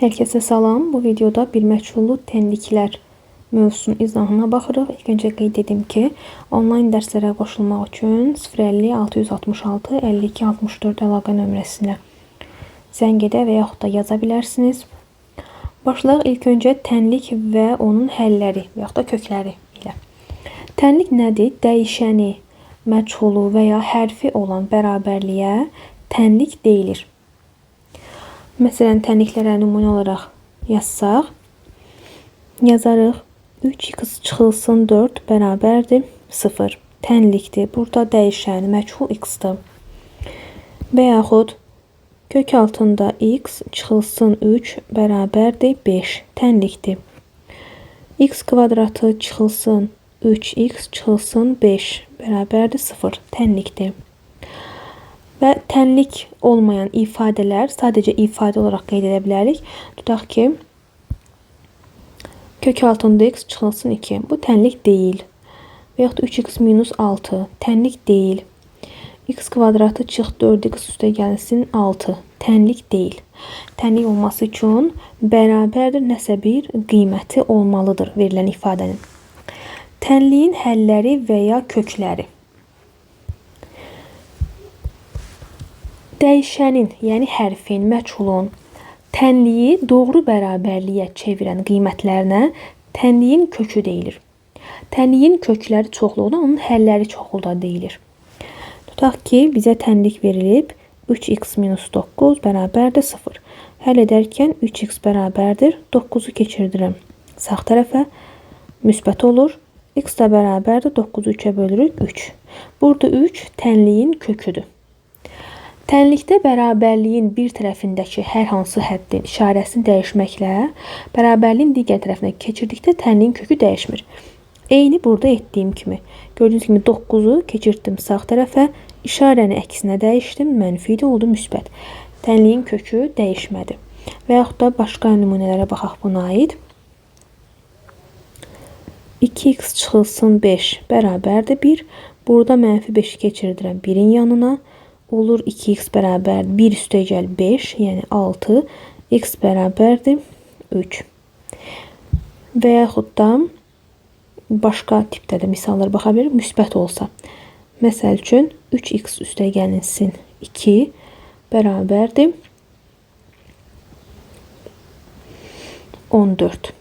Herkese salam. Bu videoda bir məchullu tənliklər mövzusunun izahına baxırıq. İlk öncə qeyd edim ki, onlayn dərslərə qoşulmaq üçün 050 666 52 64 əlaqə nömrəsinə zəng edə və yaxud da yaza bilərsiniz. Başlayaq ilk öncə tənlik və onun həlləri və yaxud da kökləri ilə. Tənlik nədir? Dəyişəni, məchulu və ya hərfi olan bərabərliyə tənlik deyilir. Məsələn, tənliklərə nümunə olaraq yazsaq, yazarıq 3x çıxılsın 4 bərabərdir 0. Tənlikdir. Burada dəyişən məchul x-dır. Və yaxud kök altında x çıxılsın 3 bərabərdir 5. Tənlikdir. X kvadratı çıxılsın 3x çıxılsın 5 bərabərdir 0. Tənlikdir. Və tənlik olmayan ifadələr sadəcə ifadə olaraq qeyd edə bilərik. Tutaq ki, kök altında x çıxılsın 2. Bu tənlik deyil. Və yaxud 3x minus 6. Tənlik deyil. X kvadratı çıx 4x üstə gəlsin 6. Tənlik deyil. Tənlik olması üçün bərabərdir nəsə bir qiyməti olmalıdır verilən ifadənin. Tənliyin həlləri və ya kökləri. Dəyişənin, yəni hərfin, məchulun tənliyi doğru bərabərliyə çevirən qiymətlərinə tənliyin kökü deyilir. Tənliyin kökləri çoxluğuna onun həlləri çoxluğuna deyilir. Tutaq ki, bizə tənlik verilib 3x minus 9 bərabərdir 0. Həll edərkən 3x bərabərdir 9'u keçirdirəm. Sağ tərəfə müsbət olur. X da bərabərdir 9'u 3'ə bölürük 3. Burada 3 tənliyin köküdür. Tənlikdə bərabərliyin bir tərəfindəki hər hansı həddin işarəsini dəyişməklə bərabərliyin digər tərəfinə keçirdikdə tənliyin kökü dəyişmir. Eyni burada etdiyim kimi. Gördüyünüz kimi 9'u keçirtdim sağ tərəfə, işarəni əksinə dəyişdim, mənfi də oldu müsbət. Tənliyin kökü dəyişmədi. Və yaxud da başqa nümunələrə baxaq buna aid. 2x çıxılsın 5 bərabərdir 1. Burada mənfi 5'i keçirdirəm 1'in yanına. Olur 2x bərabər 1 üstə gəl 5, yəni 6. X bərabərdir 3. Və yaxud da başqa tipdə də misallar baxa bilərik. Müsbət olsa. Məsəl üçün 3x üstə gəlinsin 2 bərabərdir 14.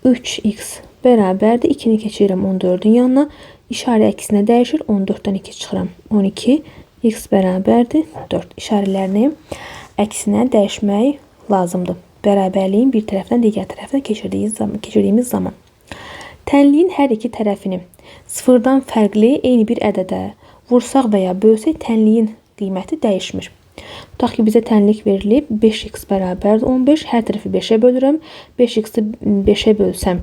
3x bərabərdir 2'ni keçirirəm 14'ün yanına. İşarə əksinə dəyişir. 14'dən 2 çıxıram 12. X bərabərdir 4. İşarələrini əksinə dəyişmək lazımdır. Bərabərliyin bir tərəfdən digər tərəfinə keçirdiyimiz zaman. Tənliyin hər iki tərəfini sıfırdan fərqli eyni bir ədədə vursaq və ya bölsək tənliyin qiyməti dəyişmir. Tutaq ki, bizə tənlik verilib 5x bərabərdir 15. Hər tərəfi 5'ə bölürəm. 5x'i 5'ə bölsəm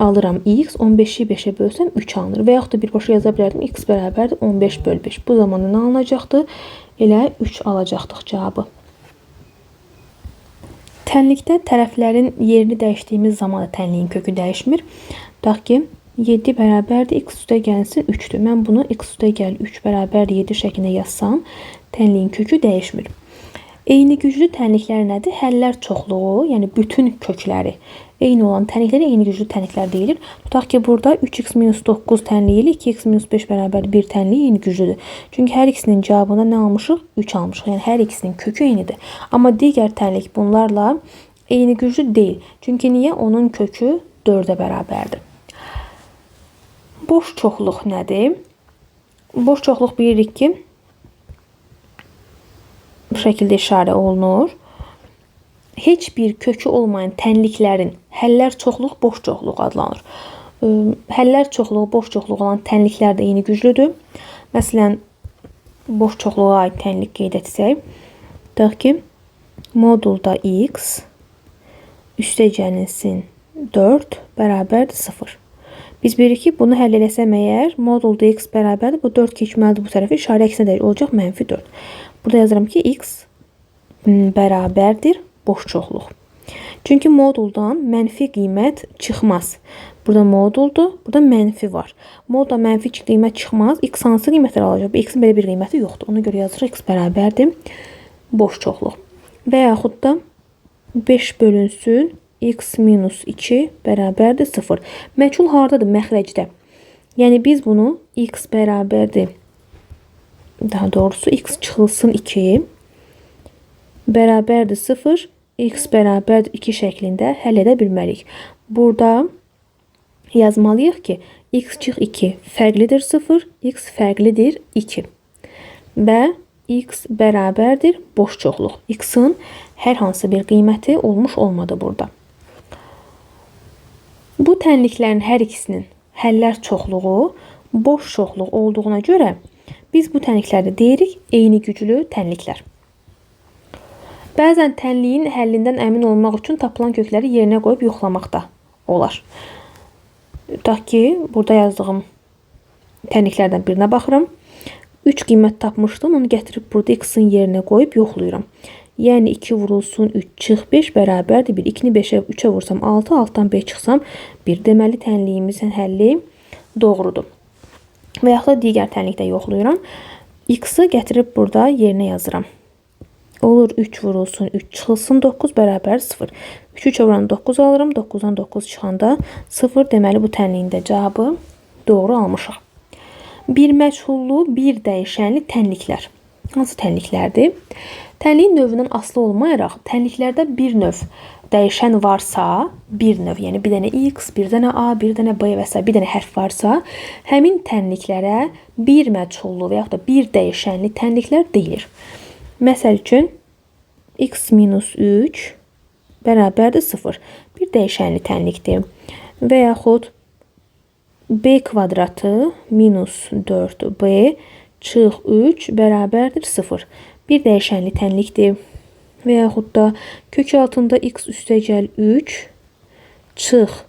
alıram x. 15'i 5'ə bölsəm 3 alınır. Və yaxud da birbaşa yaza bilərdim. X bərabərdir 15 böl 5. Bu zamanda nə alınacaqdır? Elə 3 alacaqdıq cavabı. Tənlikdə tərəflərin yerini dəyişdiyimiz zaman da tənliyin kökü dəyişmir. Tutaq ki, 7 bərabərdir x üstə gəlsin 3'dür. Mən bunu x üstə gəl 3 bərabərdir 7 şəklində yazsam, tənliyin kökü dəyişmir. Eyni güclü tənliklər nədir? Həllər çoxluğu, yəni bütün kökləri eyni olan tənliklərə eyni güclü tənliklər deyilir. Tutaq ki, burada 3x minus 9 tənliyi ilə 2x minus 5 bərabər 1 tənliyi eyni güclüdür. Çünki hər ikisinin cavabına nə almışıq? 3 almışıq. Yəni hər ikisinin kökü eynidir. Amma digər tənlik bunlarla eyni güclü deyil. Çünki niyə? Onun kökü 4'ə bərabərdir. Boş çoxluq nədir? Boş çoxluq bilirik ki, bu şəkildə işarə olunur. Heç bir kökü olmayan tənliklərin həllər çoxluq, boş çoxluq adlanır. Həllər çoxluğu, boş çoxluğu olan tənliklər də eyni güclüdür. Məsələn, boş çoxluğa aid tənlik qeyd etsək, deyək ki, modulda x üstə gəlinsin 4 bərabərdir 0. Biz bilirik ki, bunu həll eləsəm əgər, modulda x bərabərdir, bu 4 keçməlidir bu tərəfi, işarə əksinə dəyişir, olacaq mənfi 4. Burada yazıram ki, x bərabərdir boş çoxluq. Çünki moduldan mənfi qiymət çıxmaz. Burada moduldur, burada mənfi var. Modulda mənfi qiymət çıxmaz. X hansı qiymətlər alacaq? X-in belə bir qiyməti yoxdur. Ona görə yazırıq x bərabərdir boş çoxluq. Və yaxud da 5 bölünsün x minus 2 bərabərdir 0. Məchul hardadır? Məxrəcdə. Yəni biz bunu x bərabərdir. Daha doğrusu x çıxılsın 2 bərabərdir 0, x bərabərdir 2 şəklində həll edə bilmərik. Burada yazmalıyıq ki, x çıx 2 fərqlidir 0, x fərqlidir 2 və x bərabərdir boş çoxluq. X-in hər hansı bir qiyməti olmuş olmadı burada. Bu tənliklərin hər ikisinin həllər çoxluğu boş çoxluq olduğuna görə biz bu tənlikləri deyirik eyni güclü tənliklər. Bəzən tənliyin həllindən əmin olmaq üçün tapılan kökləri yerinə qoyub yoxlamaq da olar. Tutaq ki, burada yazdığım tənliklərdən birinə baxıram. 3 qiymət tapmışdım, onu gətirib burada x-in yerinə qoyub yoxlayıram. Yəni 2 vurulsun 3 çıx 5 bərabərdir 1. 2-ni 5-ə 3-ə vursam 6, 6-dan 5 çıxsam 1. Deməli tənliyimizin həlli doğrudur. Və yaxud da digər tənlikdə yoxlayıram. X-i gətirib burada yerinə yazıram. Olur 3 vurulsun 3 çıxılsın 9 bərabər 0. 3-3 vuran 9 alıram. 9-dan 9 çıxanda 0. Deməli bu tənliyin də cavabı doğru almışıq. Bir məchullu, bir dəyişənli tənliklər. Hansı tənliklərdir? Tənliyin növündən asılı olmayaraq, tənliklərdə bir növ dəyişən varsa, bir növ, yəni bir dənə x, bir dənə a, bir dənə b və s. bir dənə hərf varsa, həmin tənliklərə bir məchullu və yaxud da bir dəyişənli tənliklər deyilir. Məsəl üçün, x minus 3 bərabərdir 0. Bir dəyişənli tənlikdir. Və yaxud b kvadratı minus 4b çıx 3 bərabərdir 0. Bir dəyişənli tənlikdir. Və yaxud da kök altında x üstəgəl 3 çıx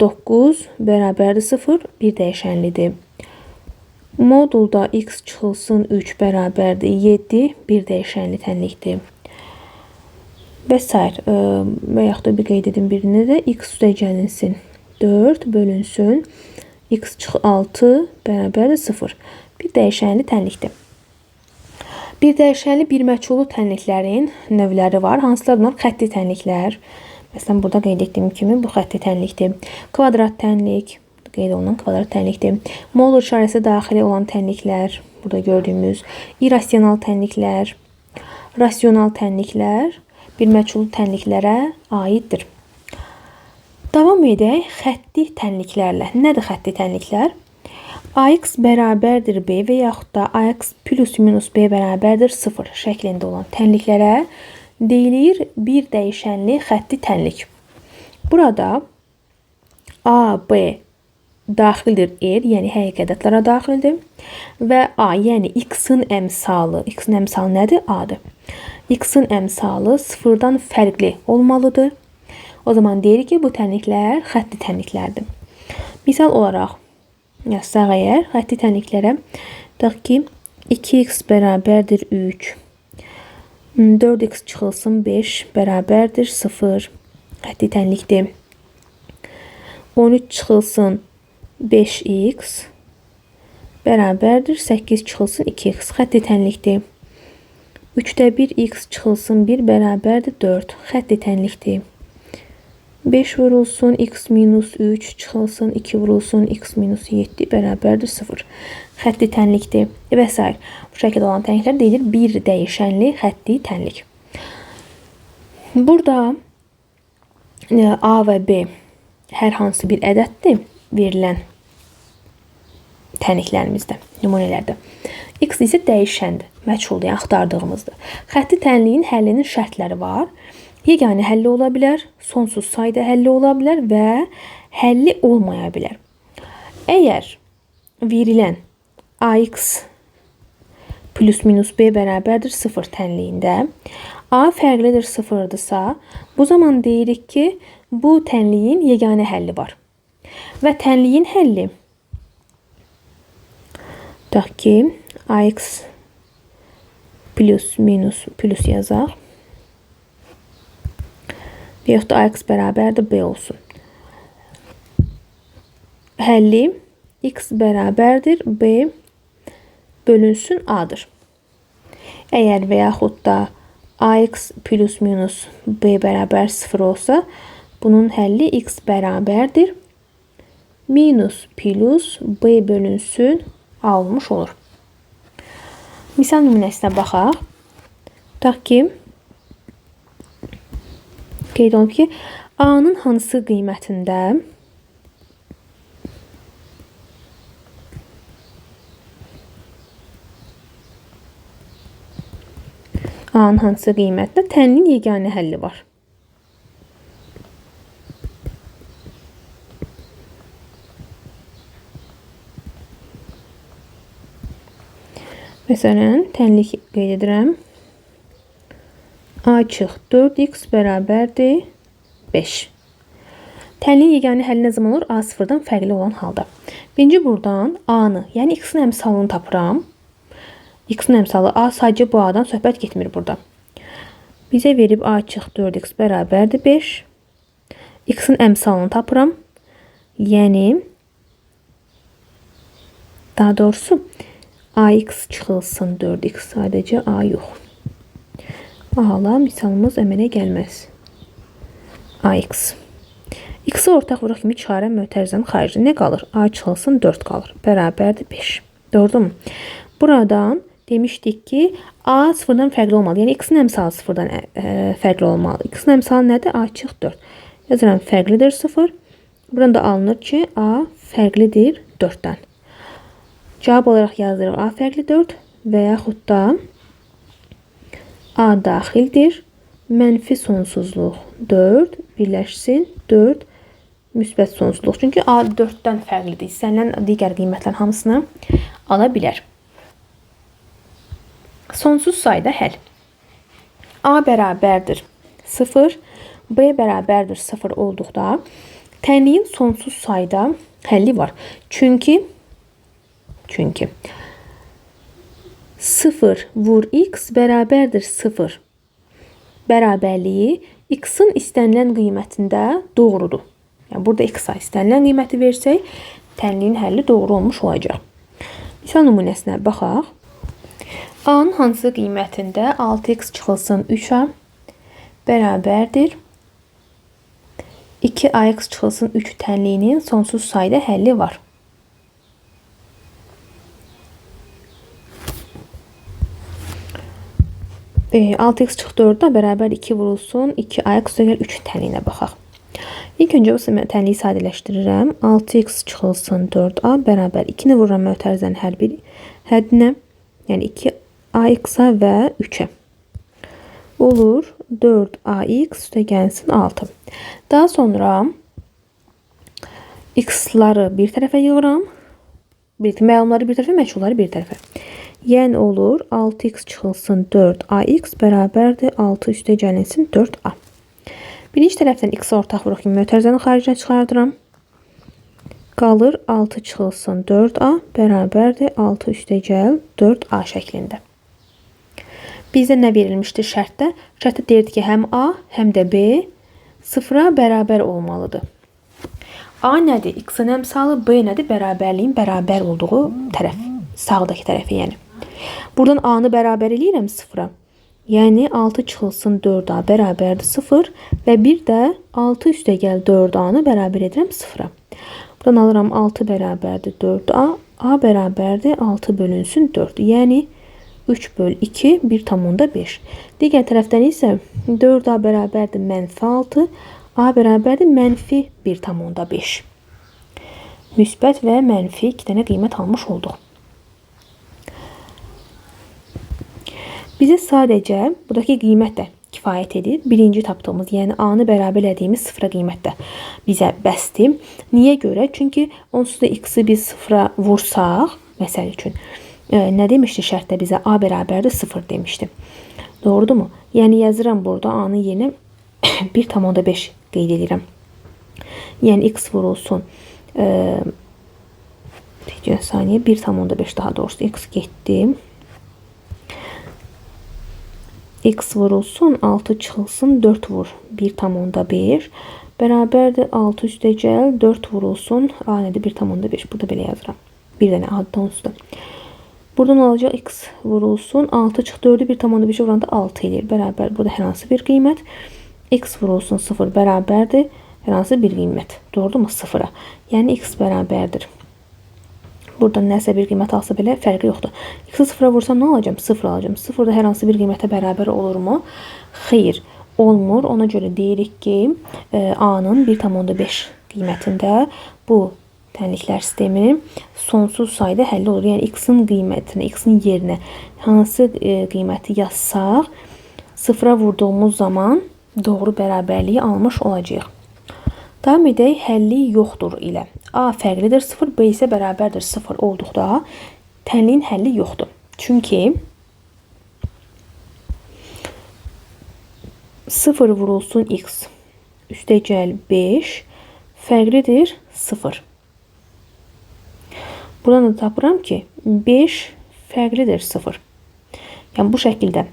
9 bərabərdir 0. Bir dəyişənlidir. Modulda x çıxılsın 3 bərabərdir 7. Bir dəyişənli tənlikdir. Və s. Və yaxud da bir qeyd edim birini də x üstəgəlinsin 4 bölünsün x çıx 6 bərabərdir 0. Bir dəyişənli tənlikdir. Bir dəyişənli, bir məchullu tənliklərin növləri var. Hansılar bunlar? Xətti tənliklər. Məsələn, burada qeyd etdiyim kimi bu xətti tənlikdir. Kvadrat tənlik, qeyd olunan kvadrat tənlikdir. Molar işarəsi daxili olan tənliklər, burada gördüyümüz irrasional tənliklər, rasional tənliklər bir məchullu tənliklərə aiddir. Davam edək xətti tənliklərlə. Nədir xətti tənliklər? AX bərabərdir B və yaxud da AX plus minus B bərabərdir 0 şəklində olan tənliklərə deyilir bir dəyişənli xətti tənlik. Burada A, B daxildir R, yəni həqiqi ədədlərə daxildir və A, yəni X-in əmsalı. X-in əmsalı nədir? A-dır. X-in əmsalı 0-dan fərqli olmalıdır. O zaman deyirik ki, bu tənliklər xətti tənliklərdir. Misal olaraq, yazsaq əgər, xətti tənliklərə deyək ki, 2x bərabərdir 3, 4x çıxılsın 5 bərabərdir 0, xətti tənlikdir. 13 çıxılsın 5x bərabərdir 8 çıxılsın 2x, xətti tənlikdir. 3-də 1x çıxılsın 1 bərabərdir 4, xətti tənlikdir. 5 vurulsun x minus 3 çıxılsın 2 vurulsun x minus 7 bərabərdir 0. Xətti tənlikdir və s. Bu şəkildə olan tənliklər deyilir bir dəyişənli xətti tənlik. Burada A və B hər hansı bir ədəddir verilən tənliklərimizdə, nümunələrdə. X isə dəyişəndir, məchuldur, yəni axtardığımızdır. Xətti tənliyin həllinin şərtləri var. Yeganə həlli ola bilər, sonsuz sayda həlli ola bilər və həlli olmaya bilər. Əgər verilən AX plus minus B bərabərdir 0 tənliyində A fərqlidir 0-dırsa, bu zaman deyirik ki, bu tənliyin yeganə həlli var. Və tənliyin həlli deyək ki, AX plus minus plus yazaq. Və yaxud da AX bərabərdir B olsun. Həlli X bərabərdir B bölünsün A-dır. Əgər və yaxud da ax plus minus b bərabər 0 olsa, bunun həlli x bərabərdir minus plus b bölünsün a olmuş olur. Misal nümunəsinə baxaq. Tutaq ki, qeyd olunub ki, a-nın hansı qiymətində a-nın hansı qiymətdə tənliyin yeganə həlli var. Məsələn, tənlik qeyd edirəm. A çıx 4x bərabərdir 5. Tənliyin yeganə həlli nə zaman olur? A sıfırdan fərqli olan halda. Birinci buradan a-nı, yəni x-in əmsalını tapıram. X-in əmsalı a sadəcə bu a-dan söhbət getmir burada. Bizə verib a çıx 4x bərabərdir 5. X-in əmsalını tapıram. Yəni, daha doğrusu, ax çıxılsın 4x, sadəcə a yox. A-la misalımız əmələ gəlməz. Ax. X-i ortaq vuraq kimi çıxarən mötərizənin xarici nə qalır? A çıxılsın 4 qalır. Bərabərdir 5. Doğru mu? Buradan demişdik ki, a sıfırdan fərqli olmalı. Yəni, x-in əmsalı sıfırdan fərqli olmalı. X-in əmsalı nədir? A çıx 4. Yazıram, fərqlidir 0. Buradan da alınır ki, a fərqlidir 4-dən. Cavab olaraq yazırıq a fərqli 4 və yaxud da a daxildir. Mənfi sonsuzluq 4 birləşsin 4 müsbət sonsuzluq. Çünki a 4-dən fərqlidir. İstənilən digər qiymətlərin hamısını ala bilər. Sonsuz sayda həll. A bərabərdir 0, b bərabərdir 0 olduqda tənliyin sonsuz sayda həlli var. Çünki 0 vur x bərabərdir 0 bərabərliyi x-in istənilən qiymətində doğrudur. Yəni, burada x-a istənilən qiyməti versək, tənliyin həlli doğru olmuş olacaq. Misal nümunəsinə baxaq. A-nın hansı qiymətində 6x çıxılsın 3a bərabərdir 2ax çıxılsın 3 tənliyinin sonsuz sayda həlli var. E, 6x çıx 4-də bərabər 2 vurulsun 2ax üstəgəl 3 tənliyinə baxaq. İlk öncə bu tənliyi sadələşdirirəm. 6x çıxılsın 4a bərabər 2-ni vururam mötərizənin hər bir həddinə. Yəni 2ax-a və 3-ə. Olur 4ax üstəgəlsin 6. Daha sonra x-ları bir tərəfə yığıram. Məlumları bir tərəfə, məchulları bir tərəfə. Yəni olur 6x çıxılsın 4ax bərabərdir 6 üstəgəlinsin 4a. Birinci tərəfdən x ortaq vuraq kimi mötərizənin xaricinə çıxardıram. Qalır 6 çıxılsın 4a bərabərdir 6 üstəgəl 4a şəklində. Bizdə nə verilmişdir şərtdə? Şərtdə deyirdi ki, həm a, həm də b 0-a bərabər olmalıdır. A nədir? X-in əmsalı, b nədir? Bərabərliyin bərabər olduğu tərəf. Sağdakı tərəfi yəni. Buradan a-nı bərabər eləyirəm 0-a. Yəni 6 çıxılsın 4a bərabərdir 0 və bir də 6 üstəgəl 4a-nı bərabər edirəm 0-a. Buradan alıram 6 bərabərdir 4a, a bərabərdir 6 bölünsün 4. Yəni 3 böl 2, 1,5. Digər tərəfdən isə 4a bərabərdir mənfi 6, a bərabərdir mənfi 1,5. Müsbət və mənfi 2 dənə qiymət almış olduq. Bizə sadəcə buradakı qiymət də kifayət edir. Birinci tapdığımız, yəni a-nı bərabər elədiyimiz 0-a qiymət də bizə bəsdir. Niyə görə? Çünki onsuz da x-i biz 0-a vursaq, məsəl üçün, nə demişdi şərtdə bizə? A bərabərdir 0 demişdi. Doğrudur mu? Yəni yazıram burada a-nın yerinə 1,5 qeyd edirəm. Yəni x vurulsun 1,5 daha doğrusu x getdi. X vurulsun 6 çıxılsın 4 vur 1,5 bərabərdir 6 üstəgəl 4 vurulsun a nədir 1,5 burada belə yazıram. Bir dənə addan üstə. Buradan alacaq x vurulsun. 6 çıx 4'ü 1,5 vuranda 6 edir. Bərabər. Burada hər hansı bir qiymət. X vurulsun 0 bərabərdir. Hər hansı bir qiymət. Doğrudurmu? 0-a. Yəni x bərabərdir. Buradan nəsə bir qiymət alsa belə fərqi yoxdur. X-i 0-a vursam nə alacağım? 0 alacağım. 0 da hər hansı bir qiymətə bərabər olurmu? Xeyr, olmur. Ona görə deyirik ki, A-nın 1,5 qiymətində bu tənliklər sistemi sonsuz sayda həll olur. Yəni x-in qiymətinə, x-in yerinə hansı qiyməti yazsaq, 0-a vurduğumuz zaman doğru bərabərliyi almış olacağıq. Davam edək, həlli yoxdur ilə. A fərqlidir 0, B isə bərabərdir 0 olduqda tənliyin həlli yoxdur. Çünki 0 vurulsun x üstəgəl 5 fərqlidir 0. Buradan da tapıram ki 5 fərqlidir 0. Yəni bu şəkildə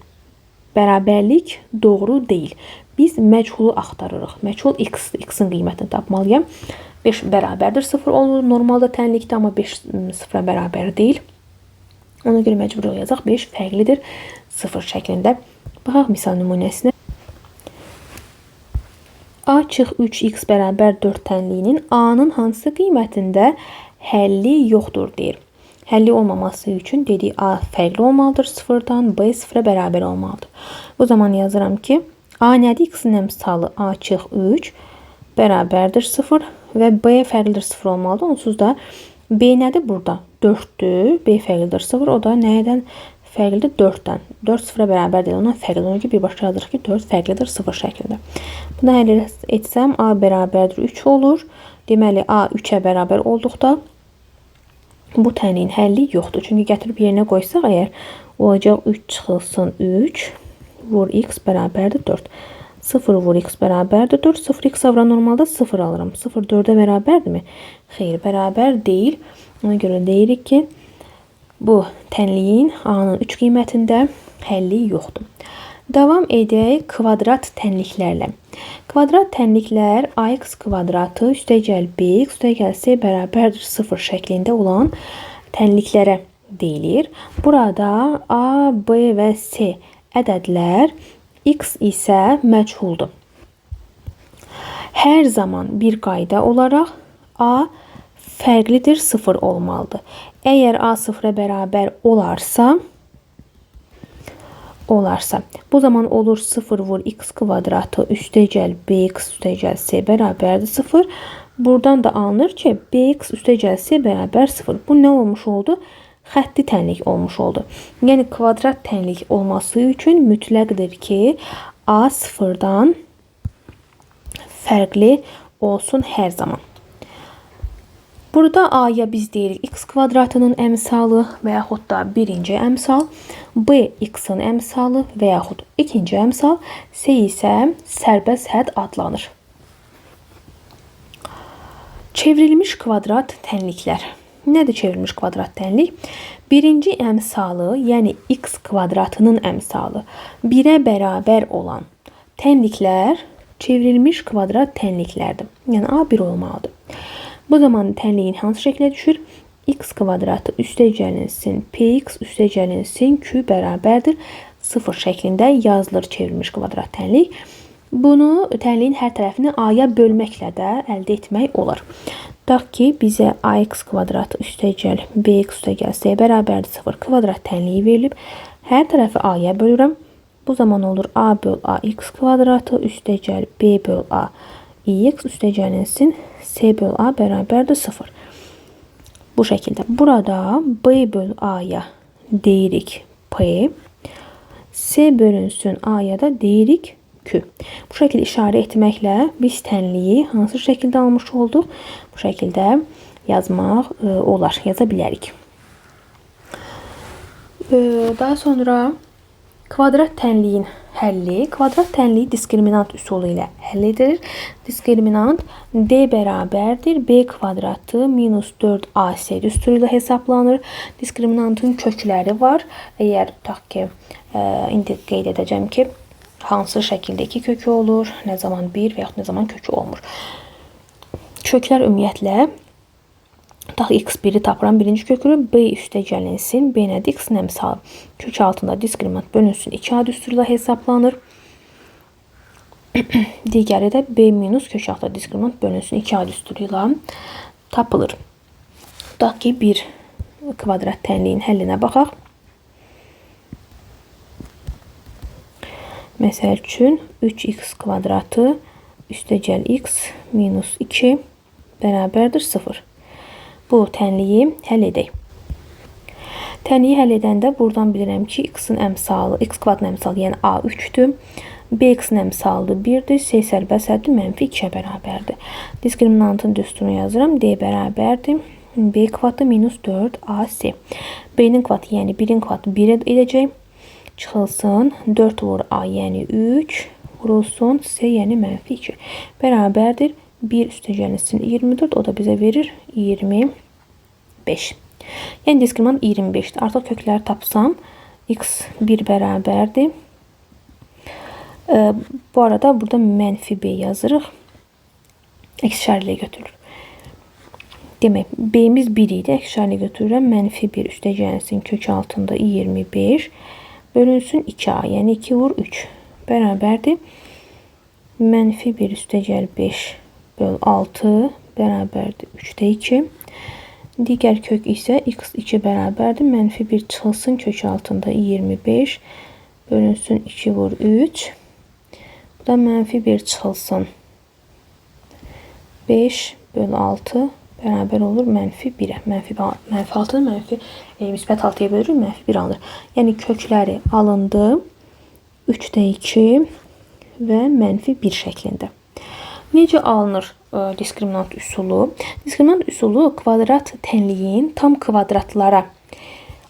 bərabərlik doğru deyil. Biz məchulu axtarırıq. Məchul x-in qiymətini tapmalıyam. 5 bərabərdir 0 olur. Normalda tənlikdə, amma 5 0-a bərabər deyil. Ona görə məcbur olacaq. 5 fərqlidir 0 şəklində. Baxaq misal nümunəsinə. A çıx 3x bərabər 4 tənliyinin A-nın hansı qiymətində həlli yoxdur deyir. Həlli olmaması üçün dedik A fərqli olmalıdır 0-dan, B 0-a bərabər olmalıdır. Bu zaman yazıram ki, A nədir? X-in əmsalı A çıx 3 bərabərdir 0 və B fərqlidir 0 olmalıdır. Onsuz da B nədir burada? 4-dür. B fərqlidir 0. O da nədən fərqlidir? 4-dən. 4 0-a bərabər deyil. Ondan fərqlidir. Ona görə birbaşa yazırıq ki, 4 fərqlidir 0 şəklində. Bunu həll etsəm A bərabərdir 3 olur. Deməli A 3-ə bərabər olduqda bu tənliyin həlli yoxdur. Çünki gətirib yerinə qoysaq əgər olacaq 3 çıxılsın 3 vur x bərabərdir 4. 0 vur x bərabərdir 4. 0 x avra normalda 0 alıram. 0 4-ə bərabərdirmi? Xeyr, bərabər deyil. Ona görə deyirik ki, bu tənliyin A-nın 3 qiymətində həlli yoxdur. Davam edək kvadrat tənliklərlə. Kvadrat tənliklər ax kvadratı üstəgəl bx üstəgəl c bərabərdir 0 şəklində olan tənliklərə deyilir. Burada a, b və c ədədlər, x isə məchuldur. Hər zaman bir qayda olaraq a fərqlidir 0 olmalıdır. Əgər a 0-a bərabər olarsa, bu zaman olur 0 vur x kvadratı üstəgəl bx üstəgəl c bərabərdir 0. Buradan da alınır ki, bx üstəgəl c bərabər 0. Bu nə olmuş oldu? Xətti tənlik olmuş oldu. Yəni kvadrat tənlik olması üçün mütləqdir ki, a 0-dan fərqli olsun hər zaman. Burada a-ya biz deyirik x kvadratının əmsalı və yaxud da birinci əmsal, b x-in əmsalı və yaxud ikinci əmsal, c isə sərbəst hədd adlanır. Çevrilmiş kvadrat tənliklər. Nədir çevrilmiş kvadrat tənlik? Birinci əmsalı, yəni x kvadratının əmsalı 1-ə bərabər olan tənliklər çevrilmiş kvadrat tənliklərdir. Yəni a1 olmalıdır. Bu zaman tənliyin hansı şəklə düşür? X kvadratı üstəgəlinsin px üstəgəlinsin q bərabərdir 0 şəklində yazılır çevrilmiş kvadrat tənlik. Bunu tənliyin hər tərəfini a-ya bölməklə də əldə etmək olar. Tutaq ki, bizə ax kvadratı üstəgəl bx üstəgəl c bərabərdir 0 kvadrat tənliyi verilib. Hər tərəfi a-ya bölürəm. Bu zaman olur a böl ax kvadratı üstəgəl b böl a x üstəgəlinsin c böl a bərabərdir 0. Bu şəkildə. Burada b böl a-ya deyirik p, c bölünsün a-ya da deyirik q. Bu şəkildə işarə etməklə biz tənliyi hansı şəkildə almış olduq? Bu şəkildə yazmaq olar, yaza bilərik. Daha sonra kvadrat tənliyin həlli, kvadrat tənliyi diskriminant üsulu ilə həll edilir. Diskriminant d bərabərdir b kvadratı minus 4ac düsturu ilə hesablanır. Diskriminantın kökləri var. Əgər tutaq ki, indi qeyd edəcəm ki, hansı şəkildə 2 kökü olur, nə zaman 1 və yaxud nə zaman kökü olmur. Köklər ümumiyyətlə Tutaq x1-i tapıram birinci kökünü, b üstə gəlinsin. B nədir? X-in əmsalı. Kök altında diskriminant bölünsün 2 ad üstü ilə hesablanır. Digəri də b minus kök altında diskriminant bölünsün 2 ad üstü ilə tapılır. Tutaq ki, bir kvadrat tənliyin həllinə baxaq. Məsəl üçün 3x kvadratı üstə gəl x minus 2 bərabərdir 0. Bu tənliyi həll edək. Tənliyi həll edəndə buradan bilirəm ki, x-in əmsalı, x kvadratın əmsalı, yəni a 3-dür. Bx-in əmsalıdır 1-dir. C sərbəstdir, mənfi 2-yə bərabərdir. Diskriminantın düsturunu yazıram. D bərabərdir. B kvadratı minus 4ac. B-nin kvadratı, yəni 1-in kvadratı 1 edəcək. Çıxılsın 4 vur a, yəni 3. Vurulsun c, yəni mənfi 2. Bərabərdir. 1 üstə gəlinsin 24. O da bizə verir 25. Yəni diskriminant 25-dir. Artıq kökləri tapsam x 1 bərabərdir. Bu arada burada mənfi b yazırıq. Əks işarələ götürülür. Demək, b-miz 1 idi. Əks işarələ götürürəm. Mənfi 1 üstə gəlinsin kök altında 25. Bölünsün 2a, yəni 2 vur 3. Bərabərdir. Mənfi 1 üstə gəl 5 böl 6 bərabərdir 3-də 2. Digər kök isə x2 bərabərdir. Mənfi 1 çıxılsın kök altında 25. Bölünsün 2 vur 3. Bu da mənfi 1 çıxılsın 5 böl 6 bərabər olur mənfi 1-ə. Mənfi 6-ı mənfi müsbət 6-ya bölürük, mənfi 1 alınır. Yəni kökləri alındı 3-də 2 və mənfi 1 şəklində. Necə alınır diskriminant üsulu? Diskriminant üsulu kvadrat tənliyin tam kvadratlara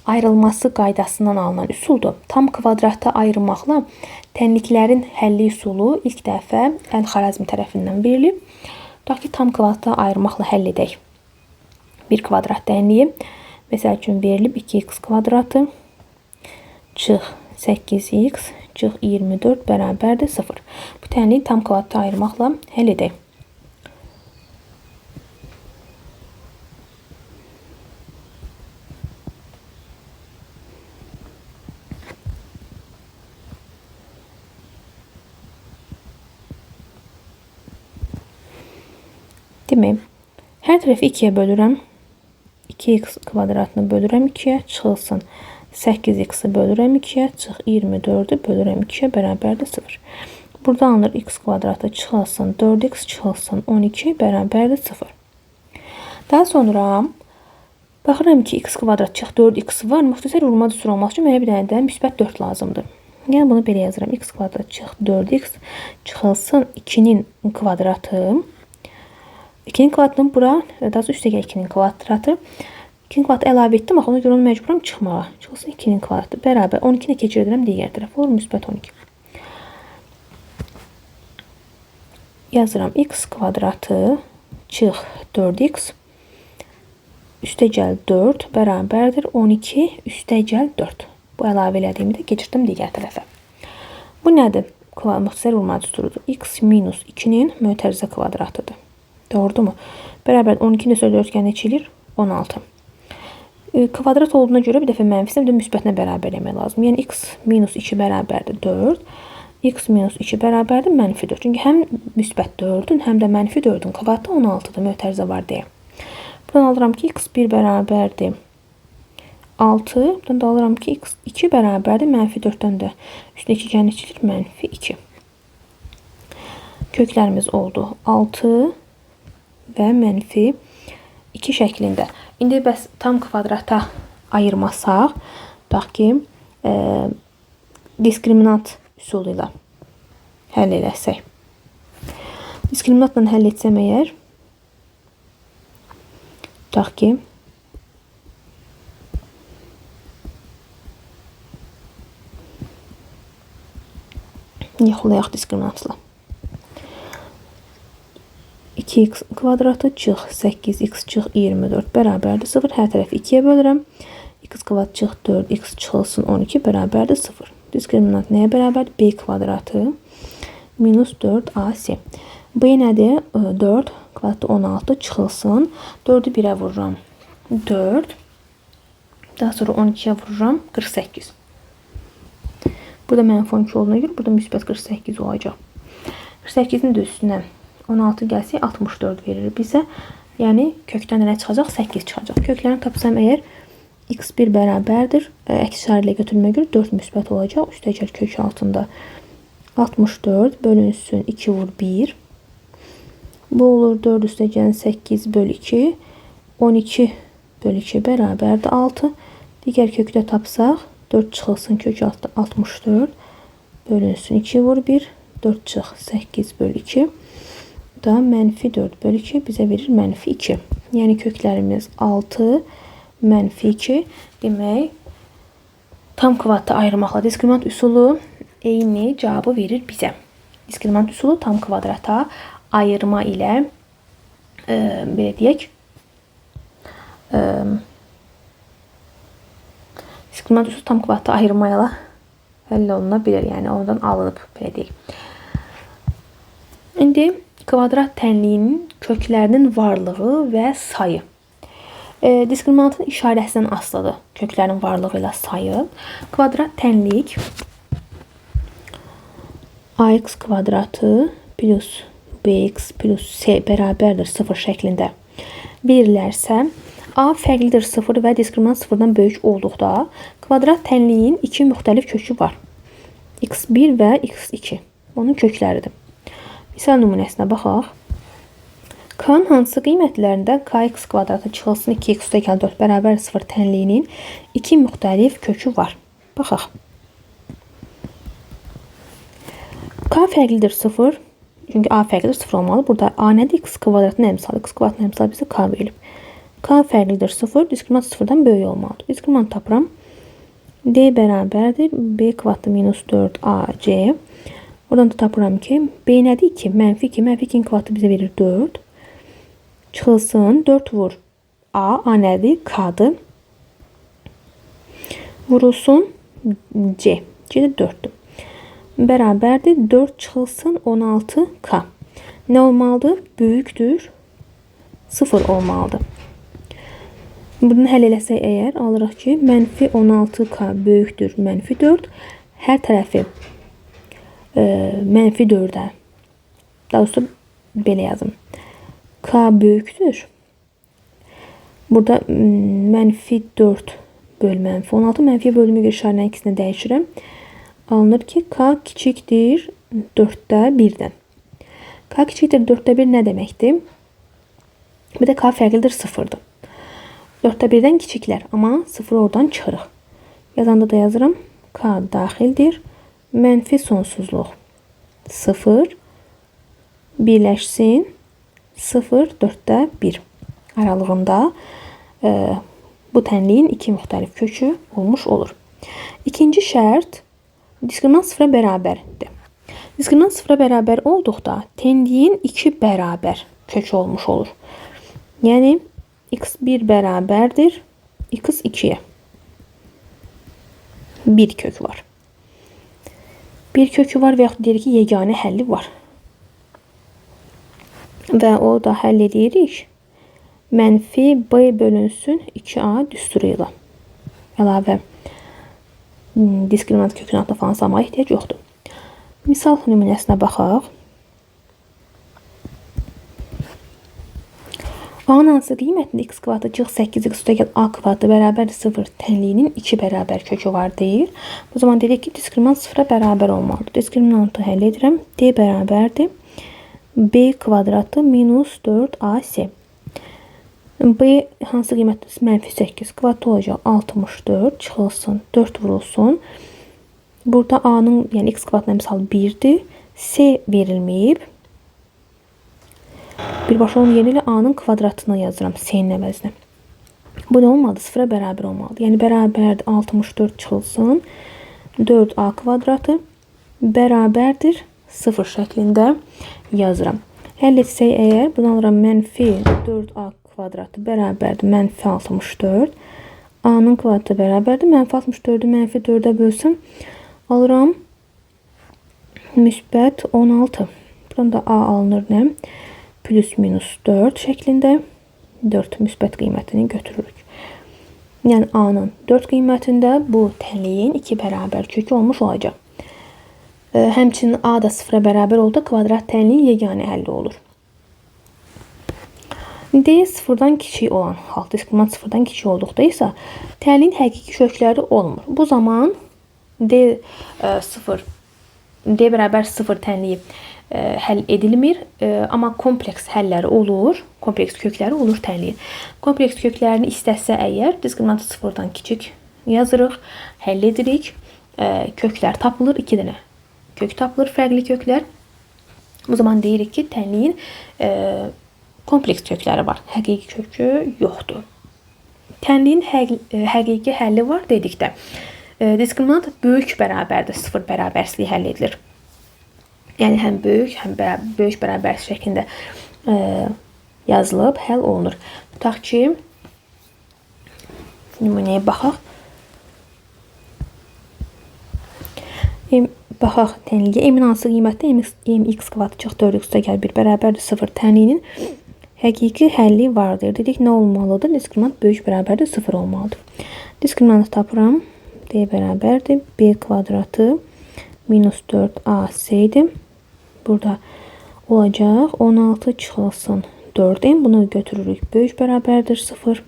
ayrılması qaydasından alınan üsuldur. Tam kvadrata ayırmaqla tənliklərin həlli üsulu ilk dəfə Əl-Xarazmi tərəfindən verilib. Tutaq ki, tam kvadrata ayırmaqla həll edək. Bir kvadrat tənliyi, məsəl üçün verilib 2x kvadratı çıx 8x çıx 24 bərabərdir 0. Bu tənliyi tam kvadrata ayırmaqla həll edək. Demək, hər tərəfi 2-yə bölürəm. 2x kvadratını bölürəm 2-yə, çıxılsın 8x-i bölürəm 2-yə, çıx 24-ü bölürəm 2-yə, bərabərdir 0. Burada alınır x kvadratı, çıxılsın 4x, çıxılsın 12, bərabərdir 0. Daha sonra baxıram ki, x kvadrat çıx 4x var. Müxtəsər vurma düsturu olmaq üçün mənə bir dənə də müsbət 4 lazımdır. Yəni bunu belə yazıram. X kvadrat çıx 4x, çıxılsın 2-nin kvadratı. 2-nin kvadratını bura, daha sonra üstə gəl 2-nin kvadratı. 2-nin kvadratı əlavə etdim, axı ona görə onu məcburam çıxmağa. Çıxılsın 2-nin kvadratı bərabər 12-ni keçirdirəm digər tərəfə, olur müsbət 12. Yazıram x kvadratı çıx 4x üstə gəl 4 bərabərdir 12 üstə gəl 4. Bu əlavə elədiyimi də keçirdim digər tərəfə. Bu nədir? Müxtəsər vurma düsturudur. X minus 2-nin mötərizə kvadratıdır. Doğrudur mu? Bərabər 12-nin üstə 4 gəl neçilir? 16. Kvadrat olduğuna görə bir dəfə mənfisə, bir də müsbətinə bərabər eləmək lazım. Yəni x minus 2 bərabərdir 4. X minus 2 bərabərdir mənfi 4. Çünki həm müsbət 4-ün, həm də mənfi 4-ün kvadratı 16-dır, mötərizə var deyə. Buradan alıram ki, x1 bərabərdir 6. Buradan da alıram ki, x2 bərabərdir mənfi 4-dən də üstünə 2 gəl neçilir? Mənfi 2. Köklərimiz oldu 6 və mənfi 2 şəklində. İndi bəs tam kvadrata ayırmasaq, bax ki, diskriminant üsulu ilə həll eləsək. Diskriminantla həll etsəm əgər, bax ki, yoxlayaq diskriminantla. 2x kvadratı çıx 8x çıx 24 bərabərdir 0. Hər tərəfi 2-yə bölürəm. X kvadrat çıx 4x çıxılsın 12 bərabərdir 0. Diskriminant nəyə bərabərdir? B kvadratı minus 4ac. B nədir? 4 kvadratı 16 çıxılsın. 4-ü 1-ə vururam. 4. Daha sonra 12'yə vururam 48. Burada mənfi 12 olduğuna görə burada müsbət 48 olacaq. 48-in də üstünə 16 gəlsə 64 verir bizə. Yəni kökdən nə çıxacaq? 8 çıxacaq. Köklərini tapsam əgər x1 bərabərdir. Əks işarə ilə götürmə görə 4 müsbət olacaq. Üstəgəl kök altında 64 bölünsün 2 vur 1. Bu olur 4 üstəgəlin 8 bölü 2. 12 bölü 2 bərabərdir 6. Digər kökdə tapsaq 4 çıxılsın kök altında 64 bölünsün 2 vur 1. 4 çıx 8 bölü 2. Da mənfi 4 bölü 2 bizə verir mənfi 2. Yəni köklərimiz 6 mənfi 2. Demək tam kvadratı ayırmaqla diskriminant üsulu eyni cavabı verir bizə. Diskriminant üsulu tam kvadrata ayırma ilə belə deyək diskriminant üsulu tam kvadrata ayırma ilə həll oluna bilər. Yəni oradan alınıb belə deyək. İndi kvadrat tənliyinin köklərinin varlığı və sayı. Diskriminantın işarəsindən asılıdır köklərin varlığı ilə sayı. Kvadrat tənlik ax kvadratı plus bx plus c bərabərdir 0 şəklində verirlərsə, a fərqlidir 0 və diskriminant 0-dan böyük olduqda kvadrat tənliyin iki müxtəlif kökü var. x1 və x2. Onun kökləridir. Misal nümunəsinə baxaq. K-nın hansı qiymətlərində kx kvadratı çıxılsın 2x üstəgəl 4 bərabər 0 tənliyinin iki müxtəlif kökü var. Baxaq. K fərqlidir 0. Çünki a fərqlidir 0 olmalı. Burada a nədir? X kvadratının əmsalı. X kvadratının əmsalı bizə k verilib. K fərqlidir 0. Diskriminant 0-dan böyük olmalıdır. Diskriminant tapıram. D bərabərdir. B kvadratı minus 4ac. Oradan da tapıram ki, B nədir? 2. Mənfi 2. Mənfi 2-nin kvadratı bizə verir 4. Çıxılsın. 4 vur. A. A nədir? K'dır. Vurulsun. C. C də 4'dür. Bərabərdir. 4 çıxılsın 16k. Nə olmalıdır? Böyükdür. 0 olmalıdır. Bunu həll eləsək əgər alırıq ki, mənfi 16k böyükdür mənfi 4. Hər tərəfi mənfi 4'ə. Daha doğrusu belə yazım. K böyükdür. Burada mənfi 4 böl mənfi 16. Mənfiyə bölümü görə işarənin ikisini dəyişirəm. Alınır ki, k kiçikdir 4'də 1'dən. K kiçikdir 4'də 1 nə deməkdir? Bir də k fərqlidir 0'dır. 4'də 1'dən kiçiklər, amma 0 oradan çıxırıq. Yazanda da yazıram. K daxildir. Mənfi sonsuzluq 0 birləşsin 0 4'də 1 aralığında bu tənliyin iki müxtəlif kökü olmuş olur. İkinci şərt diskriminant 0'a bərabərdir. Diskriminant 0'a bərabər olduqda tənliyin 2 bərabər kökü olmuş olur. Yəni x1 bərabərdir x2'yə. Bir kök var. Bir kökü var və yaxud deyir ki, yeganə həlli var. Və o da həll edirik. Mənfi b bölünsün 2a düsturu ilə. Əlavə diskriminant kökünü adına falan salmağa ehtiyac yoxdur. Misal nümunəsinə baxaq. A-nın hansı qiymətində x kvadratı cıq 8x üstəgəl a kvadratı bərabər 0 tənliyinin 2 bərabər kökü var deyir. Bu zaman dedik ki, diskriminant 0'a bərabər olmalıdır. Diskriminantı həll edirəm. D bərabərdir. B kvadratı minus 4ac. B hansı qiymətdir? Mənfi 8 kvadrat olacaq. 64 çıxılsın. 4 vurulsun. Burada A-nın, yəni x kvadratının əmsalı 1'dir. C verilməyib. Birbaşa onun yeri ilə A-nın kvadratını yazıram C-nin əvəzinə. Bu da olmalı? 0'a bərabər olmalıdır. Yəni bərabərdir 64 çıxılsın. 4a kvadratı bərabərdir 0 şəklində yazıram. Həll etsək əgər, bunu alıram mənfi 4a kvadratı bərabərdir mənfi 64. A-nın kvadratı bərabərdir mənfi 64'ü mənfi 4'ə bölsəm alıram müsbət 16. Buradan da A alınır nə? Plus minus 4 şəklində 4 müsbət qiymətini götürürük. Yəni A-nın 4 qiymətində bu tənliyin 2 bərabər kökü olmuş olacaq. Həmçinin A da 0-a bərabər oldu, kvadrat tənliyin yeganə həlli olur. D 0-dan kiçik olan hal, diskriminant 0-dan kiçik olduqda isə tənliyin həqiqi kökləri olmur. Bu zaman D bərabər 0 tənliyi həll edilmir, amma kompleks həlləri olur, kompleks kökləri olur tənliyin. Kompleks köklərini istəsə əgər diskriminantı 0-dan kiçik yazırıq, həll edirik, köklər tapılır, 2 dənə kök tapılır, fərqli köklər. Bu zaman deyirik ki, tənliyin kompleks kökləri var, həqiqi kökü yoxdur. Tənliyin həqiqi həlli var dedikdə, diskriminant böyük bərabərdir, 0 bərabərsizliyi həll edilir. Yəni həm böyük, həm böyük bərabərsiz şəklində yazılıb, həll olunur. Tutaq ki, nümunəyə baxaq. Baxaq tənliyə. M-in hansı qiymətdə mx kvadrat çox 4x üstəgəl 1 bərabərdir 0 tənliyinin həqiqi həlli vardır. Dedik, nə olmalıdır? Diskriminant böyük bərabərdir 0 olmalıdır. Diskriminantı tapıram. D bərabərdir. B kvadratı minus 4ac idi. Burada olacaq 16 çıxılsın 4m. Bunu götürürük. Böyük bərabərdir 0.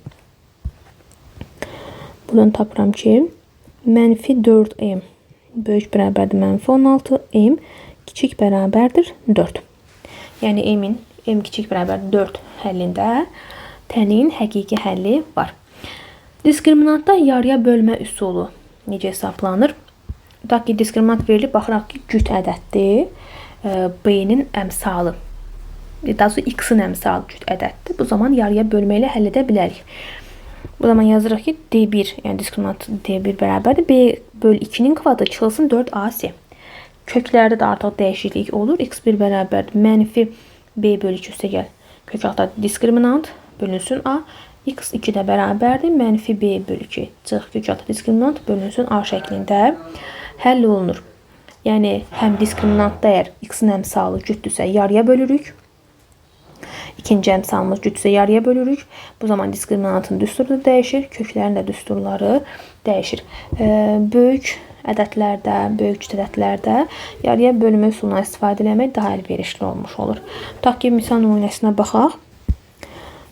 Buradan tapıram ki, mənfi 4m böyük bərabərdir mənfi 16. M kiçik bərabərdir 4. Yəni M kiçik bərabərdir 4 həllində tənliyin həqiqi həlli var. Diskriminantda yarıya bölmə üsulu necə hesablanır? Tutaq ki, diskriminant verilib, baxıraq ki, cüt ədəddir. B-nin əmsalı, daha sonra x-in əmsalı cüt ədəddir. Bu zaman yarıya bölmə ilə həll edə bilərik. Bu zaman yazırıq ki, D1, yəni diskriminant D1 bərabərdir. B bölü 2-nin kvadratı çıxılsın 4ac. Köklərdə də artıq dəyişiklik olur. X1 bərabərdir. Mənfi B bölü 2 üstəgəl kök altda diskriminant bölünsün A. X2 də bərabərdir. Mənfi B bölü 2 çıx kök altda diskriminant bölünsün A şəklində həll olunur. Yəni, həm diskriminantda əgər x-in əmsalı cütdürsə yarıya bölürük. İkinci əmsalımız cütsə yarıya bölürük. Bu zaman diskriminantın düsturu dəyişir, köklərin də düsturları dəyişir. Böyük ədədlərdə, böyük cüt ədədlərdə yarıya bölmə üsulundan istifadə etmək daha əlverişli olmuş olur. Tutaq ki, misal nümunəsinə baxaq.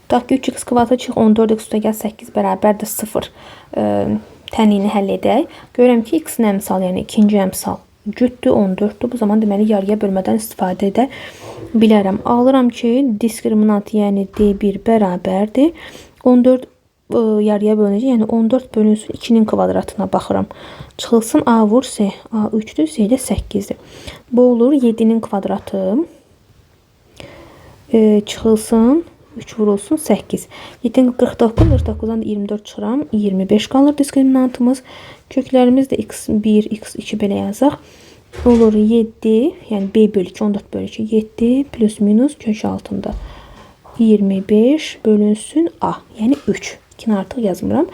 Tutaq ki, 3x kvadratı çıx 14x üstəgəl 8 bərabərdir 0 tənliyini həll edək. Görürəm ki, x-in əmsalı, yəni ikinci əmsal cütdür, 14'dür. Bu zaman deməli yarıya bölmədən istifadə edə bilərəm. Alıram ki, diskriminant, yəni D1 bərabərdir. 14 yarıya bölünəcək, yəni 14 bölünsün 2-nin kvadratına baxıram. Çıxılsın A vur C. A 3'dür, C də 8'dir. Bu olur 7'nin kvadratı. Çıxılsın 3 vurulsun 8. 7'nin 49, 49'dan da 24 çıxıram. 25 qalır diskriminantımız. Köklərimiz də x1, x2 belə yazaq. Olur 7, yəni B bölü 2, 14 bölü 2, 7 plus minus kök altında 25 bölünsün A, yəni 3. 2'ni artıq yazmıram.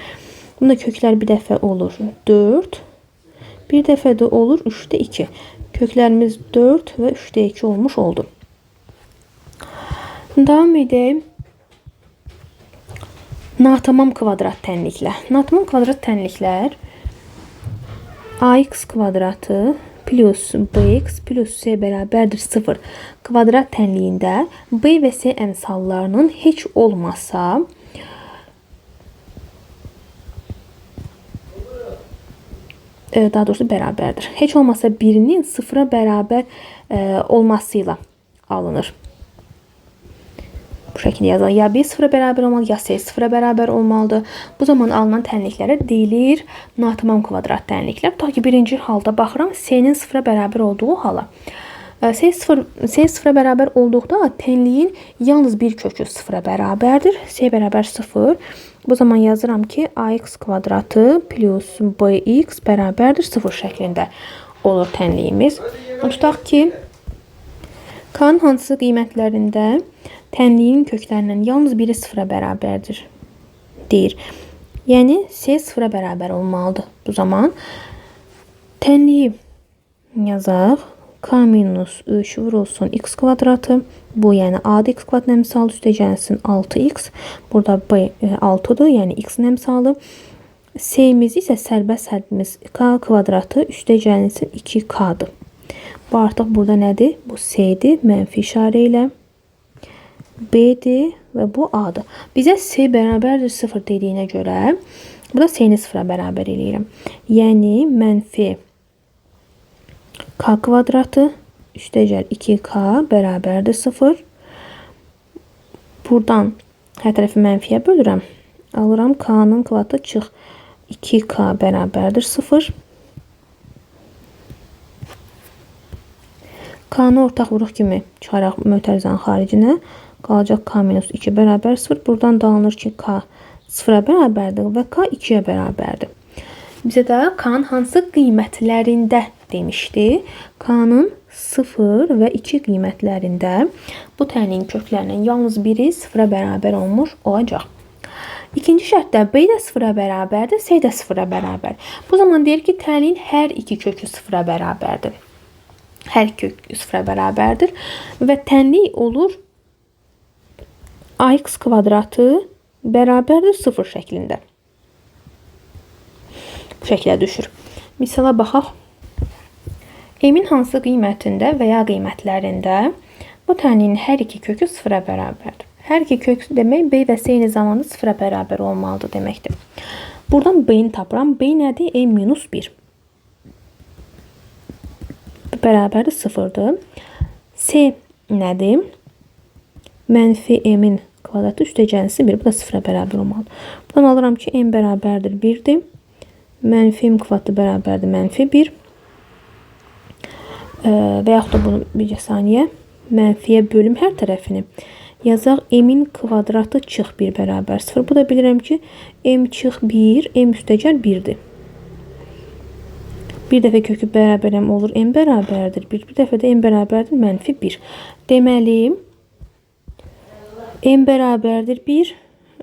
Bunda köklər bir dəfə olur 4, bir dəfə də olur 3'də 2. Köklərimiz 4 və 3'də 2 olmuş oldu. Davam edeyim. Natamam kvadrat tənliklər. Natamam kvadrat tənliklər ax kvadratı plus bx plus c bərabərdir 0 kvadrat tənliyində b və c əmsallarının heç olmasa daha doğrusu bərabərdir. Heç olmasa birinin 0'a bərabər olmasıyla alınır. Bu şəkildə yazılır. Ya B 0'a bərabər olmalı, ya C 0'a bərabər olmalıdır. Bu zaman alınan tənliklərə deyilir natamam kvadrat tənliklər. Tutaq ki, birinci halda baxıram C-nin 0'a bərabər olduğu hala. C 0'a bərabər olduqda tənliyin yalnız bir kökü 0'a bərabərdir. C bərabər 0. Bu zaman yazıram ki, ax kvadratı plus bx bərabərdir 0 şəklində olur tənliyimiz. Tutaq ki, K-nın hansı qiymətlərində tənliyin köklərindən yalnız biri 0'a bərabərdir deyir. Yəni C 0'a bərabər olmalıdır. Bu zaman tənliyi yazaq. K minus 3 vurulsun x kvadratı Bu yəni adi x kvadrat əmsalı üstəgəlsin 6x. Burada b 6-dır, yəni x-in əmsalı. C-miz isə sərbəst həddimiz k kvadratı üstəgəlsin 2k-dır. Bu artıq burada nədir? Bu c-dir, mənfi işarə ilə. B-dir və bu A-dır. Bizə C bərabərdir 0 dediyinə görə burada C-ni 0-a bərabər eləyirəm. Yəni mənfi k kvadratı üstəgəl 2k bərabərdir 0. Buradan hər tərəfi mənfiyə bölürəm. Alıram k-nın kvadratı çıx 2k bərabərdir 0. K-nı ortaq vuruq kimi çıxaraq mötərizanın xaricinə. Qalacaq k minus 2 bərabər 0. Buradan dağılır ki, k 0-a bərabərdir və k 2-yə bərabərdir. Bizə də k-nın hansı qiymətlərində demişdi. K-nın 0 və 2 qiymətlərində bu tənliyin köklərinin yalnız biri 0-a bərabər olmuş olacaq. İkinci şərtdə b də 0-a bərabərdir, c də 0-a bərabər. Bu zaman deyir ki, tənliyin hər iki kökü 0-a bərabərdir. Hər kök 0-a bərabərdir və tənlik olur ax kvadratı bərabərdir 0 şəklində. Bu şəklə düşür. Misala baxaq. M-in hansı qiymətində və ya qiymətlərində bu tənliyin hər iki kökü 0-a bərabərdir. Hər iki kök demək b və c eyni zamanda 0-a bərabər olmalıdır deməkdir. Buradan b-ni tapıram. B nədir? M minus 1. Bərabərdir 0-dır. C nədir? Mənfi m-in kvadratı üstəgəlsin 1. Bu da 0-a bərabər olmalıdır. Buradan alıram ki, m bərabərdir 1-dir. Mənfi m kvadratı bərabərdir mənfi 1. Və yaxud da bunu bir saniyə mənfiyə bölüm hər tərəfini. Yazaq m-in kvadratı çıx 1 bərabər 0. Bu da bilirəm ki, m çıx 1, m üstəgəl 1-dir. Bir dəfə kökü bərabərəm olur, m bərabərdir 1. Bir dəfə də m bərabərdir mənfi 1. Deməli, m bərabərdir 1,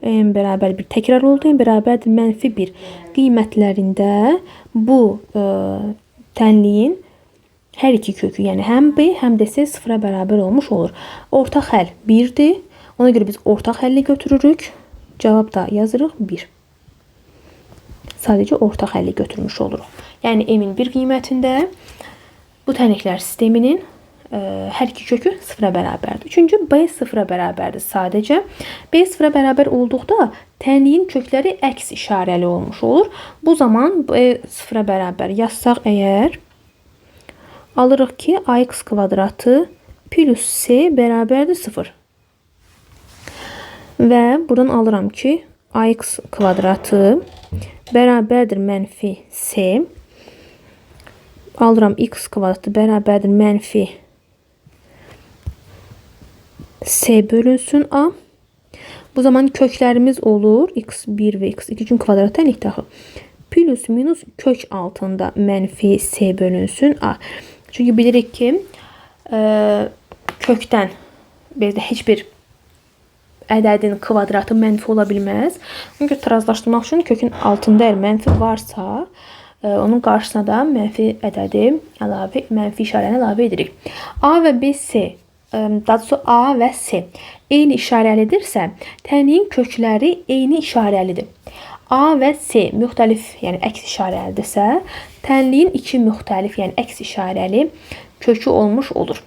m bərabər 1 təkrar oldu, m bərabərdir mənfi 1 qiymətlərində bu tənliyin hər iki kökü, yəni həm b, həm də c 0-a bərabər olmuş olur. Ortaq həll 1-dir. Ona görə biz ortaq həlli götürürük. Cavab da yazırıq 1. Sadəcə ortaq həlli götürmüş oluruq. Yəni m-in bir qiymətində bu tənliklər sisteminin hər iki kökü 0-a bərabərdir. Çünki b 0-a bərabərdir sadəcə. B 0-a bərabər olduqda tənliyin kökləri əks işarəli olmuş olur. Bu zaman b 0-a bərabər yazsaq əgər, alırıq ki, ax kvadratı plus c bərabərdir 0. Və buradan alıram ki, ax kvadratı bərabərdir mənfi c. Alıram x kvadratı bərabərdir mənfi c bölünsün a. Bu zaman köklərimiz olur x1 və x2 üçün kvadrat tənlik taxıl. Plus minus kök altında mənfi c bölünsün a. Çünki bilirik ki, kökdən bezdə heç bir ədədin kvadratı mənfi ola bilməz. Çünki tarazlaşdırmaq üçün kökün altında əgər mənfi varsa, onun qarşısına da mənfi ədədi əlavə, mənfi işarəni əlavə edirik. A və B, C, daha doğrusu A və C eyni işarəlidirsə, tənliyin kökləri eyni işarəlidir. A və C müxtəlif, yəni əks işarəlidirsə, tənliyin iki müxtəlif, yəni əks işarəli kökü olmuş olur.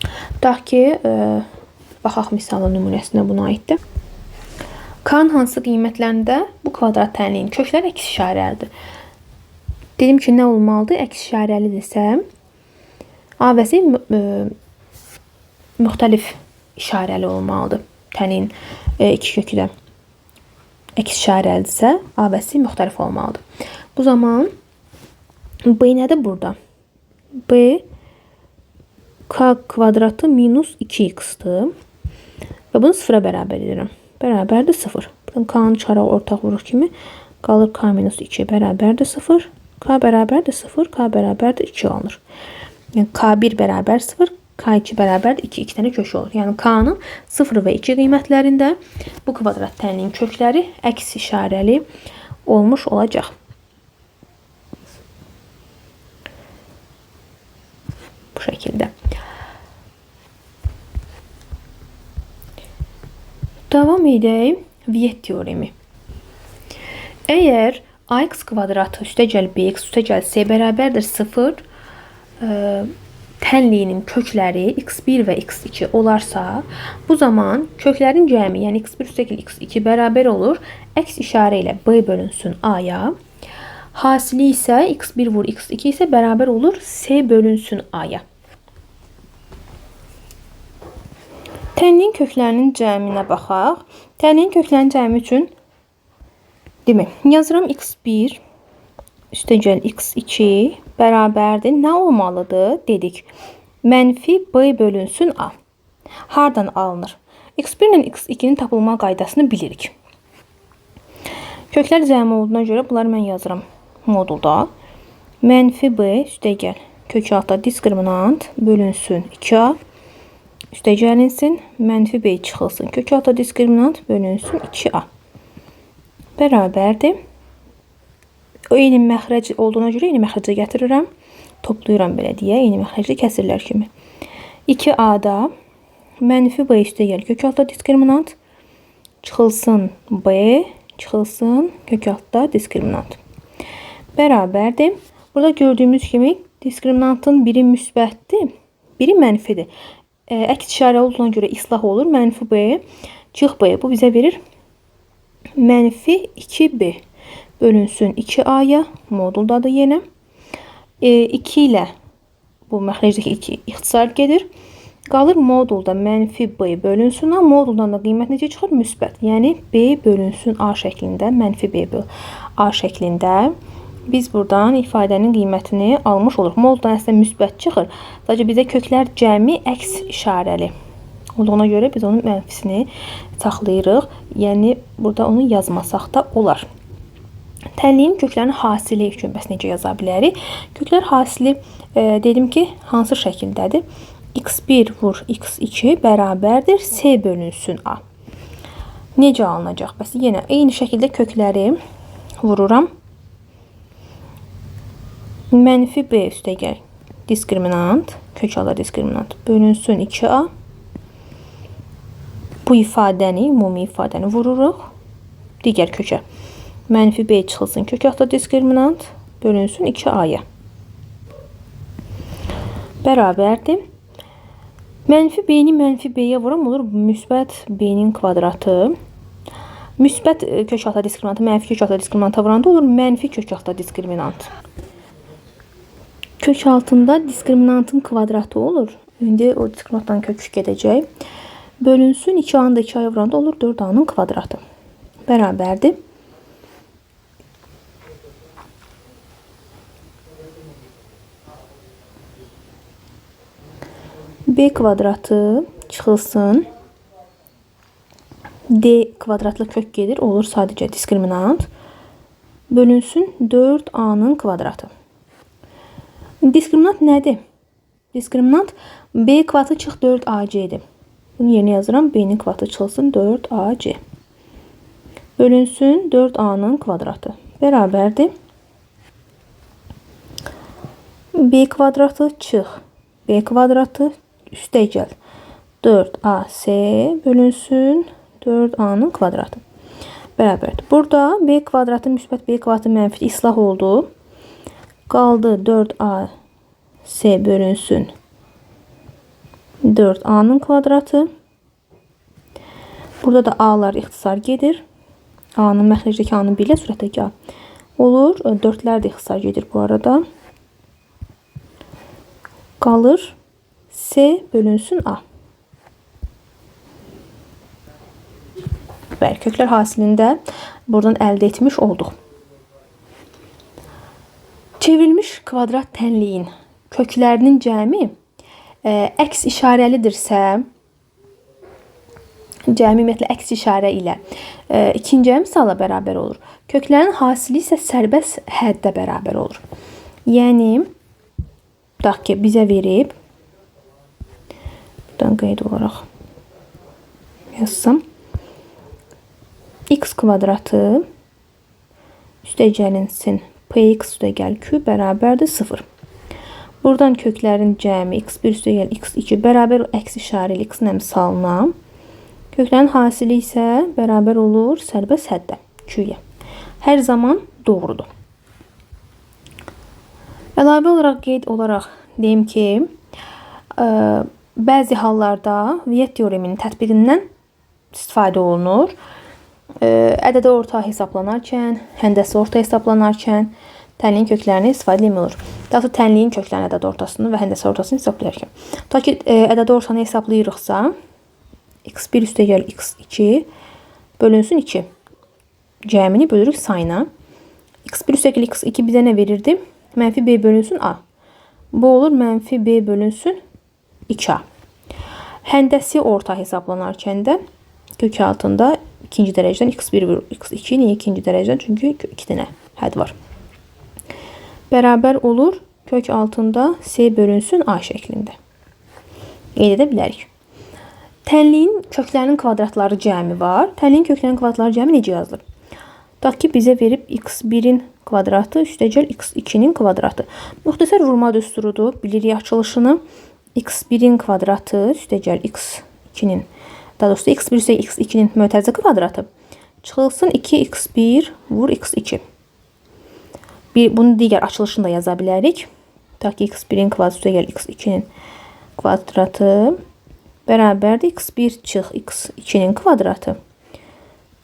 Tutaq ki, baxaq misalın nümunəsinə buna aiddir. K-nın hansı qiymətlərində bu kvadrat tənliyin kökləri əks işarəlidir. Dedim ki, nə olmalıdır? Əks işarəlidirsə, A və C müxtəlif işarəli olmalıdır. Tənliyin iki kökü də əks işarəlidirsə, A və C müxtəlif olmalıdır. Bu zaman B nədir burada? B k kvadratı minus 2x-dır. Və bunu 0-a bərabər edirəm. Bərabərdir 0. Buradan k-nı çıxaraq ortaq vuruq kimi qalır k minus 2 bərabərdir 0. K bərabərdir 0, k bərabərdir 2 alınır. Yəni k1 bərabər 0, k2 bərabərdir 2. 2 dənə kökü olur. Yəni k-nın 0 və 2 qiymətlərində bu kvadrat tənliyin kökləri əks işarəli olmuş olacaq. Bu şəkildə. Davam edək. Viet teoremi. Əgər ax kvadratı üstəgəl bx üstəgəl c bərabərdir 0, tənliyinin kökləri x1 və x2 olarsa, bu zaman köklərin cəmi, yəni x1 üstəgəl x2 bərabər olur. Əks işarə ilə b bölünsün a-ya. Hasili isə x1 vur x2 isə bərabər olur c bölünsün a-ya. Tənliyin köklərinin cəminə baxaq. Tənliyin köklərinin cəmi üçün yazıram x1 üstəgəl x2 bərabərdir. Nə olmalıdır? Dedik. Mənfi b bölünsün a. Hardan alınır? x1 ilə x2'nin tapılma qaydasını bilirik. Köklər cəmi olduğuna görə bunları mən yazıram modulda. Mənfi b üstəgəl kök altda diskriminant bölünsün 2a. Üstəgəlinsin, mənfi b çıxılsın. Kök altda diskriminant bölünsün 2a. Bərabərdir. Eyni məxrəc olduğuna görə eyni məxrəcə gətirirəm. Toplayıram belə deyə, eyni məxrəcli kəsirlər kimi. 2a-da mənfi b üstəgəl kök altda diskriminant çıxılsın b, çıxılsın kök altda diskriminant. Bərabərdir. Burada gördüyümüz kimi diskriminantın biri müsbətdir, biri mənfidir. Əks işarə olduğuna görə islah olur. Mənfi b, çıx b. Bu bizə verir mənfi 2b bölünsün 2a-ya. Moduldadır yenə. 2 ilə bu məxrəcdəki 2 ixtisar gedir. Qalır modulda mənfi b bölünsün a. Moduldan da qiymət necə çıxır? Müsbət. Yəni b bölünsün a şəklində, mənfi b böl a şəklində. Biz buradan ifadənin qiymətini almış oluruq. Moduldan əslində müsbət çıxır. Sadəcə bizə köklər cəmi əks işarəli olduğuna görə biz onun mənfisini saxlayırıq. Yəni burada onu yazmasaq da olar. Tənliyin köklərinin hasili üçün bəs necə yaza bilərik? Köklər hasili dedim ki, hansı şəkildədir? x1 vur x2 bərabərdir c bölünsün a. Necə alınacaq? Bəs yenə eyni şəkildə kökləri vururam. Mənfi b üstəgəl diskriminant, kök altda diskriminant bölünsün 2a. Bu ifadəni, ümumi ifadəni vururuq digər kökə. Mənfi b çıxılsın kök altda diskriminant bölünsün 2a-ya. Bərabərdir. Mənfi b-ni mənfi b-yə vuram, olur müsbət b-nin kvadratı. Müsbət kök altda diskriminantı mənfi kök altda diskriminanta vuranda olur mənfi kök altda diskriminant. Kök altında diskriminantın kvadratı olur. İndi o diskriminantdan kök gedəcək. Bölünsün 2a-nı da 2a-ya vuranda olur 4a-nın kvadratı. Bərabərdir. B kvadratı çıxılsın. D kvadratlı kök gedir. Olur sadəcə diskriminant. Bölünsün 4a-nın kvadratı. Diskriminant nədir? Diskriminant b kvadratı çıx 4ac-dir. Bunu yerinə yazıram. B-nin kvadratı çıxılsın 4ac. Bölünsün 4a-nın kvadratı. Bərabərdir. B kvadratı çıx. B kvadratı üstəgəl 4ac bölünsün 4a-nın kvadratı. Bərabərdir. Burada b kvadratı müsbət b kvadratı mənfi islah oldu. Qaldı 4ac bölünsün 4a-nın kvadratı. Burada da a-lar ixtisar gedir. A-nın məxrəcdəki a-nın 1 ilə sürətdəki a olur. 4-lər də ixtisar gedir bu arada. Qalır c bölünsün a. Bəli, köklər hasilində buradan əldə etmiş olduq. Çevrilmiş kvadrat tənliyin köklərinin cəmi əks işarəlidirsə, cəmi ümumiyyətlə əks işarə ilə ikinci əmsala bərabər olur. Köklərin hasili isə sərbəst həddə bərabər olur. Yəni, tutaq ki, bizə verib, buradan qeyd olaraq yazsam, x kvadratı üstəgəlinsin px üstəgəl q bərabərdir 0. Buradan köklərin cəmi x1 üstəgəl x2 bərabər əks işarəli x-in əmsalına Köklərin hasili isə bərabər olur sərbəst həddə 2-yə. Hər zaman doğrudur. Əlavə olaraq qeyd olaraq deyim ki, bəzi hallarda Viet teoreminin tətbiqindən istifadə olunur. Ədədi orta hesablanarkən, həndəsi orta hesablanarkən tənliyin köklərini istifadə etmilir. Daha sonra tənliyin köklərini ədədi ortasını və həndəsi ortasını hesablayarkən. Ta ki, ədədi ortanı hesablayırıqsa, x1 üstəgəl x2 bölünsün 2. Cəmini bölürük sayına. x1 üstəgəl x2 bizə nə verirdi? Mənfi b bölünsün a. Bu olur mənfi b bölünsün 2a. Həndəsi orta hesablanarkən də kök altında ikinci dərəcədən x1 vurur x2. Niyə ikinci dərəcədən? Çünki 2 dənə hədd var. Bərabər olur kök altında c bölünsün a şəklində. Qeyd edə bilərik. Tənliyin köklərinin kvadratları cəmi var. Tənliyin köklərinin kvadratları cəmi necə yazılır? Tutaq ki, bizə verib x1-in kvadratı üstəgəl x2-nin kvadratı. Müxtəsər vurma düsturudur. Bilirik açılışını. x1-in kvadratı üstəgəl x2-nin, daha doğrusu x1 üstəgəl x2-nin mötərizə kvadratı çıxılsın 2x1 vur x2. Bunu digər açılışını da yaza bilərik. Tutaq ki, x1-in kvadratı üstəgəl x2-nin kvadratı bərabərdir x1 çıx x2-nin kvadratı.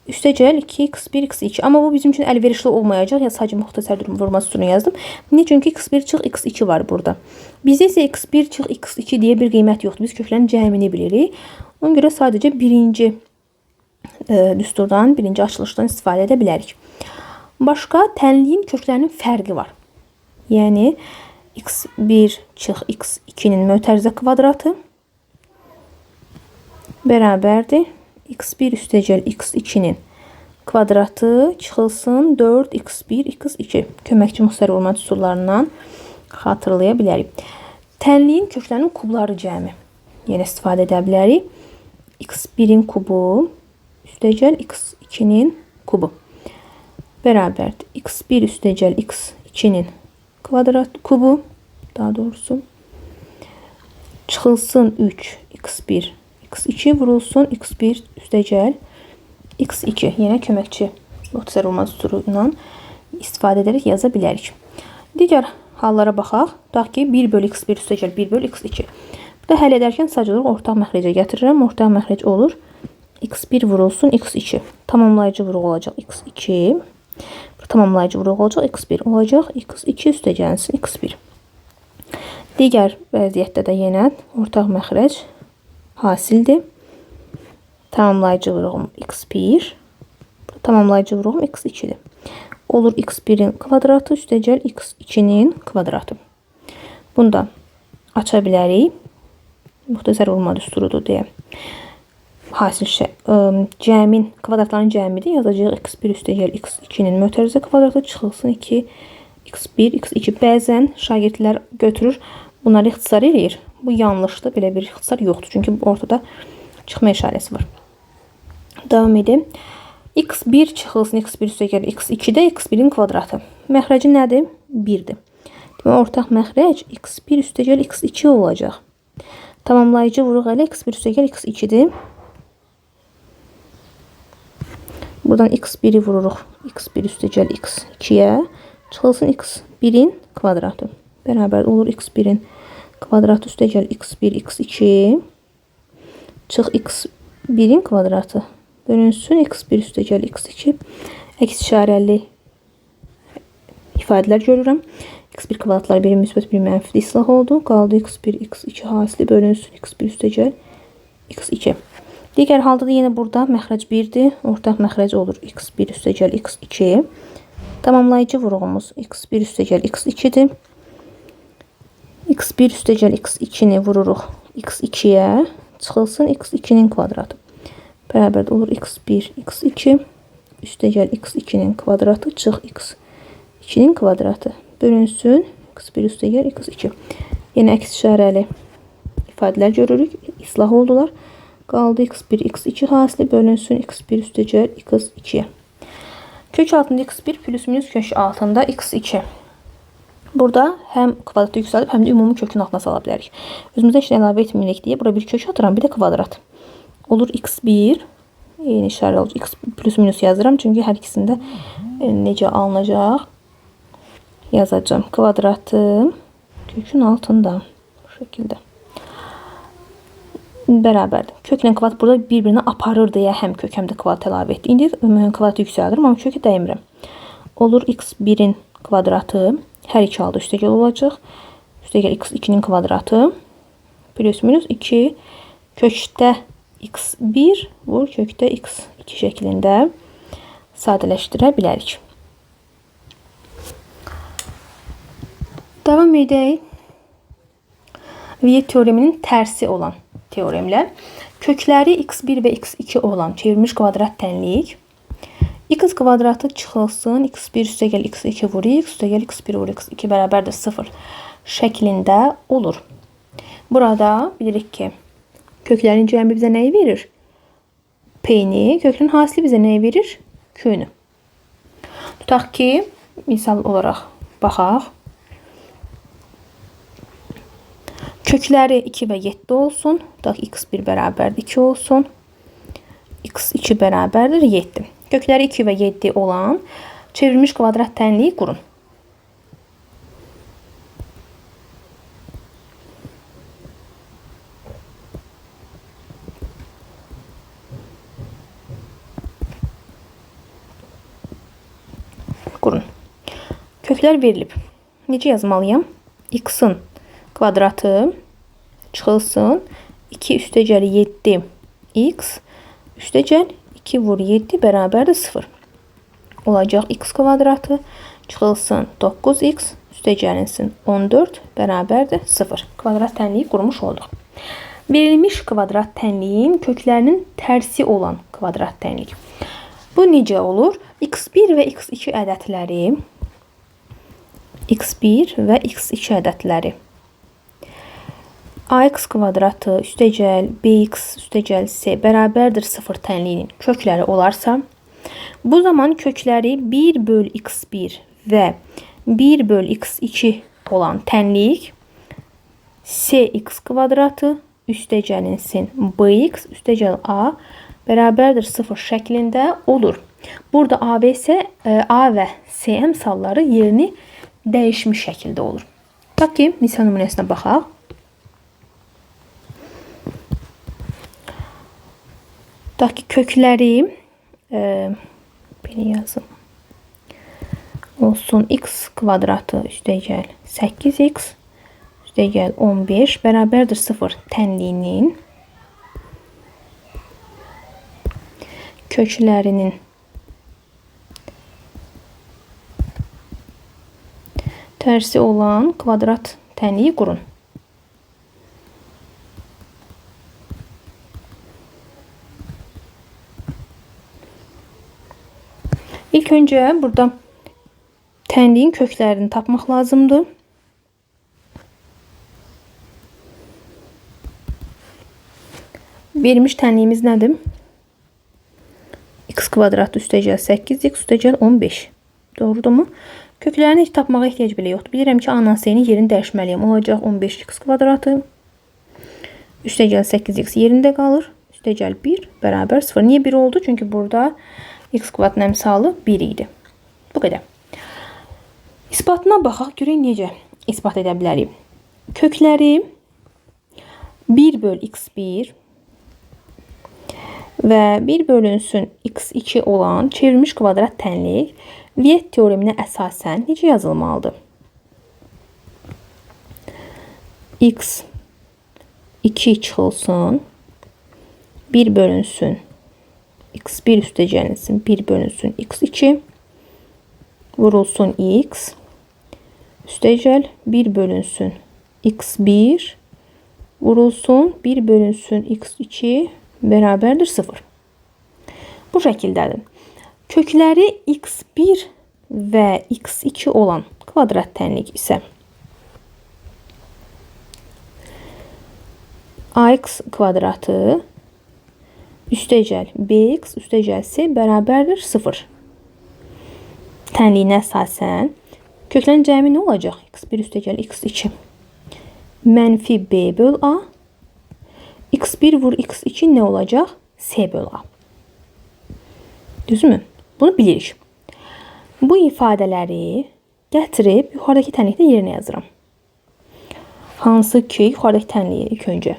Üstəgəl 2x1 x2. Amma bu bizim üçün əlverişli olmayacaq. Ya sadəcə müxtəsər vurma düsturunu yazdım. Niyə? Çünki x1 çıx x2 var burada. Bizdə isə x1 çıx x2 deyə bir qiymət yoxdur. Biz köklərin cəmini bilirik. Ona görə sadəcə birinci düsturdan, birinci açılışdan istifadə edə bilərik. Başqa tənliyin köklərinin fərqi var. Yəni x1 çıx x2-nin mötərizə kvadratı bərabərdir x1 üstəgəl x2-nin kvadratı çıxılsın 4x1 x2. Köməkçi müxtəsər vurma düsturlarından xatırlaya bilərik. Tənliyin köklərinin kubları cəmi. Yenə istifadə edə bilərik. x1-in kubu üstəgəl x2-nin kubu bərabərdir. x1 üstəgəl x2-nin kvadrat kubu, daha doğrusu çıxılsın 3x1 x2 vurulsun x1 üstəgəl x2. Yenə köməkçi müxtəsər vurma düsturundan istifadə edərək yaza bilərik. Digər hallara baxaq. Tutaq ki, 1 bölü x1 üstəgəl 1 bölü x2. Burada həll edərkən sadəcə olaraq ortaq məxrəcə gətirirəm. Ortaq məxrəc olur x1 vurulsun x2. Tamamlayıcı vuruq olacaq x2. Tamamlayıcı vuruq olacaq x1. Olacaq x2 üstəgəlsin x1. Digər vəziyyətdə də yenə ortaq məxrəc hasildir. Tamamlayıcı vuruğum x1. Tamamlayıcı vuruğum x2'dir. Olur x1'in kvadratı üstəgəl x2'nin kvadratı. Bunu da aça bilərik. Müxtəsər vurma düsturudur deyə. Hasil cəmin, kvadratların cəmidir. Yazacağıq x1 üstəgəl x2'nin mötərizə kvadratı çıxılsın 2 x1 x2. Bəzən şagirdlər götürür, bunları ixtisar edir. Bu yanlışdır. Belə bir ixtisar yoxdur. Çünki ortada çıxma işarəsi var. Davam edim. x1 çıxılsın x1 üstəgəl x2-də x1'in kvadratı. Məxrəci nədir? 1'dir. Demək, ortaq məxrəc x1 üstəgəl x2 olacaq. Tamamlayıcı vuruq elə x1 üstəgəl x2'dir. Buradan x1'i vururuq x1 üstəgəl x2'yə. Çıxılsın x1'in kvadratı. Bərabər olur x1'in kvadratı üstəgəl x1 x2 çıx x1'in kvadratı bölünsün x1 üstəgəl x2. Əks işarəli ifadələr görürəm. x1 kvadratları biri müsbət bir mənfi islah oldu. Qaldı x1 x2 hasili bölünsün x1 üstəgəl x2. Digər halda da yenə burada məxrəc 1'dir. Ortaq məxrəc olur x1 üstəgəl x2. Tamamlayıcı vuruğumuz x1 üstəgəl x2'dir. x1 üstəgəl x2'ni vururuq x2'yə. Çıxılsın x2'nin kvadratı. Bərabər olur x1 x2 üstəgəl x2'nin kvadratı çıx x2'nin kvadratı bölünsün x1 üstəgəl x2. Yenə əks işarəli ifadələr görürük. İslah oldular. Qaldı x1 x2 hasili bölünsün x1 üstəgəl x2'yə. Kök altında x1 plus minus kök altında x2. Burada həm kvadratı yüksəlib, həm də ümumi kökün altına sala bilərik. Özümüzə heç nə əlavə etmirik deyə bura bir kök atıram, bir də kvadrat. olur x1 eyni işarə olacaq. X plus minus yazıram çünki hər ikisində necə alınacaq yazacağım. Kvadratı kökün altında bu şəkildə bərabərdir. Köklə kvadrat burada bir-birinə aparır deyə həm kök həm də kvadrat əlavə etdik. İndi kvadratı yüksəldirim, amma kökü dəymirəm. Olur x1-in kvadratı hər iki halda üstəgəl olacaq. Üstəgəl x2-nin kvadratı plus minus 2 kökdə x1 vur kökdə x2 şəklində sadələşdirə bilərik. Davam edək. Viet teoreminin tərsi olan teoremlə. Kökləri x1 və x2 olan çevrilmiş kvadrat tənlik. X kvadratı çıxılsın, x1 üstəgəl x2 vur x, üstəgəl x1 vur x2 bərabərdir 0 şəklində olur. Burada bilirik ki, köklərin cəmi bizə nəyi verir? P-ni, kökün hasili bizə nəyi verir? Q-nü. Tutaq ki, misal olaraq baxaq. Kökləri 2 və 7 olsun. Tutaq x1 bərabərdir 2 olsun. x2 bərabərdir 7. Kökləri 2 və 7 olan çevrilmiş kvadrat tənliyi qurun. Qurun. Köklər verilib. Necə yazmalıyam? X-in kvadratı çıxılsın. 2 üstəgəl 7 x üstəgəl 2 vur 7 bərabərdir 0. Olacaq x kvadratı çıxılsın 9x üstəgəlinsin 14 bərabərdir 0. Kvadrat tənliyi qurmuş olduq. Verilmiş kvadrat tənliyin köklərinin tərsi olan kvadrat tənlik. Bu necə olur? x1 və x2 ədədləri x1 və x2 ədədləri ax kvadratı üstəgəl bx üstəgəl c bərabərdir 0 tənliyinin kökləri olarsa, bu zaman kökləri 1 böl x1 və 1 böl x2 olan tənlik cx kvadratı üstəgəlinsin bx üstəgəl a bərabərdir 0 şəklində olur. Burada a və c əmsalları yerini dəyişmiş şəkildə olur. Bax ki, misal nümunəsinə baxaq. Tutaq ki, kökləri belə yazım. Olsun x kvadratı üstəgəl 8x üstəgəl 15 bərabərdir 0 tənliyinin köklərinin tərsi olan kvadrat tənliyi qurun. İlk öncə burada tənliyin köklərini tapmaq lazımdır. Verilmiş tənliyimiz nədir? X kvadratı üstəgəl 8x üstəgəl 15. Doğrudurmu? Köklərini heç tapmağa ehtiyac belə yoxdur. Bilirəm ki, A-nın C-nin yerini dəyişməliyəm. Olacaq 15x kvadratı üstəgəl 8x yerində qalır. Üstəgəl 1 bərabər 0. Niyə 1 oldu? Çünki burada x kvadratın əmsalı 1 idi. Bu qədər. İsbatına baxaq, görək necə isbat edə bilərik. Kökləri 1 böl x1 və 1 bölünsün x2 olan çevrilmiş kvadrat tənlik Viet teoreminə əsasən necə yazılmalıdır? X 2 çıxılsın 1 bölünsün x1 üstəgəlinsin 1 bölünsün x2 vurulsun x üstəgəl 1 bölünsün x1 vurulsun 1 bölünsün x2 bərabərdir 0. Bu şəkildədir. Kökləri x1 və x2 olan kvadrat tənlik isə ax kvadratı üstəgəl bx üstəgəl c bərabərdir 0. Tənliyinə əsasən köklərin cəmi nə olacaq? x1 üstəgəl x2 mənfi b böl a x1 vur x2 nə olacaq? S bölü A. Düzmü? Bunu bilirik. Bu ifadələri gətirib yuxarıdakı tənlikdə yerinə yazıram. Hansı ki, yuxarıdakı tənliyi ilk öncə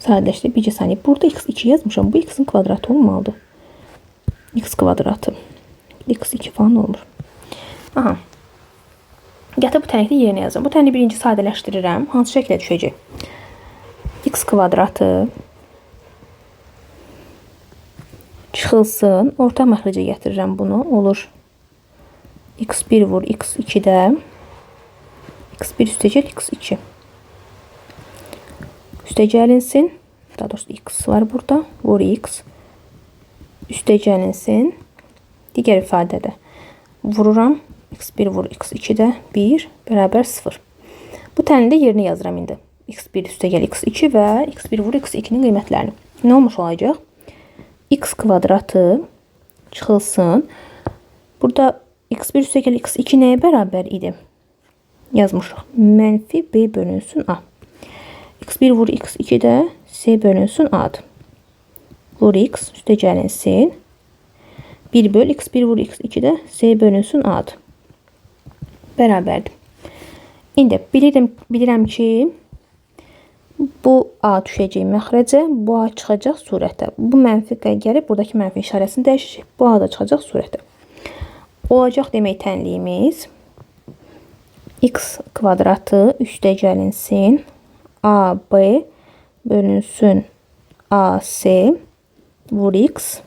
sadələşdirib bircə saniyə. Burada x2 yazmışam. Bu x-in kvadratı olmalıdır. X kvadratı. X2 falan olur. Aha. Gətirib bu tənlikdə yerinə yazıram. Bu tənliyi birinci sadələşdirirəm. Hansı şəklə düşəcək? X kvadratı çıxılsın. Orta məxrəcə gətirirəm bunu. Olur. x1 vur x2-də x1 üstəgəl x2. Üstəgəlinsin. Daha doğrusu x var burada. Vur x. Üstəgəlinsin. Digər ifadədə vururam. x1 vur x2-də 1 bərabər 0. Bu tənlikdə yerinə yazıram indi. x1 üstəgəl x2 və x1 vur x2-nin qiymətlərini. Nə olmuş olacaq? X kvadratı çıxılsın. Burada x1 üstəgəl x2 nəyə bərabər idi? Yazmışıq. Mənfi b bölünsün a. x1 vur x2-də s bölünsün a-dır. Vur x üstəgəlinsin. 1 böl x1 vur x2-də s bölünsün a-dır. Bərabərdir. İndi bilirəm ki, bu A düşəcək məxrəcə, bu A çıxacaq surətə. Bu mənfi gəlib, buradakı mənfi işarəsini dəyişəcək. Bu A da çıxacaq surətə. Olacaq demək tənliyimiz x kvadratı üstəgəlinsin AB bölünsün AC vur x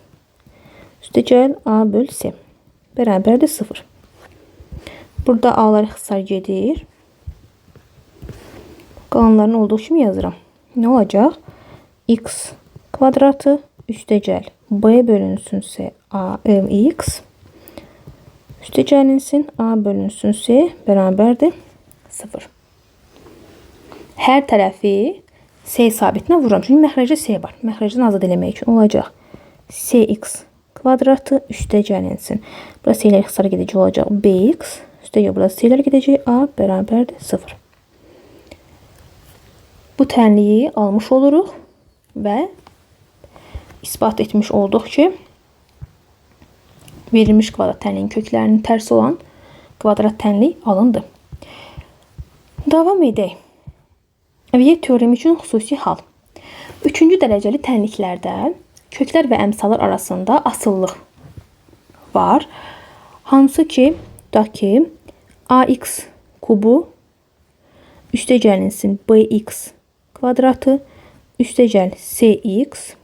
üstəgəl A böl C bərabərdir 0. Burada A'lar ixtisar gedir. Qalanların olduğu kimi yazıram. Nə olacaq? X kvadratı üstəgəl B bölünsün C A x üstəgəlinsin A bölünsün C bərabərdir 0. Hər tərəfi C sabitinə vururam. Çünki məxrəcdə C var. Məxrəcdən azad eləmək üçün olacaq. Cx kvadratı üstəgəlinsin. Burası C ilə ixtisar gedəcək olacaq. Bx üstəgəl burası C ilə gedəcək. A bərabərdir 0. Bu tənliyi almış oluruq və isbat etmiş olduq ki, verilmiş kvadrat tənliyin köklərinin tərsi olan kvadrat tənliyi alındı. Davam edək. Əvəziyyət teoremi üçün xüsusi hal. 3-cü dərəcəli tənliklərdə köklər və əmsallar arasında asıllıq var. Hansı ki, ax kubu üstəgəlinsin bx kvadratı üstəgəl cx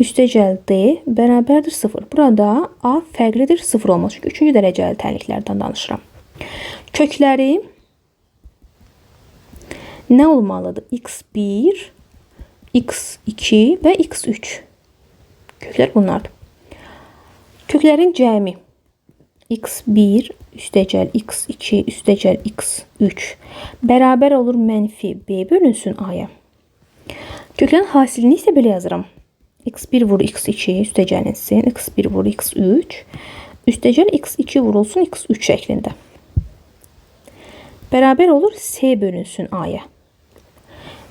üstəgəl d bərabərdir 0. Burada a fərqlidir 0 olmaz. Çünki 3-cü dərəcəli tənliklərdən danışıram. Kökləri nə olmalıdır? x1, x2 və x3. Köklər bunlardır. Köklərin cəmi x1 üstəgəl x2 üstəgəl x3 bərabər olur mənfi b bölünsün a-ya. Köklərin hasilini isə belə yazıram. x1 vur x2 üstəgəlinsin x1 vur x3 üstəgəl x2 vurulsun x3 şəklində. Bərabər olur c bölünsün a-ya.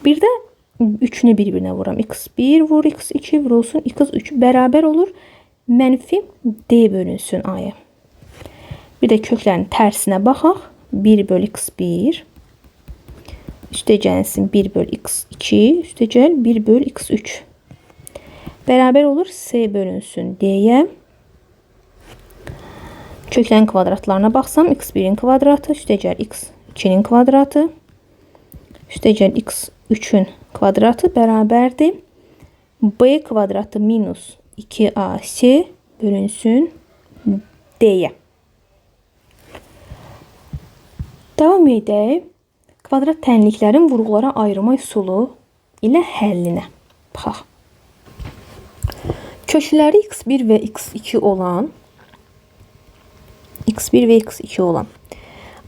Bir də 3-ünü bir-birinə vuram. x1 vur x2 vurulsun x3 bərabər olur mənfi d bölünsün a-ya. Bir də köklərin tərsinə baxaq. 1 böl x1 üstəgəlinsin 1 böl x2 üstəgəl 1 böl x3 bərabər olur c bölünsün d-yə. Köklərin kvadratlarına baxsam x1-in kvadratı üstəgəl x2-nin kvadratı üstəgəl x3-ün kvadratı bərabərdir b kvadratı minus 2ac bölünsün d-yə. Davam edək. Kvadrat tənliklərin vurğulara ayırma üsulu ilə həllinə baxaq. Kökləri x1 və x2 olan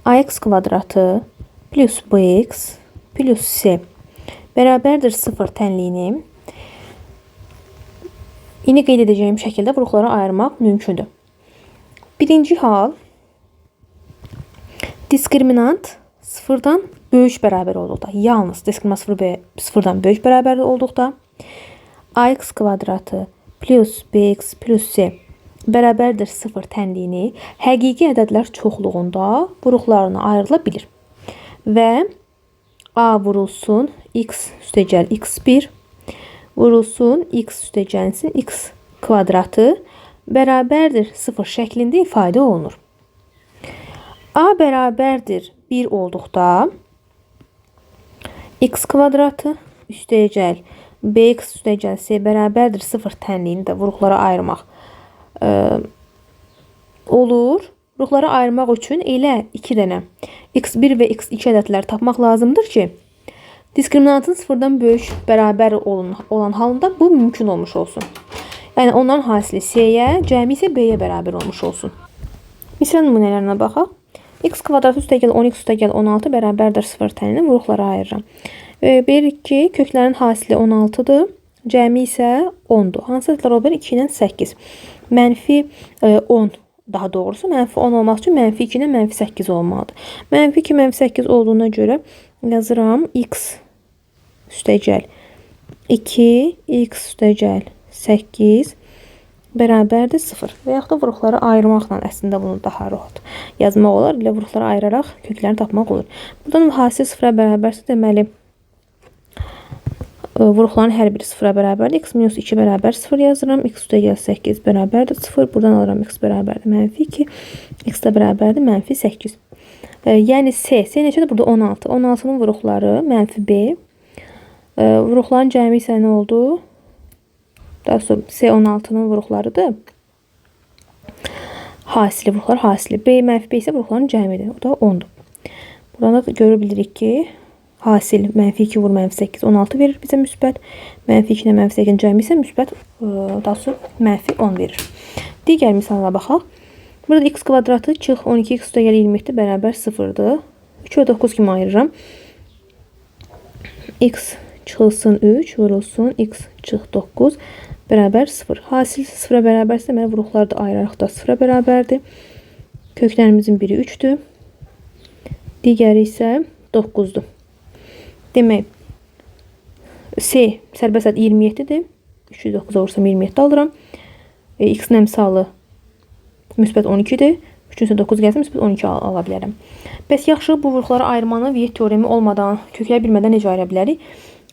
ax kvadratı plus bx plus c bərabərdir 0 tənliyini yine qeyd edəcəyim şəkildə vurğulara ayırmaq mümkündür. Birinci hal diskriminant 0-dan böyük bərabər olduqda, yalnız diskriminator sıfırdan böyük bərabər olduqda ax kvadratı plus bx plus c bərabərdir 0 tənliyini həqiqi ədədlər çoxluğunda vuruqlarına ayrıla bilir. Və a vurulsun x üstəgəl x1 vurulsun x üstəgəlsin x kvadratı bərabərdir 0 şəklində ifadə olunur. A bərabərdir 1 olduqda x kvadratı üstəgəl bx üstəgəl c bərabərdir 0 tənliyini də vuruqlara ayırmaq olur. Vuruqlara ayırmaq üçün elə 2 dənə x1 və x2 ədədləri tapmaq lazımdır ki, diskriminantın sıfırdan böyük bərabər olan halında bu mümkün olmuş olsun. Yəni onların hasili c-yə, cəmi isə b-yə bərabər olmuş olsun. Misal nümunələrinə baxaq. X kvadratı üstəgəl 10x üstəgəl 16 bərabərdir 0 tənini vuruqlara ayırıram. Bilirik ki, köklərin hasili 16-dır, cəmi isə 10-dur. Hansı ədədlər olur? 2 ilə 8. Mənfi 10 daha doğrusu mənfi 10 olmaq üçün mənfi 2 ilə mənfi 8 olmalıdır. Mənfi 2, mənfi 8 olduğuna görə yazıram x üstəgəl 2, x üstəgəl 8 bərabərdir 0. Və yaxud da vuruqları ayırmaqla əslində bunu daha rahat yazmaq olar. Elə vuruqları ayıraraq köklərini tapmaq olur. Buradan hasil 0-a bərabərsə deməli vuruqların hər biri 0-a bərabərdir. X minus 2 bərabər 0 yazıram. X üstəgəl 8 bərabərdir 0. Buradan alıram x bərabərdir mənfi 2. X də bərabərdir mənfi 8. Yəni C neçədir? Burada 16. 16-nın vuruqları mənfi B. Vuruqların cəmi isə nə oldu? Daha sonra C16-nın vuruqlarıdır. Hasili, vuruqlar hasili. B mənfi B isə vuruqların cəmidir. O da 10-dur. Buradan da görə bilirik ki, hasil mənfi 2 vur mənfi 8 16 verir bizə müsbət. Mənfi 2 ilə mənfi 8 cəmi isə müsbət, daha sonra mənfi 10 verir. Digər misallara baxaq. Burada x kvadratı çıx 12x üstəgəl 27 bərabər 0-dır. 3 və 9 kimi ayırıram. X çıxılsın 3 vurulsun x çıx 9 bərabər 0. Hasil 0-a bərabərsə deməli vuruqları da ayıraraq da 0-a bərabərdir. Köklərimizin biri 3-dür. Digəri isə 9-dur. Demək C sərbəst ədəd 27-dir. 309 vurursam 27 alıram. X-in əmsalı müsbət 12-dir. 3-ün 9 gəlsə müsbət 12 ala bilərəm. Bəs yaxşı, bu vuruqları ayırmanı Viet teoremi olmadan, kökləri bilmədən necə ayıra bilərik?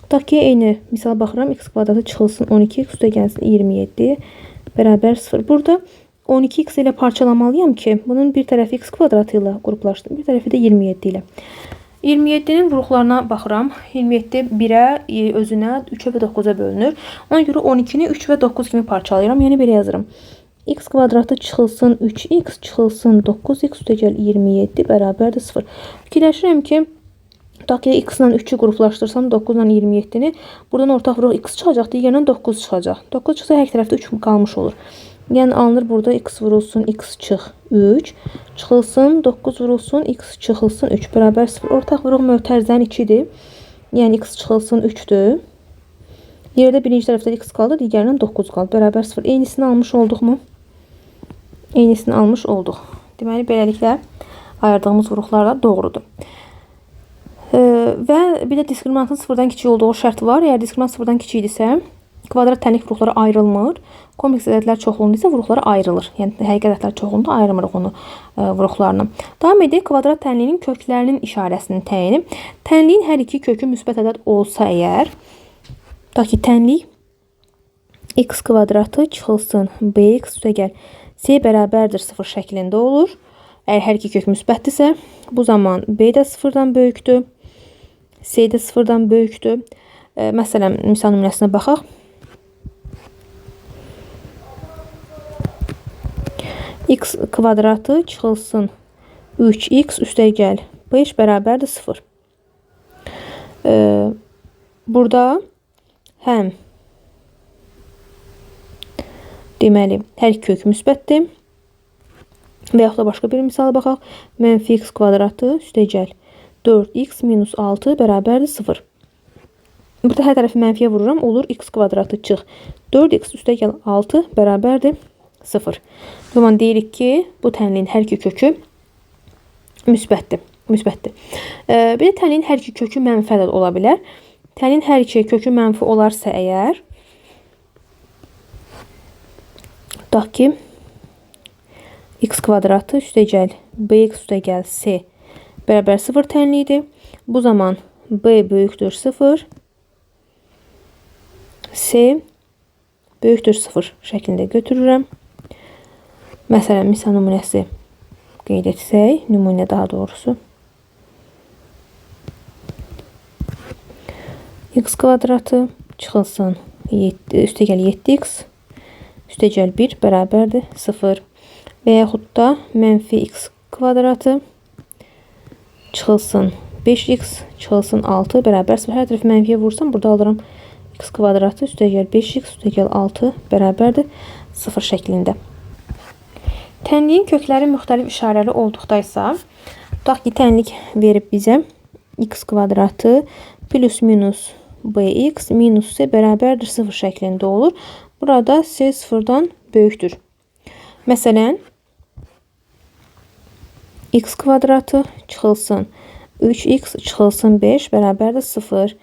Tutaq ki, eyni misala baxıram. X kvadratı çıxılsın 12, x üstə gəlsin 27 bərabər 0. Burada 12x ilə parçalamalıyam ki, bunun bir tərəfi x kvadratı ilə qruplaşdım, bir tərəfi də 27 ilə. 27-nin vuruqlarına baxıram. 27 1-ə, özünə 3-ə və 9-a bölünür. Ona görə 12-ni 3 və 9 kimi parçalayıram. Yəni belə yazıram. X kvadratı çıxılsın 3x çıxılsın 9x üstəgəl 27 bərabərdir 0. Fikirləşirəm ki, tutaq ki, x ilə 3-ü qruplaşdırsam 9 ilə 27-ni, buradan ortaq vuruq x çıxacaq, digərindən 9 çıxacaq. 9 çıxsa hər tərəfdə 3 qalmış olur. Yəni alınır burada x vurulsun x çıx 3, çıxılsın 9 vurulsun x çıxılsın 3 bərabər 0. Ortaq vuruq mötərizənin 2-dir. Yəni x çıxılsın 3-dür. Yerdə birinci tərəfdə x qaldı, digərindən 9 qaldı. Bərabər 0. Eynisini almış olduq mu? Eynisini almış olduq. Deməli, beləliklə ayırdığımız vuruqlar da doğrudur. Və bir də diskriminantın 0-dan kiçik olduğu şərt var. Əgər diskriminant 0-dan kiçikdirsə, kvadrat tənlik vuruqları ayrılmır. Kompleks ədədlər çoxluğunda isə vuruqları ayrılır. Yəni həqiqi ədədlər çoxluğunda ayırmırıq onu vuruqlarına. Davam edək, kvadrat tənliyinin köklərinin işarəsinin təyini. Tənliyin hər iki kökü müsbət ədəd olsa əgər, tutaq ki, tənlik x kvadratı çıxılsın bx üstəgəl c bərabərdir 0 şəklində olur. Əgər hər iki kök müsbətdirsə, bu zaman b də 0-dan böyükdür, c də 0-dan böyükdür. Məsələn, misal nümunəsinə baxaq. X kvadratı çıxılsın 3x üstəgəl 5 bərabərdir 0. Burada həm deməli hər kök müsbətdir. Və yaxud da başqa bir misala baxaq. Mənfi x kvadratı üstəgəl 4x minus 6 bərabərdir 0. Burada hər tərəfi mənfiyə vururam. Olur x kvadratı çıx 4x üstəgəl 6 bərabərdir 0. O zaman deyirik ki, bu tənliyin hər iki kökü müsbətdir. müsbətdir. Bir də tənliyin hər iki kökü mənfi ədəd ola bilər. Tənliyin hər iki kökü mənfi olarsa əgər, tutaq ki, x kvadratı üstəgəl bx üstəgəl c bərabər 0 tənliyidir. Bu zaman b böyükdür 0, c böyükdür 0 şəklində götürürəm. Məsələn, misal nümunəsi qeyd etsək, nümunə daha doğrusu. X kvadratı çıxılsın üstəgəl 7x üstəgəl 1 bərabərdir 0 və yaxud da mənfi x kvadratı çıxılsın 5x çıxılsın 6 bərabər 0. Hər tərəf mənfiyə vursam, burada alıram x kvadratı üstəgəl 5x üstəgəl 6 bərabərdir 0 şəklində. Tənliyin kökləri müxtəlif işarəli olduqda isə, tutaq ki, tənlik verib bizə x kvadratı plus minus bx minus c bərabərdir 0 şəklində olur. Burada c 0-dan böyükdür. Məsələn, x kvadratı çıxılsın 3x çıxılsın 5 bərabərdir 0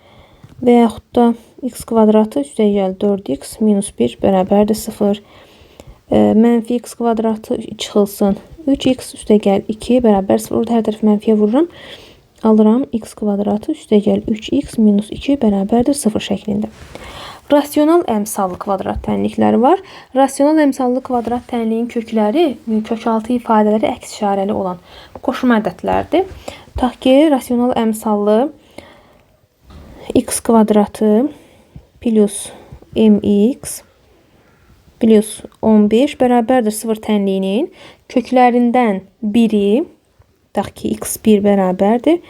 və yaxud da x kvadratı üstəgəl 4x minus 1 bərabərdir 0. Mənfi x kvadratı çıxılsın 3x üstəgəl 2 bərabər 0. Orada hər tərəf mənfiyə vururam. Alıram x kvadratı üstəgəl 3x minus 2 bərabərdir 0 şəklində. Rasional əmsallı kvadrat tənlikləri var. Rasional əmsallı kvadrat tənliyin kökləri kökaltı ifadələri əks işarəli olan qoşma ədədlərdir. Tutaq ki, rasional əmsallı x kvadratı plus mx plus 15 bərabərdir 0 tənliyinin köklərindən biri, tutaq ki, x1 bərabərdir.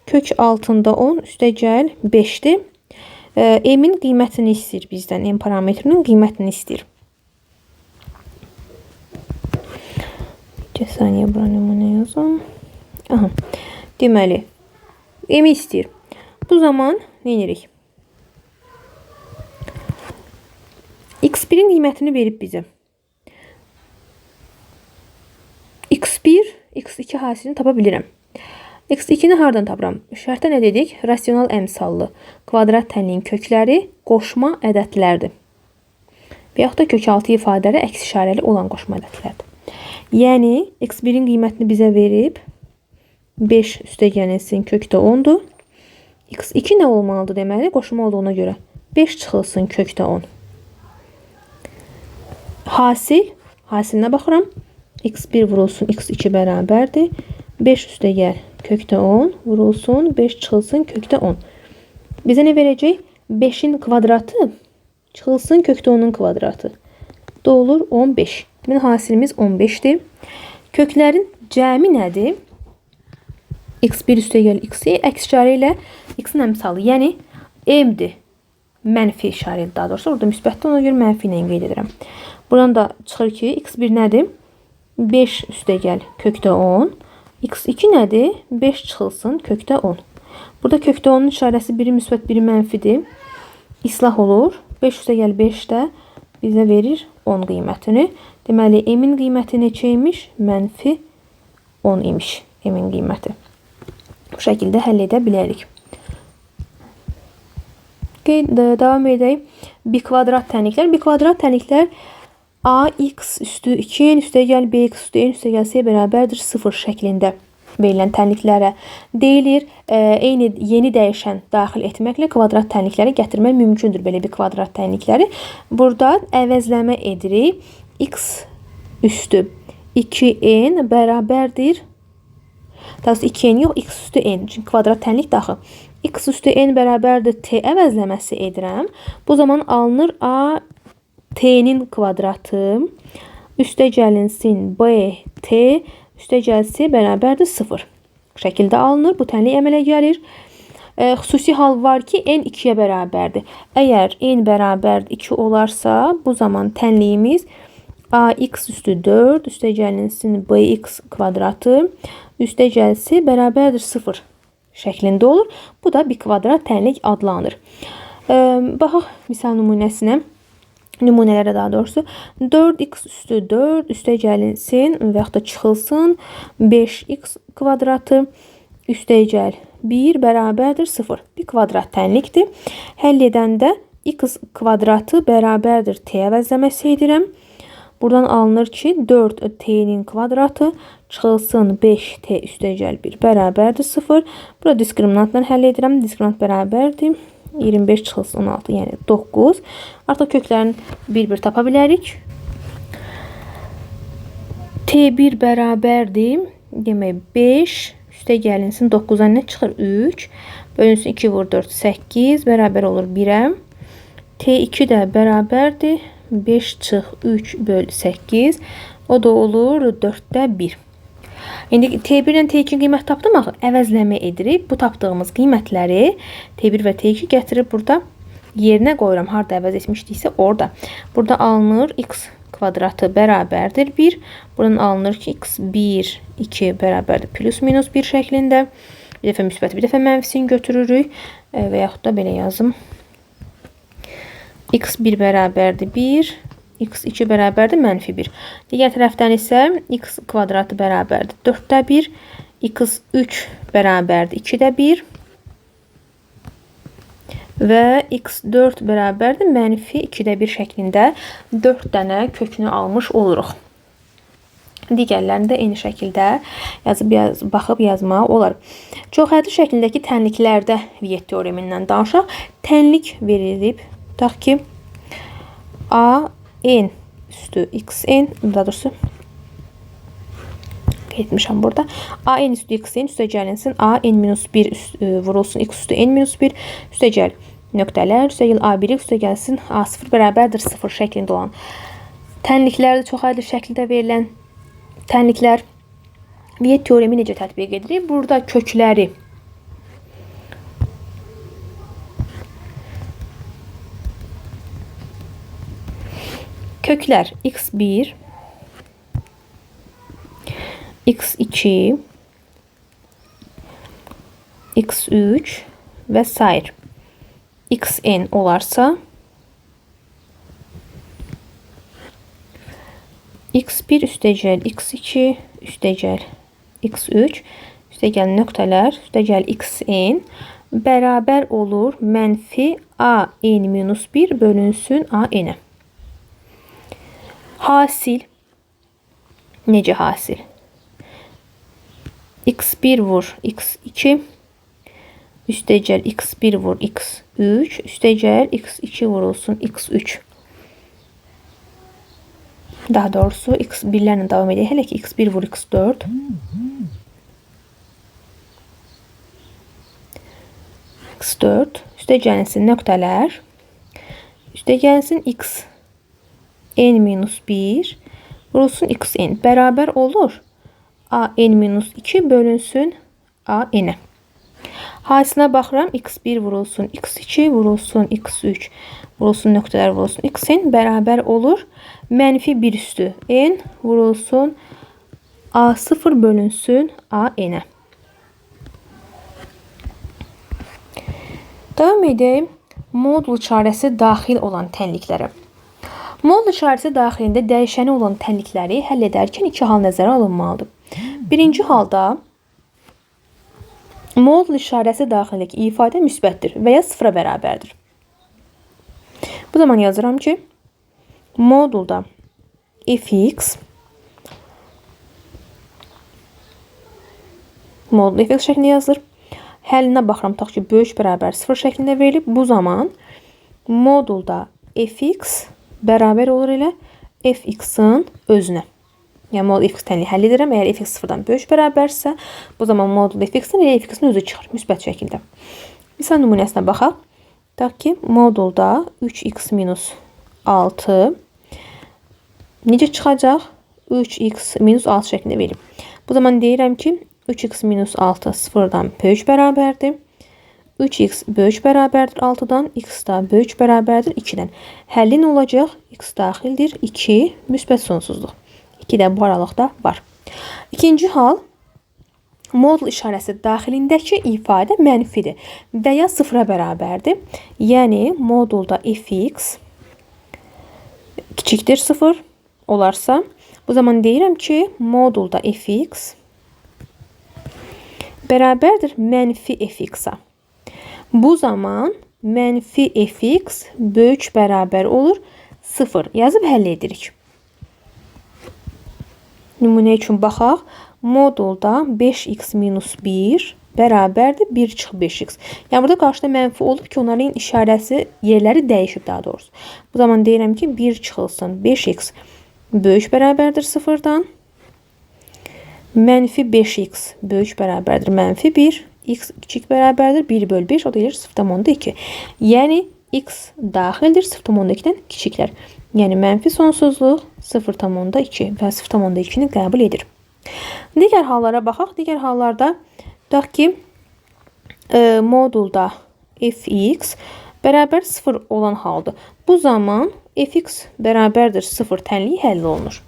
Kök altında 10 üstəgəl 5-dir. M-in qiymətini istəyir bizdən, M parametrinin qiymətini istəyir. 2 saniyə bura nümunə yazım. Aha. Deməli, M-i istəyir. Bu zaman nə edirik? X1-in qiymətini verib bizə. X1, X2 hasilini tapa bilirəm. X2-ni hardan tapıram? Şərtdə nə dedik? Rasional əmsallı kvadrat tənliyin kökləri qoşma ədədlərdir. Və yaxud da kökaltı ifadələri əks işarəli olan qoşma ədədlərdir. Yəni, X1-in qiymətini bizə verib 5 üstəgəlsin kökdə 10-dur. X2 nə olmalıdır deməli? Qoşma olduğuna görə 5 çıxılsın kökdə 10. Hasilinə baxıram. X1 vurulsun X2 bərabərdir. 5 üstəgəl kökdə 10 vurulsun 5 çıxılsın kökdə 10. Bizə nə verəcək? 5-in kvadratı çıxılsın kökdə 10-un kvadratı. Da olur 15. Deməli, hasilimiz 15-dir. Köklərin cəmi nədir? X1 üstəgəl X2 əks işarə ilə X-in əmsalı, yəni M-dir. Mənfi işarə ilə daha doğrusu. Orada müsbətdir, ona görə mənfi ilə qeyd edirəm. Buradan da çıxır ki, X1 nədir? 5 üstəgəl kökdə 10. X2 nədir? 5 çıxılsın kökdə 10. Burada kökdə 10-un işarəsi biri müsbət, biri mənfidir. İslah olur. 5 üstəgəl 5 də bizə verir 10 qiymətini. Deməli, M-in qiyməti neçə imiş? Mənfi 10 imiş. M-in qiyməti. Bu şəkildə həll edə bilərik. Davam edək. Bikvadrat tənliklər. Bikvadrat tənliklər ax üstü 2n üstəgəl bx üstü n üstəgəl c bərabərdir 0 şəklində verilən tənliklərə deyilir. Eyni yeni dəyişən daxil etməklə kvadrat tənlikləri gətirmək mümkündür. Belə bir kvadrat tənlikləri. Burada əvəzləmə edirik. X üstü 2n bərabərdir. Daha doğrusu 2n yox, x üstü n. Çünki kvadrat tənlik daxil. X üstü n bərabərdir t əvəzləməsi edirəm. Bu zaman alınır a t'nin kvadratı üstəgəlinsin b t üstəgəl c bərabərdir 0. Bu şəkildə alınır. Bu tənlik əmələ gəlir. Xüsusi hal var ki, n 2-yə bərabərdir. Əgər n bərabər 2 olarsa, bu zaman tənliyimiz ax üstü 4 üstəgəlinsin bx kvadratı üstəgəl c bərabərdir 0 şəklində olur. Bu da bir kvadrat tənlik adlanır. Baxaq misal nümunəsinə. Nümunələrə daha doğrusu 4x üstü 4 üstəgəlinsin və yaxud da çıxılsın 5x kvadratı üstəgəl 1 bərabərdir 0. Bir kvadrat tənlikdir. Həll edəndə x kvadratı bərabərdir t əvəzləməsi edirəm. Buradan alınır ki 4t'nin kvadratı çıxılsın 5t üstəgəl 1 bərabərdir 0. Burada diskriminantla həll edirəm. Diskriminant bərabərdir 25 çıxılsın 16, yəni 9. Artıq köklərini bir-bir tapa bilərik. T1 bərabərdir. Demək 5 üstəgəlinsin 9'dan nə çıxır? 3. Bölünsün 2 vur 4 8 bərabər olur 1'ə. T2 də bərabərdir 5 çıx 3 böl 8. O da olur 4'də 1. İndi T1 ilə T2 qiymət tapdım axı. Əvəzləmə edirik. Bu tapdığımız qiymətləri T1 və T2 gətirib burada yerinə qoyuram. Harda əvəz etmişdiksə orada. Burada alınır x kvadratı bərabərdir 1. Buradan alınır ki x1, 2 bərabərdir plus minus 1 şəklində. Bir dəfə müsbəti, bir dəfə mənfisini götürürük. Və yaxud da belə yazım. x1 bərabərdir 1, x2 bərabərdir mənfi 1. Digər tərəfdən isə x kvadratı bərabərdir 4'də 1, x3 bərabərdir 2'də 1 və x4 bərabərdir mənfi 2'də 1 şəklində 4 dənə kökünü almış oluruq. Digərlərini də eyni şəkildə baxıb yazmaq olar. Çox həddi şəklindəki tənliklərdə Viet teoremindən danışaq. Tənlik verilib. Tutaq ki a n üstü xn, daha doğrusu etmişəm burada. A n üstü xn üstəgəlinsin a n minus 1 vurulsun x üstü n minus 1 üstəgəl nöqtələr üstəgəl a1 üstəgəlsin a0 bərabərdir 0 şəklində olan tənliklərdə çox həddi şəkildə verilən tənliklər. Viet teoremi necə tətbiq edilir? Burada kökləri x1, x2, x3 və s. xn olarsa x1 üstəgəl x2 üstəgəl x3 üstəgəl nöqtələr üstəgəl xn bərabər olur mənfi a n minus 1 bölünsün a n-ə. Hasil necə hasil? x1 vur x2 üstəgəl x1 vur x3 üstəgəl x2 vurulsun x3. Daha doğrusu x1'lərlə davam edək. Hələ ki x1 vur x4 x4 üstəgəlinsin nöqtələr üstəgəlinsin x n minus 1 vurulsun xn bərabər olur a n minus 2 bölünsün a n-ə. Hasilinə baxıram. x1 vurulsun x2 vurulsun x3 vurulsun nöqtələr vurulsun xn bərabər olur mənfi 1 üstü n vurulsun a0 bölünsün a n-ə. Davam edeyim modul çarəsi daxil olan tənliklərə. Modul çarəsi daxilində dəyişəni olan tənlikləri həll edərkən iki hal nəzərə alınmalıdır. Birinci halda modul işarəsi daxilindəki ifadə müsbətdir və ya sıfıra bərabərdir. Bu zaman yazıram ki modulda fx modul fx şəklində yazılır. Həllinə baxıram, tutaq ki böyük bərabər 0 şəklində verilib. Bu zaman modulda fx bərabər olur elə fx-in özünə. Yəni modul fx tənliyi həll edirəm. Əgər fx 0-dan böyük bərabərsə, bu zaman modul fx-in elə fx-in özü çıxır müsbət şəkildə. Misal nümunəsinə baxaq. Tutaq ki modulda 3x minus 6 necə çıxacaq? 3x minus 6 şəklində verilib. Bu zaman deyirəm ki 3x minus 6 0-dan böyük bərabərdir. 3x böyük bərabərdir 6-dan, x da böyük bərabərdir 2-dən. Həlli nə olacaq? X daxildir 2 müsbət sonsuzluq. 2 də bu aralıqda var. İkinci hal modul işarəsi daxilindəki ifadə mənfidir və ya sıfıra bərabərdir. Yəni modulda fx kiçikdir 0 olarsa, bu zaman deyirəm ki modulda fx bərabərdir mənfi fx-a. Bu zaman mənfi fx böyük bərabər olur 0. Yazıb həll edirik. Nümunə üçün baxaq. Modulda 5x minus 1 bərabərdir 1 çıx 5x. Yəni burada qarşıda mənfi olub ki, onların işarəsi yerləri dəyişib daha doğrusu. Bu zaman deyirəm ki 1 çıxılsın 5x böyük bərabərdir 0-dan. Mənfi 5x böyük bərabərdir mənfi 1. X kiçik bərabərdir 1 bölü 5, o da edir 0,2. Yəni x daxildir 0,2-dən kiçiklər. Yəni mənfi sonsuzluq 0,2 və 0,2-ni qəbul edir. Digər hallara baxaq. Digər hallarda deyək ki, modulda fx bərabər 0 olan halda. Bu zaman fx bərabərdir 0 tənliyi həll olunur.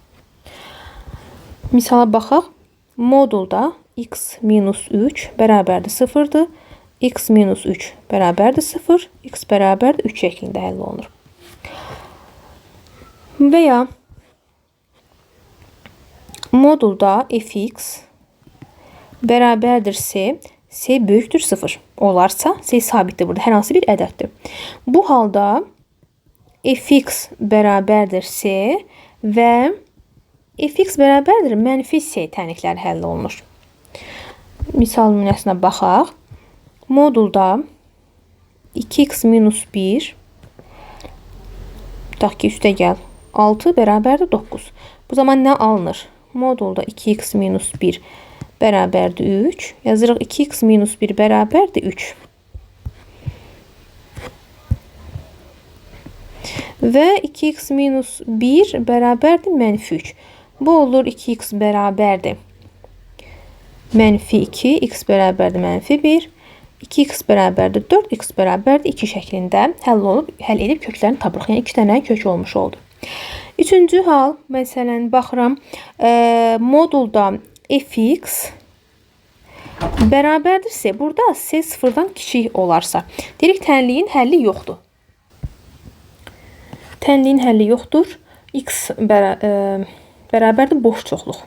Misala baxaq. Modulda x minus 3 bərabərdir 0-dır. X minus 3 bərabərdir 0. X bərabərdir 3 şəklində həll olunur. Və ya modulda fx bərabərdir c. C böyükdür 0. Olarsa c sabitdir burada. Hər hansı bir ədəddir. Bu halda fx bərabərdir c və fx bərabərdir mənfi c tənlikləri həll olunur. Misal nümunəsinə baxaq. Modulda 2x minus 1 deyək ki, üstə gəl 6 bərabərdir 9. Bu zaman nə alınır? Modulda 2x minus 1 bərabərdir 3. Yazırıq 2x minus 1 bərabərdir 3. Və 2x minus 1 bərabərdir mənfi 3. Bu olur 2x bərabərdir mənfi 2, x bərabərdir mənfi 1, 2x bərabərdir 4, x bərabərdir 2 şəklində həll edib köklərini tapırıq. Yəni 2 dənə kök olmuş oldu. Üçüncü hal, məsələn, baxıram, modulda fx bərabərdir c. Burada c 0-dan kiçik olarsa, deyirik tənliyin həlli yoxdur. Tənliyin həlli yoxdur. X bərabərdir boş çoxluq.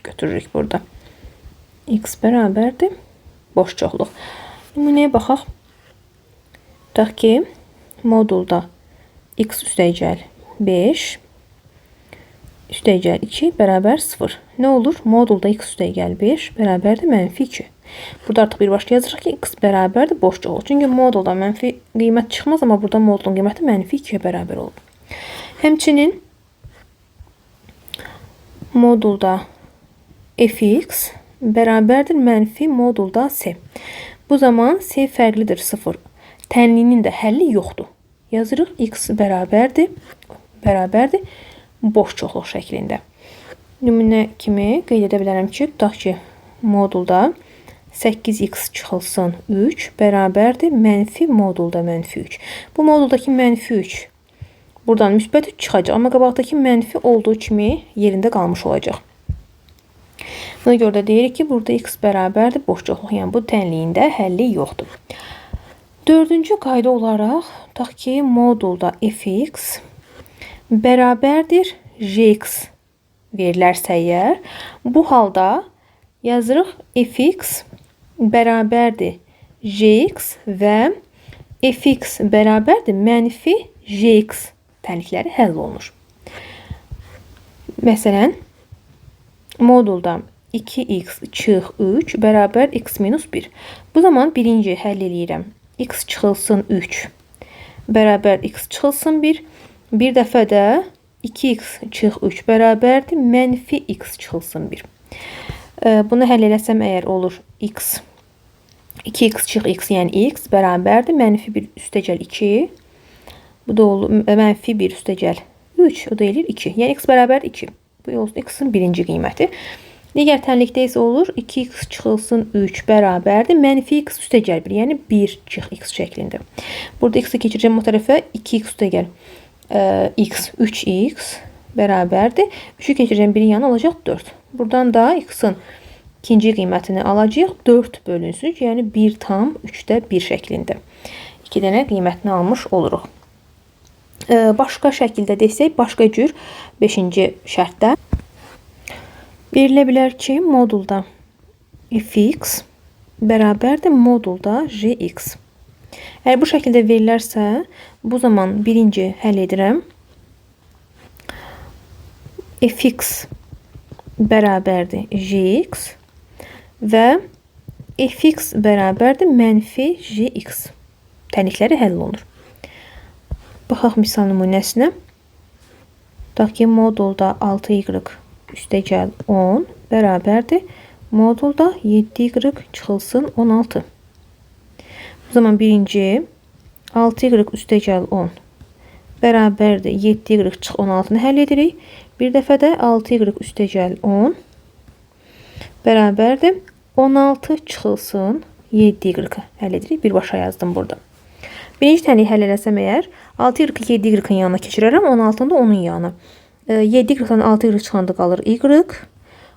Götürürük burada. X bərabərdir boş çoxluq. Nümunəyə baxaq. Deyək ki, modulda x üstəgəl 5 üstəgəl 2 bərabər 0. Nə olur? Modulda x üstəgəl 5 bərabərdir mənfi 2. Burada artıq birbaşa yazırıq ki, x bərabərdir boş çoxluq. Çünki modulda mənfi qiymət çıxmaz, amma burada modulun qiyməti mənfi 2-yə bərabər olur. Həmçinin modulda fx bərabərdir mənfi modulda c. Bu zaman c fərqlidir 0. Tənliyinin də həlli yoxdur. Yazırıq x bərabərdir boş çoxluq şəklində. Nümunə kimi qeyd edə bilərəm ki, tutaq ki, modulda 8x çıxılsın 3 bərabərdir mənfi modulda mənfi 3. Bu moduldakı mənfi 3 buradan müsbət 3 çıxacaq, amma qabaqdakı mənfi olduğu kimi yerində qalmış olacaq. Buna görə də deyirik ki, burada x bərabərdir boş çoxluq, yəni bu tənliyində həlli yoxdur. Dördüncü qayda olaraq, tutaq ki, modulda fx bərabərdir jx verilərsə əgər, bu halda yazırıq fx bərabərdir jx və fx bərabərdir mənfi jx tənlikləri həll olunur. Məsələn, modulda 2x çıx 3 bərabər x minus 1. Bu zaman birinci həll eləyirəm. X çıxılsın 3 bərabər x çıxılsın 1. Bir dəfə də 2x çıx 3 bərabərdir mənfi x çıxılsın 1. Bunu həll eləsəm əgər olur x 2x çıx x, yəni x bərabərdir mənfi 1 üstəgəl 2. Bu da olur mənfi 1 üstəgəl 3, o da eləyir 2. Yəni x bərabər 2. Bu olsun x-in birinci qiyməti. Digər tənlikdə isə olur 2x çıxılsın 3 bərabərdir mənfi x üstəgəl 1, yəni 1 çıx x şəklində. Burada x-i keçirəcəm o tərəfə, 2x üstəgəl x 3x bərabərdir. 3-ü keçirəcəm birin yanına olacaq 4. Buradan da x-in ikinci qiymətini alacağıq. 4 bölünsün, yəni 1 tam 3-də 1 şəklində. 2 dənə qiymətini almış oluruq. Başqa şəkildə desək, başqa cür 5-ci şərtdə verilə bilər ki, modulda fx bərabərdir modulda jx. Əgər bu şəkildə verilərsə, bu zaman birinci həll edirəm. Fx bərabərdir jx və fx bərabərdir mənfi jx. Tənlikləri həll olunur. Baxaq misal nümunəsinə. Tutaq ki, modulda 6y üstəgəl 10 bərabərdir modulda 7y çıxılsın 16. O zaman birinci 6y üstəgəl 10 bərabərdir 7y çıx 16-nı həll edirik. Bir dəfə də 6y üstəgəl 10 bərabərdir 16 çıxılsın 7y həll edirik. Birbaşa yazdım burada. Birinci tənliyi həll eləsəm əgər 6y 7y-in yanına keçirərəm, 16-nı da onun yanına. 7y-dan 6y çıxanda qalır y.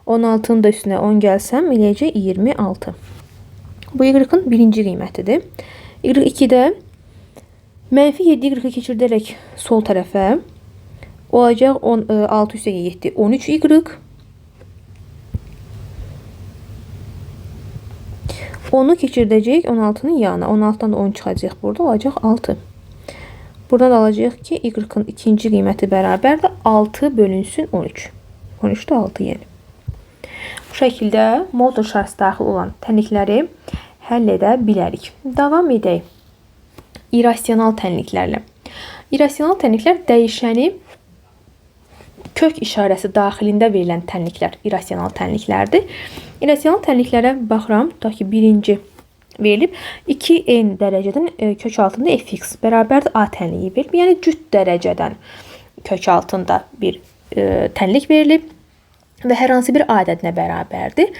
16-nın da üstünə 10 gəlsəm eləyəcək 26. Bu y-in birinci qiymətidir. Y2-də mənfi 7y keçirdərək sol tərəfə olacaq 6 üstə 7, 13y. 10'u keçirdəcək 16'nın yanına. 16'dan da 10 çıxacaq burada, olacaq 6. Buradan da alacaq ki, y-in ikinci qiyməti bərabərdir 6 bölünsün 13. 13 də 6 yəni. Bu şəkildə modul şartı daxil olan tənlikləri həll edə bilərik. Davam edək. İrrasional tənliklərlə. İrrasional tənliklər dəyişəni kök işarəsi daxilində verilən tənliklər irrasional tənliklərdir. İrrasional tənliklərə baxıram. Tutaq ki, birinci verilib 2n dərəcədən kök altında fx bərabərdir a tənliyi verilib. Yəni cüt dərəcədən kök altında bir tənlik verilib və hər hansı bir ədədinə bərabərdir.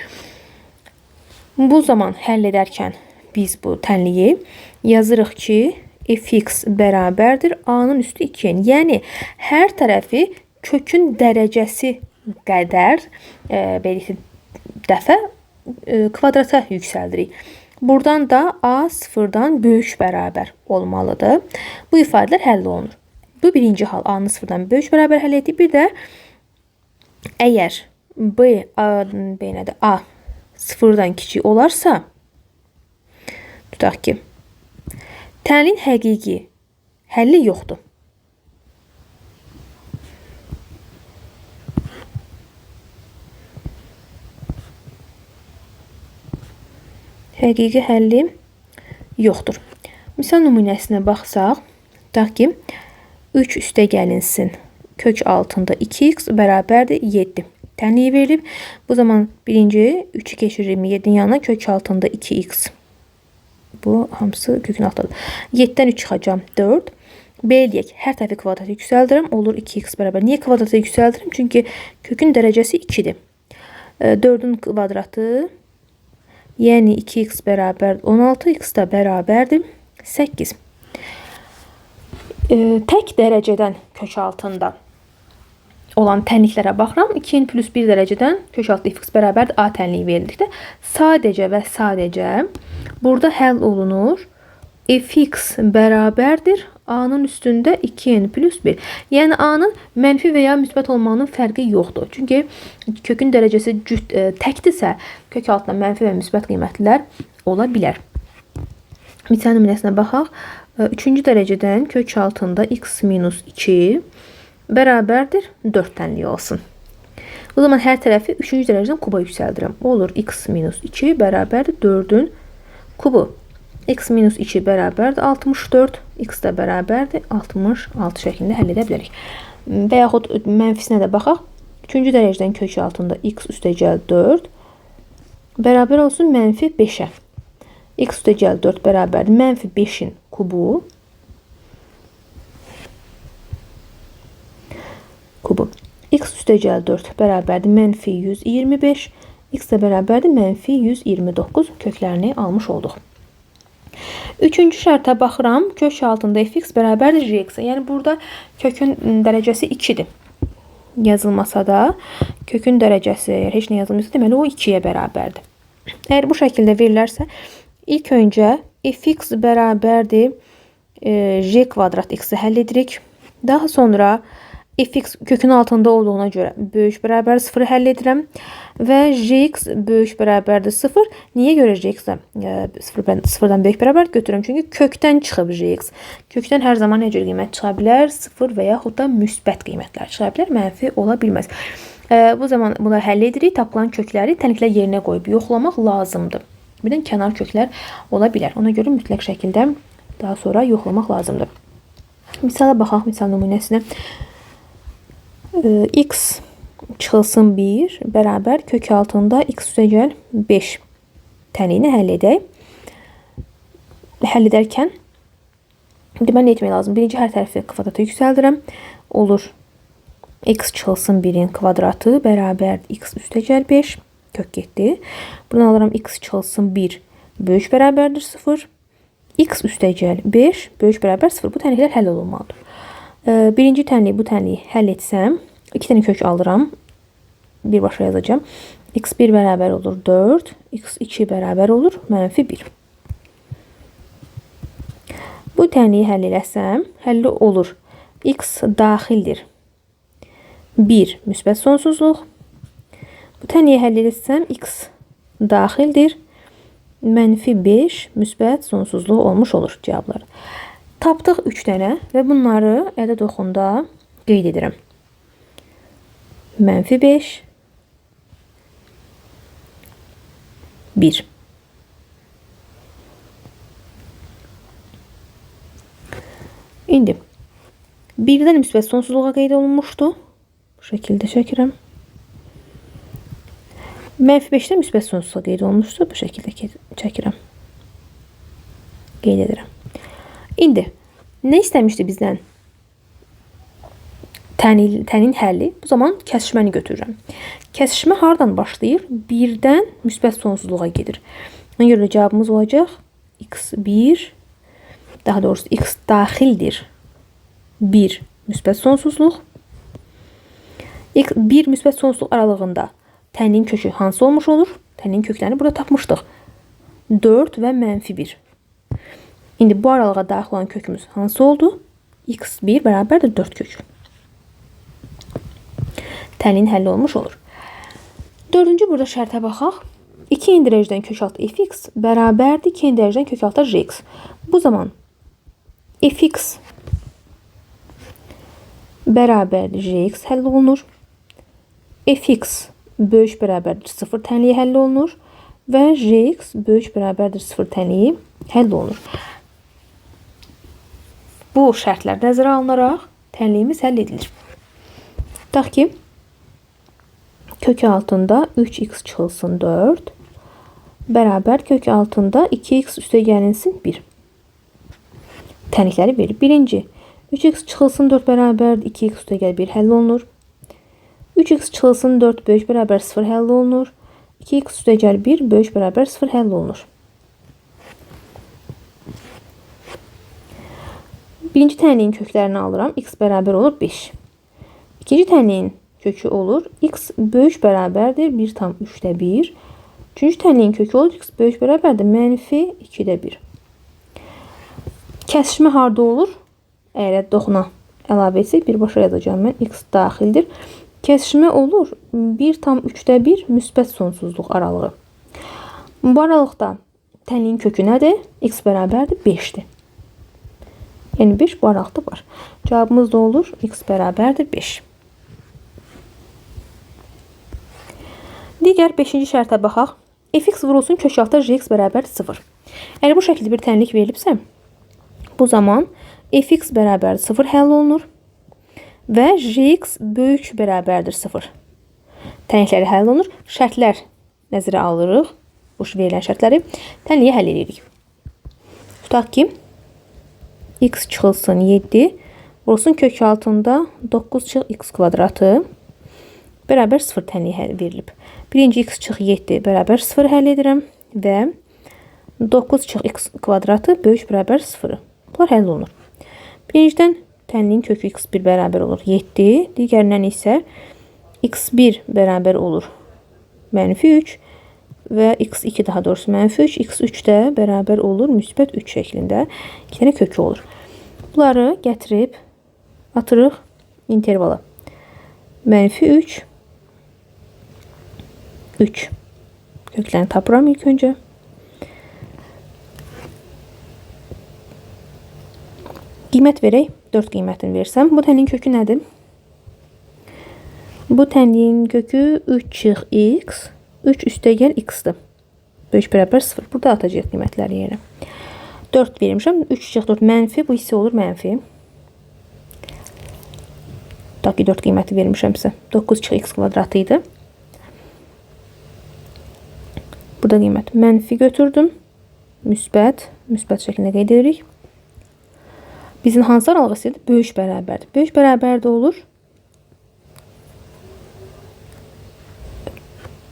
Bu zaman həll edərkən biz bu tənliyi yazırıq ki, fx bərabərdir a-nın üstü 2n. Yəni hər tərəfi kökün dərəcəsi qədər dəfə kvadrata yüksəldirik. Buradan da a sıfırdan böyük bərabər olmalıdır. Bu ifadələr həll olunur. Bu birinci hal a-nı sıfırdan böyük bərabər həll etdik. Bir də əgər a sıfırdan kiçik olarsa, tutaq ki, tənliyin həqiqi həlli yoxdur. Həqiqi həlli yoxdur. Misal nümunəsinə baxsaq, tutaq ki, 3 üstə gəlinsin kök altında 2x bərabərdir 7. Tənliyi verilib. Bu zaman birinci 3'ü keçiririm 7'nin yanına, kök altında 2x. Bu hamısı kökün altındadır. 7'dən 3 çıxacam 4. B eləyək. Hər tərəfi kvadrata yüksəldirəm. Olur 2x bərabər. Niyə kvadrata yüksəldirəm? Çünki kökün dərəcəsi 2'dir. 4'ün kvadratı, yəni 2x bərabər 16, x da bərabərdir 8. Tək dərəcədən kök altında olan tənliklərə baxıram. 2n plus 1 dərəcədən kök altı fx bərabərdir a tənliyi verildikdə sadəcə və sadəcə burada həll olunur. Fx bərabərdir a-nın üstündə 2n plus 1. Yəni a-nın mənfi və ya müsbət olmağının fərqi yoxdur. Çünki kökün dərəcəsi təkdirsə, kök altında mənfi və müsbət qiymətlər ola bilər. Misal nümunəsinə baxaq. 3-cü dərəcədən kök altında x minus 2 bərabərdir 4 tənliyi olsun. O zaman hər tərəfi 3-cü dərəcədən kuba yüksəldirəm. Olur x minus 2 bərabərdir 4'ün kubu. X minus 2 bərabərdir 64. X da bərabərdir 66 şəklində həll edə bilərik. Və yaxud mənfisinə də baxaq. 3-cü dərəcədən kök altında x üstəgəl 4 bərabər olsun mənfi 5'ə. X üstəgəl 4 bərabərdir mənfi 5'in kubu. X üstəgəl 4 bərabərdir mənfi 125. X də bərabərdir mənfi 129 köklərini almış olduq. Üçüncü şərtə baxıram. Kök altında fx bərabərdir jx. Yəni burada kökün dərəcəsi 2'dir. Yazılmasa da kökün dərəcəsi heç nə yazılmıyorsa deməli o 2'yə bərabərdir. Əgər bu şəkildə verilərsə ilk öncə fx bərabərdir j kvadrat x-i həll edirik. Daha sonra fx kökün altında olduğuna görə böyük bərabər 0-ı həll edirəm və jx böyük bərabərdir 0. Niyə görə jx-ə 0-dan böyük bərabər götürürəm? Çünki kökdən çıxıb jx. Kökdən hər zaman nə cür qiymət çıxa bilər? 0 və yaxud da müsbət qiymətlər çıxa bilər, mənfi ola bilməz. Bu zaman bunları həll edirik, tapılan kökləri tənliklər yerinə qoyub yoxlamaq lazımdır. Birdən kənar köklər ola bilər. Ona görə mütləq şəkildə daha sonra yoxlamaq lazımdır. Misala baxaq, misal nümunəsinə. X çıxılsın 1 bərabər kök altında x üstəgəl 5 tənliyini həll edək. Həll edərkən mən nə etmək lazım? Birinci hər tərəfi kvadrata yüksəldirəm. Olur x çıxılsın 1-in kvadratı bərabər x üstəgəl 5 kök getdi. Buradan alıram x çıxılsın 1 böyük bərabərdir 0. X üstəgəl 5 böyük bərabər 0. Bu tənliklər həll olunmalıdır. Birinci tənliyi bu tənliyi həll etsəm, 2 dənə kök alıram. Birbaşa yazacağım. x1 bərabər olur 4, x2 bərabər olur -1. Bu tənliyi həll eləsəm, həlli olur. X daxildir 1 müsbət sonsuzluq. Bu tənliyi həll etsəm, x daxildir -5 müsbət sonsuzluq olmuş olur cavablar. Tapdıq 3 dənə və bunları ədəd oxunda qeyd edirəm. -5, 1. İndi 1-dən müsbət sonsuzluğa qeyd olunmuşdu. Bu şəkildə çəkirəm. -5-dən müsbət sonsuzluğa qeyd olunmuşdu. Bu şəkildə çəkirəm. Qeyd edirəm. İndi nə istəmişdi bizdən? Tənin həlli. Bu zaman kəsişməni götürürəm. Kəsişmə hardan başlayır? 1-dən müsbət sonsuzluğa gedir. Ona görə cavabımız olacaq x1, daha doğrusu x daxildir 1 müsbət sonsuzluq. 1 müsbət sonsuzluq aralığında tənin kökü hansı olmuş olur? Tənin köklərini burada tapmışdıq. 4 və -1. İndi bu aralığa daxil olan kökümüz hansı oldu? x1 bərabərdir 4 kök. Tənin həlli olmuş olur. Dördüncü burada şərtə baxaq. 2 dərəcədən kök altı fx bərabərdir 2 dərəcədən kök altı jx. Bu zaman fx bərabərdir jx həll olunur. Fx böyük bərabərdir 0 tənliyi həll olunur. Və jx böyük bərabərdir 0 tənliyi həll olunur. Bu şərtlər nəzərə alınaraq tənliyimiz həll edilir. Tutaq ki, kök altında 3x çıxılsın 4 bərabər kök altında 2x üstə gəlinsin 1. Tənlikləri verir. Birinci, 3x çıxılsın 4 bərabər 2x üstə gəl 1 həll olunur. 3x çıxılsın 4 böyük bərabər 0 həll olunur. 2x üstə gəl 1 böyük bərabər 0 həll olunur. Birinci tənliyin köklərini alıram. X bərabər olur 5. İkinci tənliyin kökü olur. X böyük bərabərdir 1/3'də 1. Üçüncü tənliyin kökü olur. X böyük bərabərdir -2'də 1. Kəsişmə harda olur? Əgər doxuna əlavə etsək, birbaşa yazacağım mən. X daxildir. Kəsişmə olur 1/3'də 1 müsbət sonsuzluq aralığı. Bu aralıqda tənliyin kökü nədir? X bərabərdir 5'dir. Yəni 5 bu aralıqda var. Cavabımız da olur. X bərabərdir 5. Digər 5-ci şərtə baxaq. Fx vurulsun kök altı jx bərabər 0. Əgər bu şəkildə bir tənlik verilibsə, bu zaman fx bərabər 0 həll olunur və jx böyük bərabərdir 0. Tənlikləri həll olunur. Şərtlər nəzərə alırıq. Bu verilən şərtləri tənliyə həll edirik. Tutaq ki, x çıxılsın 7, vurulsun kök altında 9 çıx x kvadratı bərabər 0 tənliyi verilib. Birinci x çıx 7 bərabər 0 həll edirəm və 9 çıx x kvadratı böyük bərabər 0. Bunlar həll olunur. Birincidən tənliyin kökü x1 bərabər olur 7, digərindən isə x1 bərabər olur -3 və x2 daha doğrusu -3, x3 də bərabər olur müsbət 3 şəklində 2 dənə kökü olur. Bunları gətirib atırıq intervala. -3, 3. Köklerini tapıram ilk önce. Qiymət verək. 4 qiymətini versəm. Bu tənliyin kökü nədir? Bu tənliyin kökü 3x. 3 üstəgəl x-dır. Böyük bərabər 0. Burada atacağıq qiymətləri yerə. 4 vermişəm. 3-4 mənfi. Bu hissə olur mənfi. Ta ki 4 qiyməti vermişəmsə. 9x kvadratı idi. Burada qiymət mənfi götürdüm. Müsbət şəklində qeyd edirik. Bizim hansı aralıq istəyir? Böyük bərabərdir. Böyük bərabərdə olur.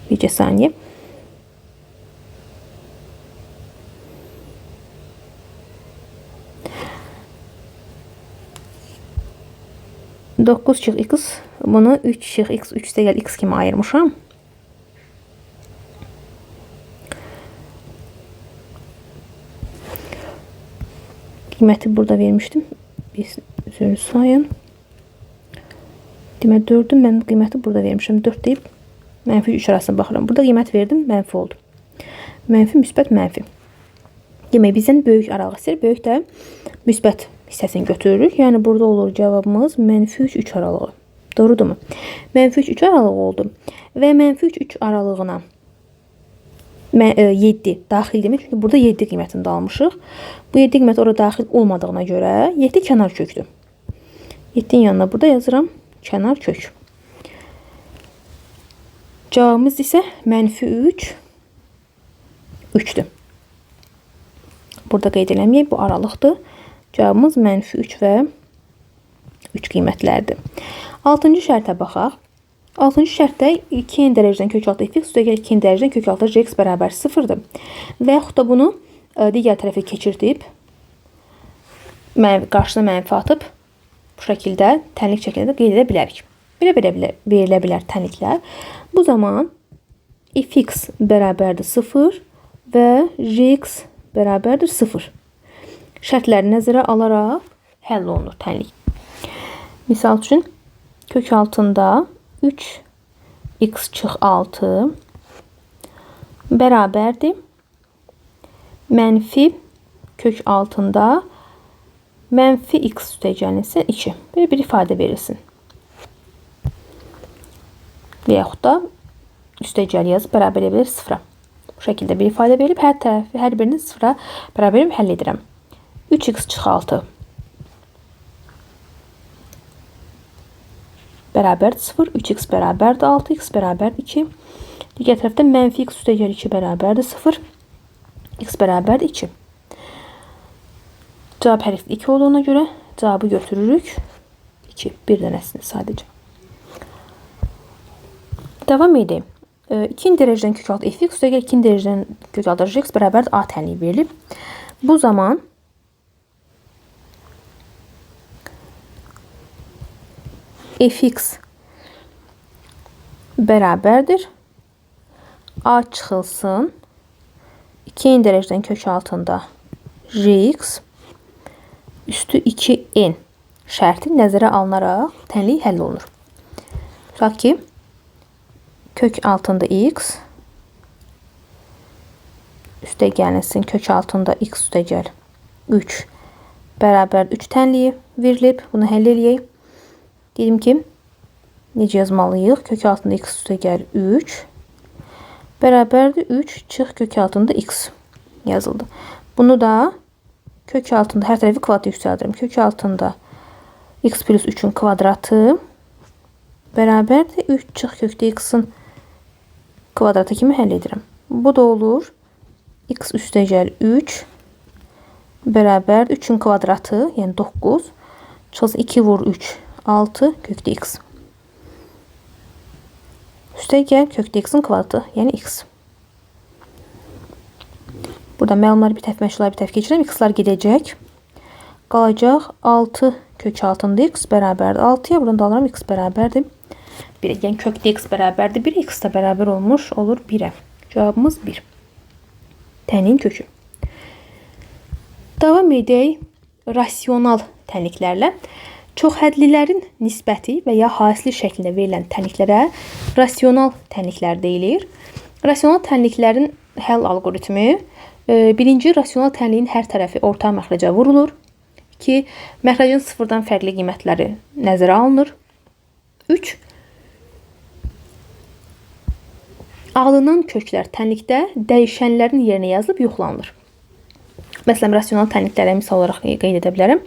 Bircə saniyə. Dokuz çıx x, bunu 3 çıx x, 3 üstəgəl x kimi ayırmışam. Qiyməti burada vermişdim. Bir sözü sayın. Demək 4'ün mən qiyməti burada vermişəm. 4 deyib mənfi 3 arasına baxıram. Burada qiymət verdim, mənfi oldu. Mənfi, müsbət, mənfi. Demək bizdən böyük aralıq istəyir. Böyük də müsbət hissəsini götürürük. Yəni burada olur cavabımız -3, 3 aralığı. Doğrudurmu? -3, 3 aralığı oldu. Və -3, 3 aralığına 7 daxil demək. Çünki burada 7 qiymətini də almışıq. Bu 7 qiymət orada daxil olmadığına görə 7 kənar kökdür. 7'nin yanına burada yazıram kənar kök. Cavabımız isə -3, 3'dür. Burada qeyd eləməyək, bu aralıqdır. Cavabımız -3 və 3 qiymətlərdir. 6-cı şərtə baxaq. 6-cı şərtdə 2n dərəcədən kök altı f(x) üstəgəl 2n dərəcədən kök altı x bərabər 0'dır. Və yaxud da bunu digər tərəfə keçirdib, qarşısına mənfi atıb, bu şəkildə tənlik şəklində qeyd edə bilərik. Belə verilə bilər tənliklər. Bu zaman f(x) bərabərdir 0 və x bərabərdir 0. Şərtləri nəzərə alaraq həll olunur tənlik. Misal üçün, kök altında 3x çıx 6 bərabərdir. Mənfi kök altında mənfi x üstəgəlin isə 2. Belə bir ifadə verilsin. Və yaxud da üstəgəl yazıb bərabər edə bilir 0'a. Bu şəkildə bir ifadə verilib, hər birini 0'a bərabər həll edirəm. 3x çıx 6 bərabər 0, 3x bərabərdir 6, x bərabər 2. Digər tərəfdə mənfi x üstəgəl 2 bərabərdir 0, x bərabər 2. Cavab hər ikisi 2 olduğuna görə cavabı götürürük. 2, bir dənəsini sadəcə. Davam edeyim. 2 dərəcədən kök altı f(x) üstəgəl 2 dərəcədən kök altı x bərabərdir a tənliyi verilib. Bu zaman f(x) bərabərdir a çıxılsın 2 dərəcədən kök altında x üstü 2n şərti nəzərə alınaraq tənlik həll olunur. Tutaq ki, kök altında x üstəgəlinsin kök altında x üstəgəl 3 bərabər 3 tənliyi verilib. Bunu həll eləyək. Dedim ki, necə yazmalıyıq? Kök altında x üstəgəl 3 bərabərdir 3 çıx kök altında x yazıldı. Bunu da kök altında hər tərəfi kvadrat yüksəldirim. Kök altında x plus 3'ün kvadratı bərabərdir 3 çıx kökdə x-in kvadratı kimi həll edirəm. Bu da olur x üstəgəl 3 bərabər 3'ün kvadratı, yəni 9 çıxılsın 2 vur 3 6 kökdə x. Üstəgəl kökdə x-in kvadratı, yəni x. Burada məlumatları bir tərəf, məşğulları bir tərəf keçirəm. X-lar gedəcək. Qalacaq 6 kök altında x bərabərdir 6'ya. Buradan da alıram x bərabərdir 1'ə. Yəni kökdə x bərabərdir 1'ə. X da bərabər olmuş olur 1'ə. Cavabımız 1. Tənliyin kökü. Davam edək rasional tənliklərlə. Çoxhədlilərin nisbəti və ya hasili şəklində verilən tənliklərə rasional tənliklər deyilir. Rasional tənliklərin həll alqoritmi: birinci, rasional tənliyin hər tərəfi orta məxrəcə vurulur. 2. Məxrəcin sıfırdan fərqli qiymətləri nəzərə alınır. 3. Alınan köklər tənlikdə dəyişənlərin yerinə yazılıb yoxlanılır. Məsələn, rasional tənliklərə misal olaraq qeyd edə bilərəm.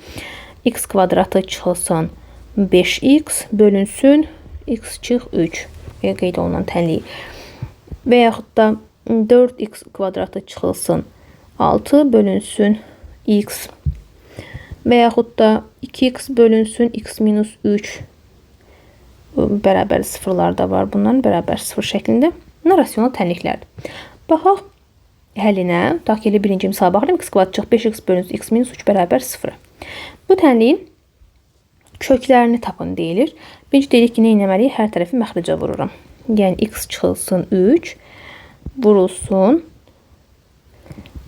X kvadratı çıxılsın 5x bölünsün x çıx 3 qeyd olunan tənliyi. Və yaxud da 4x kvadratı çıxılsın 6 bölünsün x. Və yaxud da 2x bölünsün x minus 3 bərabər sıfırlar da var. Bunların bərabər sıfır şəklində. Bunlar rasional tənliklərdir. Baxaq həllinə. Tutaq ki, birinci misal baxıram. X kvadrat çıx 5x bölünsün x minus 3 bərabər 0. Bu tənliyin köklərini tapın deyilir. Birinci deyirik ki, nə etməliyik? Hər tərəfi məxrəcə vururam. Yəni x çıxılsın 3 vurulsun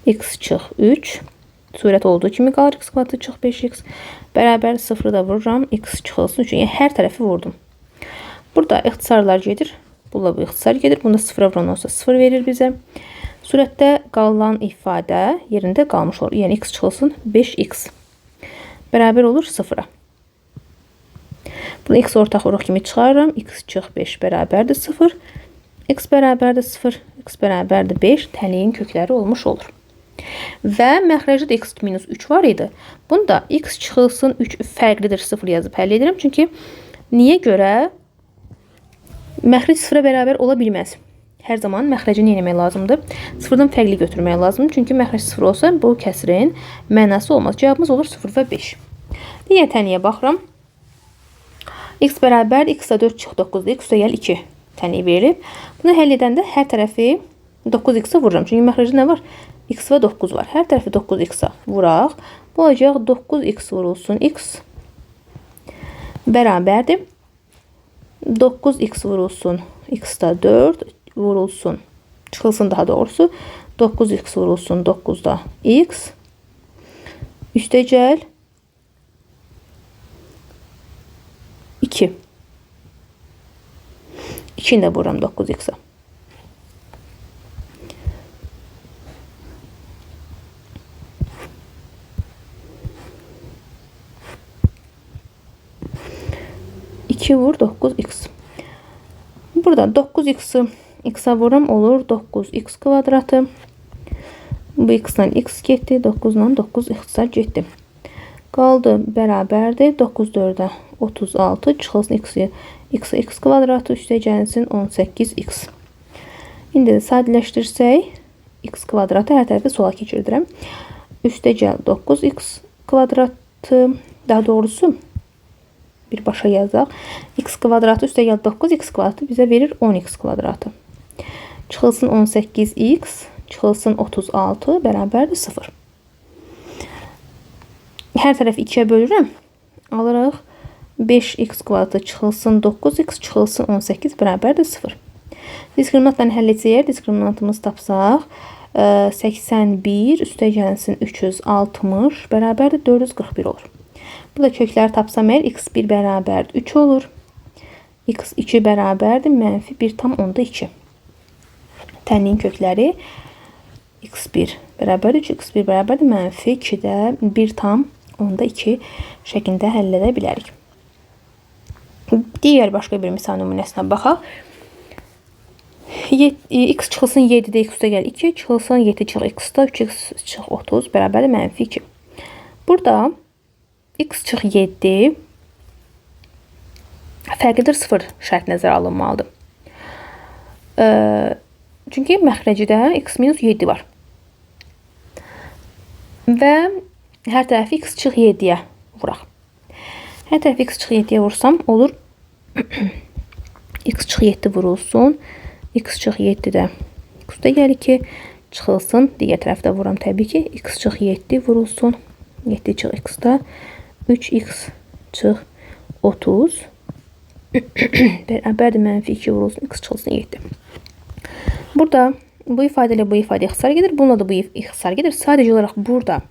x çıx 3 surət olduğu kimi qalır. X kvadratı çıx 5x bərabər 0 da vururam. X çıxılsın 3. Yəni hər tərəfi vurdum. Burada ixtisarlar gedir. Bununla bu ixtisar gedir. Bunda 0 vuran olsa 0 verir bizə. Surətdə qalan ifadə yerində qalmış olur. Yəni x çıxılsın 5x bərabər olur 0-a. Bunu x ortaq vuruq kimi çıxarıram. X çıx 5 bərabərdir 0. X bərabərdir 0. X bərabərdir 5. Tənliyin kökləri olmuş olur. Və məxrəcdə x minus 3 var idi. Bunda x çıxılsın 3 fərqlidir 0 yazıb həll edirəm. Çünki niyə görə? Məxrəc 0-a bərabər ola bilməz. Hər zaman məxrəcini yenə etmək lazımdır. Sıfırdan fərqli götürmək lazımdır. Çünki məxrəc 0 olsa bu kəsrin mənası olmaz. Cavabımız olur 0 və 5. Digər tənliyə baxıram. X bərabər x da 4 çıx 9-dur. X üstə gəl 2 tənliyi verilib. Bunu həll edəndə hər tərəfi 9x-a vururam. Çünki məxrəcdə nə var? X və 9 var. Hər tərəfi 9x-a vuraq. Bu olacaq 9x vurulsun x bərabərdir. 9x vurulsun x da 4 vurulsun. Çıxılsın daha doğrusu. 9x vurulsun 9'da x. Üstə gəl 2. 2'ni də vururam 9x-a. Vur 9x. Burada 9x'i x'a vururam olur 9x kvadratı. Bu x-dan x getdi. 9-dan 9x getdi. Qaldı bərabərdir. 9 4-ə 36 çıxılsın x kvadratı üstə gəlsin 18x. İndi də sadələşdirsək x kvadratı hər tərəfi sola keçirdirəm. Üstə gəl 9x kvadratı, daha doğrusu bir başa yazaq. X kvadratı üstə gəl 9x kvadratı bizə verir 10x kvadratı. Çıxılsın 18x, çıxılsın 36 bərabərdir 0. Hər tərəfi 2-yə bölürəm. Alırıq 5x kvadratı çıxılsın 9x, çıxılsın 18 bərabərdir 0. Diskriminantla həll etsək, diskriminantımızı tapsaq 81 üstə gəlsin 360 bərabərdir 441 olur. Burada kökləri tapsam əgər x1 bərabərdir 3 olur. x2 bərabərdir mənfi 1/2. Tənliyin kökləri x1 bərabərdir 3, x1 bərabərdir mənfi 2-də 1/2 şəklində həll edə bilərik. Digər başqa bir misal nümunəsinə baxaq. X çıxılsın 7-də x üstə gəl 2, çıxılsın 7 çıx x-da 3x çıx 30 bərabərdir mənfi 2. Burada x çıx 7 fərqlidir 0 şərt nəzərə alınmalıdır. Çünki məxrəcidə x minus 7 var. Və hər tərəfi x çıx 7-yə vuraq. Hər tərəfi x çıx 7-yə vursam olur x çıx 7 vurulsun. X çıx 7-də x üstə gəl 2 çıxılsın. Digər tərəfdə vuram təbii ki. X çıx 7 vurulsun. 7 çıx x-da 3x çıx 30 bərabərdir mənfi 2 vurulsun. X çıxılsın 7. Burada bu ifadə ilə bu ifadə ixtisar gedir. Bununla da bu ixtisar gedir. Sadəcə olaraq burada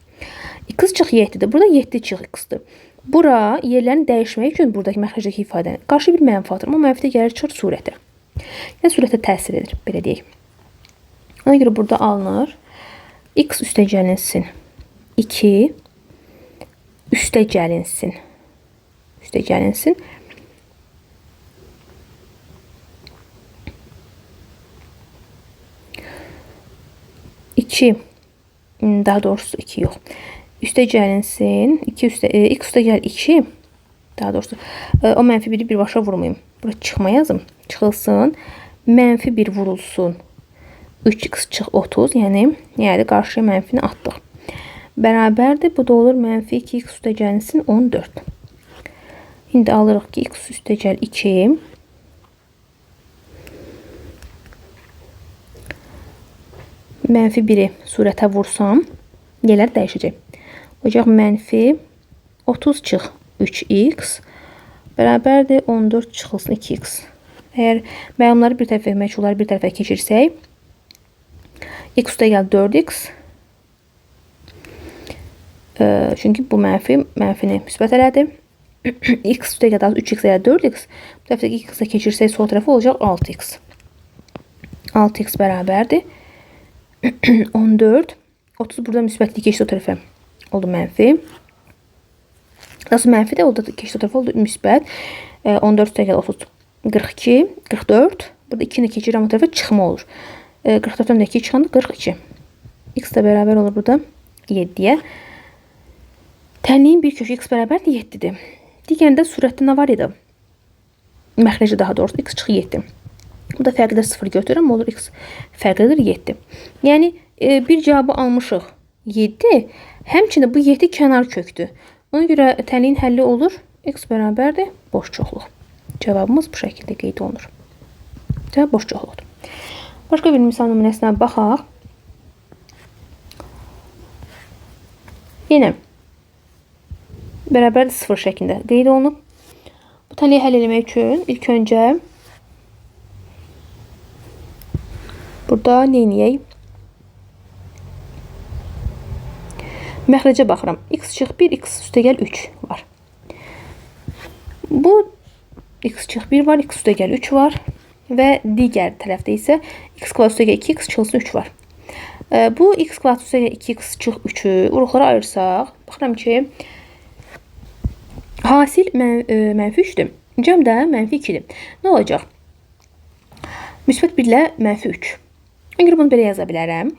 x çıx 7-dir. Burada 7 çıx x-dir. Bura yerlərini dəyişmək üçün buradakı məxrəcdəki ifadəni qarşı bir mənfi atır. Amma mənfi də gəlir çıxır surətə. Yəni surətə təsir edir, belə deyək. Ona görə burada alınır x üstəgəlinsin 2 üstəgəlinsin 2, daha doğrusu 2 yox. Üstəgəlinsin 2 x üstəgəl 2, daha doğrusu o mənfi 1'i birbaşa vurmayayım. Bura çıxma yazım. Çıxılsın. Mənfi 1 vurulsun. 3x çıx 30, yəni qarşıya mənfini atdıq. Bərabərdir. Bu da olur mənfi 2x üstəgəlinsin 14. İndi alırıq ki x üstəgəl 2 mənfi 1'i surətə vursam yerlər dəyişəcək. Olacaq mənfi 30 çıx 3x bərabərdir 14 çıxılsın 2x. Əgər məlumatları bir tərəfə, məchulları bir tərəfə keçirsək, x üstəgəl 4x, çünki bu mənfini müsbət elədi. X üstəgəl 3x elə 4x, bu tərəfdəki x-ə keçirsək sol tərəfə olacaq 6x. 6x bərabərdir 14. 30 burada müsbətlik keçdi o tərəfə. Oldu mənfi. Nasıl mənfi də oldu keçdi o tərəfə oldu müsbət. 14 üstəgəl 30. 42, 44. Burada 2 ilə keçirəm o tərəfə çıxma olur. 44'dən də 2 çıxanda 42. X də bərabər olur burada 7-yə. Tənliyin bir kökü x bərabərdir 7-dir. Digərində surətdə nə var idi? Məxrəci daha doğrusu x çıx 7. Bu da fərqlidir 0 götürürəm, olur x fərqlidir 7. Yəni bir cavabı almışıq 7. Həmçində bu 7 kənar kökdür. Ona görə tənliyin həlli olur x bərabərdir boş çoxluq. Cavabımız bu şəkildə qeyd olunur. Cavab boş çoxluqdur. Başqa bir misal nümunəsinə baxaq. Yenə bərabərdir 0 şəklində qeyd olunub. Bu tənliyi həll etmək üçün ilk öncə burada nə edək? Məxrəcə baxıram. X çıx 1, x üstəgəl 3 var. Bu x çıx 1 var, x üstəgəl 3 var və digər tərəfdə isə x kvadrat üstəgəl 2x çıxılsın 3 var. Bu x kvadrat üstəgəl 2x çıx 3'ü uruqlara ayırsaq, baxıram ki hasil mənfi 3'dür. Cəm də mənfi 2'dir. Nə olacaq? Müsbət 1 ilə mənfi 3. Ona görə bunu belə yaza bilərəm.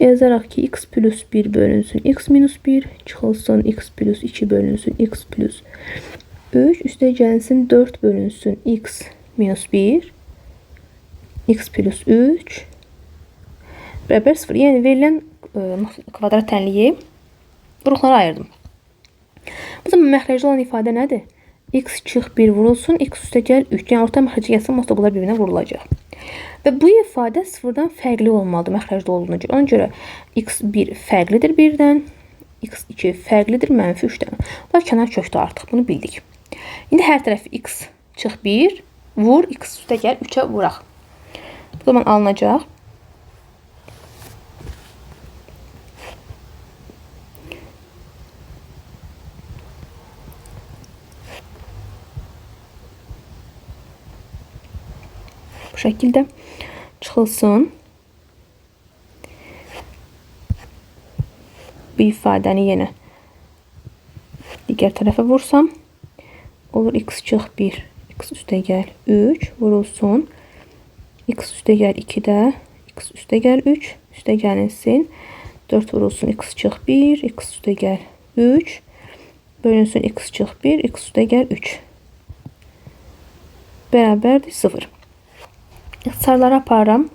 Yazaraq ki x plus 1 bölünsün x minus 1 çıxılsın x plus 2 bölünsün x plus 3 üstəgəlsin 4 bölünsün x minus 1 x plus 3 bərabər 0. Yəni verilən kvadrat tənliyi uruqlara ayırdım. Bu zaman məxrəcdə olan ifadə nədir? X çıx 1 vurulsun x üstəgəl 3. Yəni orta məxrəcə gəlsin, olmasa bunlar bir-birinə vurulacaq. Və bu ifadə 0-dan fərqli olmalıdır məxrəcdə olduğuna görə. Ona görə x1 fərqlidir 1-dən, x2 fərqlidir mənfi 3-dən. Bunlar kənar kökdür artıq, bunu bildik. İndi hər tərəfi x çıx 1 vur, x üstəgəl 3'ə vuraq. Bu zaman alınacaq. Bu şəkildə çıxılsın. Bu ifadəni yenə digər tərəfə vursam olur x çıx 1 x üstəgəl 3 vurulsun x üstəgəl 2-də x üstəgəl 3 üstəgəlinsin 4 vurulsun x çıx 1 x üstəgəl 3 bölünsün x çıx 1 x üstəgəl 3 bərabərdir 0. İxtisarları aparıram.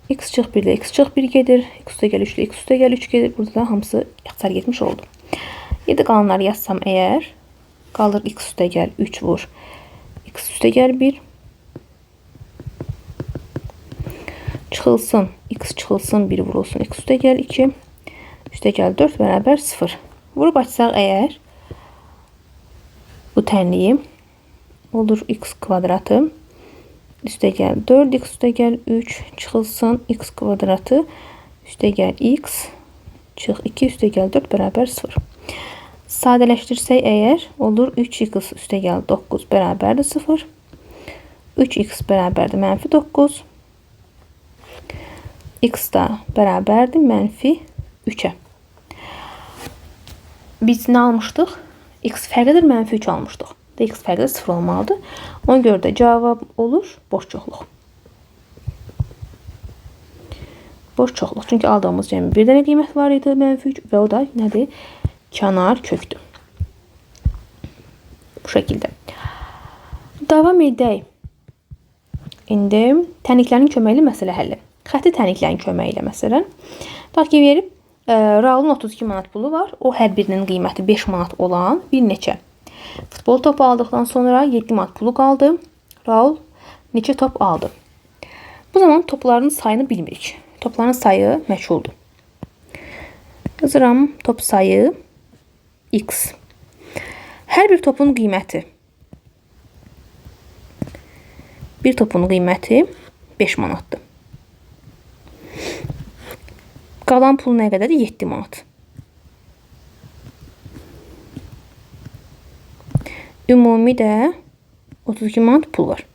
X çıx 1 ilə x çıx 1 gedir. X üstəgəl 3 ilə x üstəgəl 3 gedir. Burada da hamısı ixtisar getmiş oldu. 7 qalanları yazsam əgər qalır x üstəgəl 3 vur x üstəgəl 1 çıxılsın x çıxılsın 1 vurulsun x üstəgəl 2 üstəgəl 4 bərabər 0. Vurub açsaq əgər bu tənliyi olur x kvadratı üstəgəl 4 x üstəgəl 3 çıxılsın x kvadratı üstəgəl x çıx 2 üstəgəl 4 bərabər 0. Sadələşdirsək əgər olur 3x üstəgəl 9 bərabərdir 0. 3x bərabərdir mənfi 9. X da bərabərdir mənfi 3-ə. Biz nə almışdıq? X fərqlidir, mənfi 3 almışdıq. X fərqlidir 0 olmalıdır. Ona görə də cavab olur boş çoxluq. Boş çoxluq. Çünki aldığımız cəmi bir dənə qiymət var idi, mənfi 3 və o da nədir? Kənar kökdür. Bu şəkildə. Davam edək. İndi təniklərin köməyi ilə məsələ həlli. Xətti təniklərin köməyi ilə məsələn. Tutaq ki, verib Raulun 32 manat pulu var. O hər birinin qiyməti 5 manat olan bir neçə. Futbol topu aldıqdan sonra 7 manat pulu qaldı. Raul neçə top aldı? Bu zaman topların sayını bilmirik. Topların sayı məchuldur. Yazıram top sayı x. Hər bir topun qiyməti. Bir topun qiyməti 5 manatdır. Qalan pul nə qədərdir? 7 manat. Ümumi də 32 manat pul var.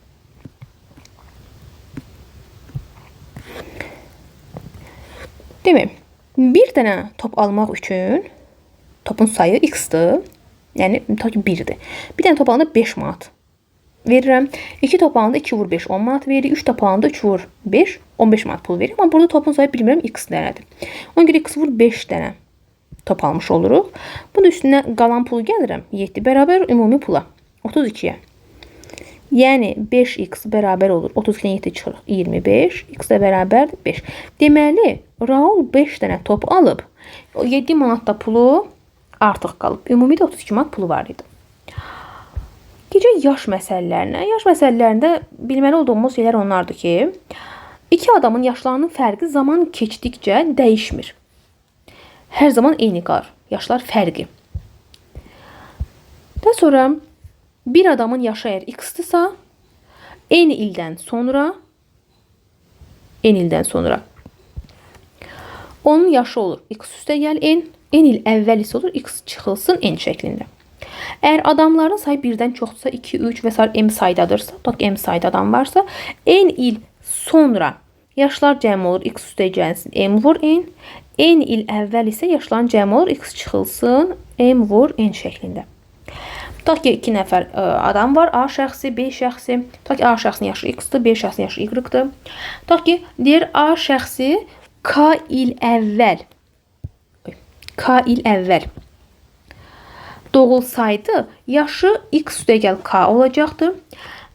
Demək, bir dənə top almaq üçün topun sayı x-dır. Yəni, tutaq ki, 1-dir. Bir dənə top alanda 5 manat verirəm. 2 top alanda 2 vur 5, 10 manat verir. 3 top alanda 3 vur 5, 15 manat pul verir. Amma burada topun sayı bilmirəm x dənədir. Ona görə x vur 5 dənə top almış oluruq. Bunun üstünə qalan pulu gəlirəm. 7 bərabər ümumi pula. 32-yə. Yəni 5x bərabər olur. 32-dən 7 çıxırıq. 25. X də bərabər 5. Deməli, Raul 5 dənə top alıb. 7 manat da pulu artıq qalıb. Ümumi də 32 manat pulu var idi. Gecə yaş məsələlərinə. Yaş məsələlərində bilməli olduğumuz şeylər onlardır ki, iki adamın yaşlarının fərqi zaman keçdikcə dəyişmir. Hər zaman eyni qalır. Yaşlar fərqi. Daha sonra bir adamın yaşı əgər x-dırsa, eyni ildən sonra onun yaşı olur x üstəgəl n, n il əvvəl isə olur x çıxılsın n şəklində. Əgər adamların sayı birdən çoxdursa, 2, 3 və s. m sayıdadırsa, tutaq m sayda adam varsa, n il sonra yaşlar cəmi olur x üstəgəlsin m vur n, n il əvvəl isə yaşların cəmi olur x çıxılsın m vur n şəklində. Tutaq ki, 2 nəfər adam var, A şəxsi, B şəxsi. Tutaq ki, A şəxsinin yaşı x-dır, B şəxsinin yaşı y-dır. Tutaq ki, deyir A şəxsi K il əvvəl doğulsaydı, yaşı x üstəgəl k olacaqdır.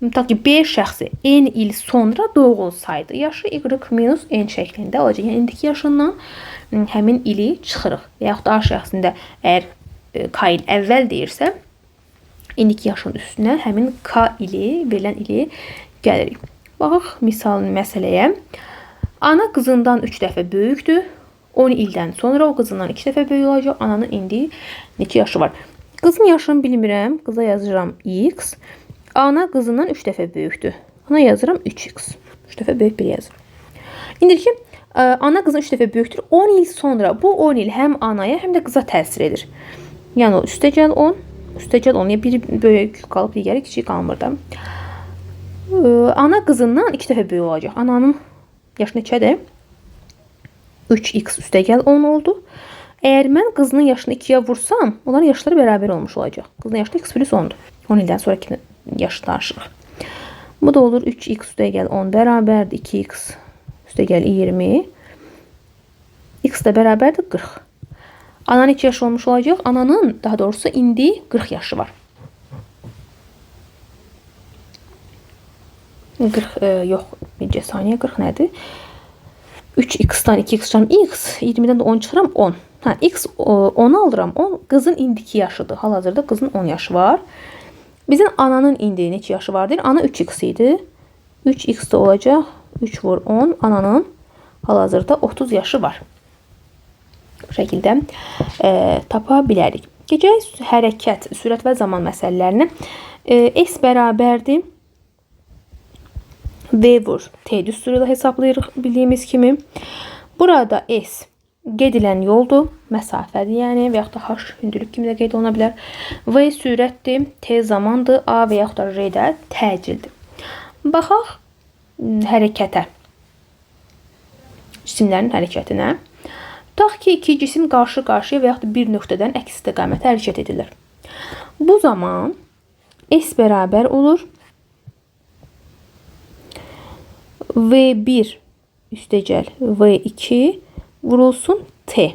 Tutaq ki, B şəxsi n il sonra doğulsaydı, yaşı y minus n şəklində olacaq. Yəni, indiki yaşından həmin ili çıxırıq. Və yaxud da A şəxsində əgər k il əvvəl deyirsə, indiki yaşın üstünə həmin k ili, verilən ili gəlirik. Baxaq misal məsələyə. Ana qızından 3 dəfə böyükdür. 10 ildən sonra o qızından 2 dəfə böyük olacaq. Ananın indi neçə yaşı var? Qızın yaşını bilmirəm. Qıza yazıram x. Ana qızından 3 dəfə böyükdür. Ana yazıram 3x. 3 dəfə böyük bir yazıram. İndi ki, ana qızın 3 dəfə böyükdür. 10 il sonra bu 10 il həm anaya, həm də qıza təsir edir. Yəni o üstəgəl 10. Üstəgəl 10-ya biri böyük qalıb, digəri kiçik qalmır da. Ana qızından 2 dəfə böyük olacaq. Ananın yaşı neçədir? 3x üstəgəl 10 oldu. Əgər mən qızının yaşını 2-yə vursam, onların yaşları bərabər olmuş olacaq. Qızının yaşı x plus 10-dur. 10 ildən sonraki yaşı danışırıq. Bu da olur 3x üstəgəl 10 bərabərdir 2x üstəgəl 20. X də bərabərdir 40. Ana neçə yaşı olmuş olacaq? Ananın, daha doğrusu indi 40 yaşı var. 40 yox, necə saniyə 40 nədir? 3x-dan 2x-dan x, 20-dən də 10 çıxıram 10. X 10 alıram, 10 qızın indiki yaşıdır. Hal-hazırda qızın 10 yaşı var. Bizim ananın indi neçə yaşı vardır? Ana 3x idi. 3x də olacaq. 3 vur 10. Ananın hal-hazırda 30 yaşı var. Bu şəkildə tapa bilərik. Keçək hərəkət, sürət və zaman məsələlərinə. S bərabərdir. V vur T düsturuyla hesablayırıq bildiyimiz kimi. Burada S gedilən yoldur, məsafədir, yəni və yaxud da h hündürlük kimi də qeyd oluna bilər. V sürətdir, t zamandır, a və yaxud da r də təcildir. Baxaq hərəkətə. Cisimlərin hərəkətinə. Tutaq ki, iki cisim qarşı-qarşıya və yaxud da bir nöqtədən əks istiqamətə hərəkət edilir. Bu zaman S bərabər olur V1 üstəgəl V2 vurulsun T.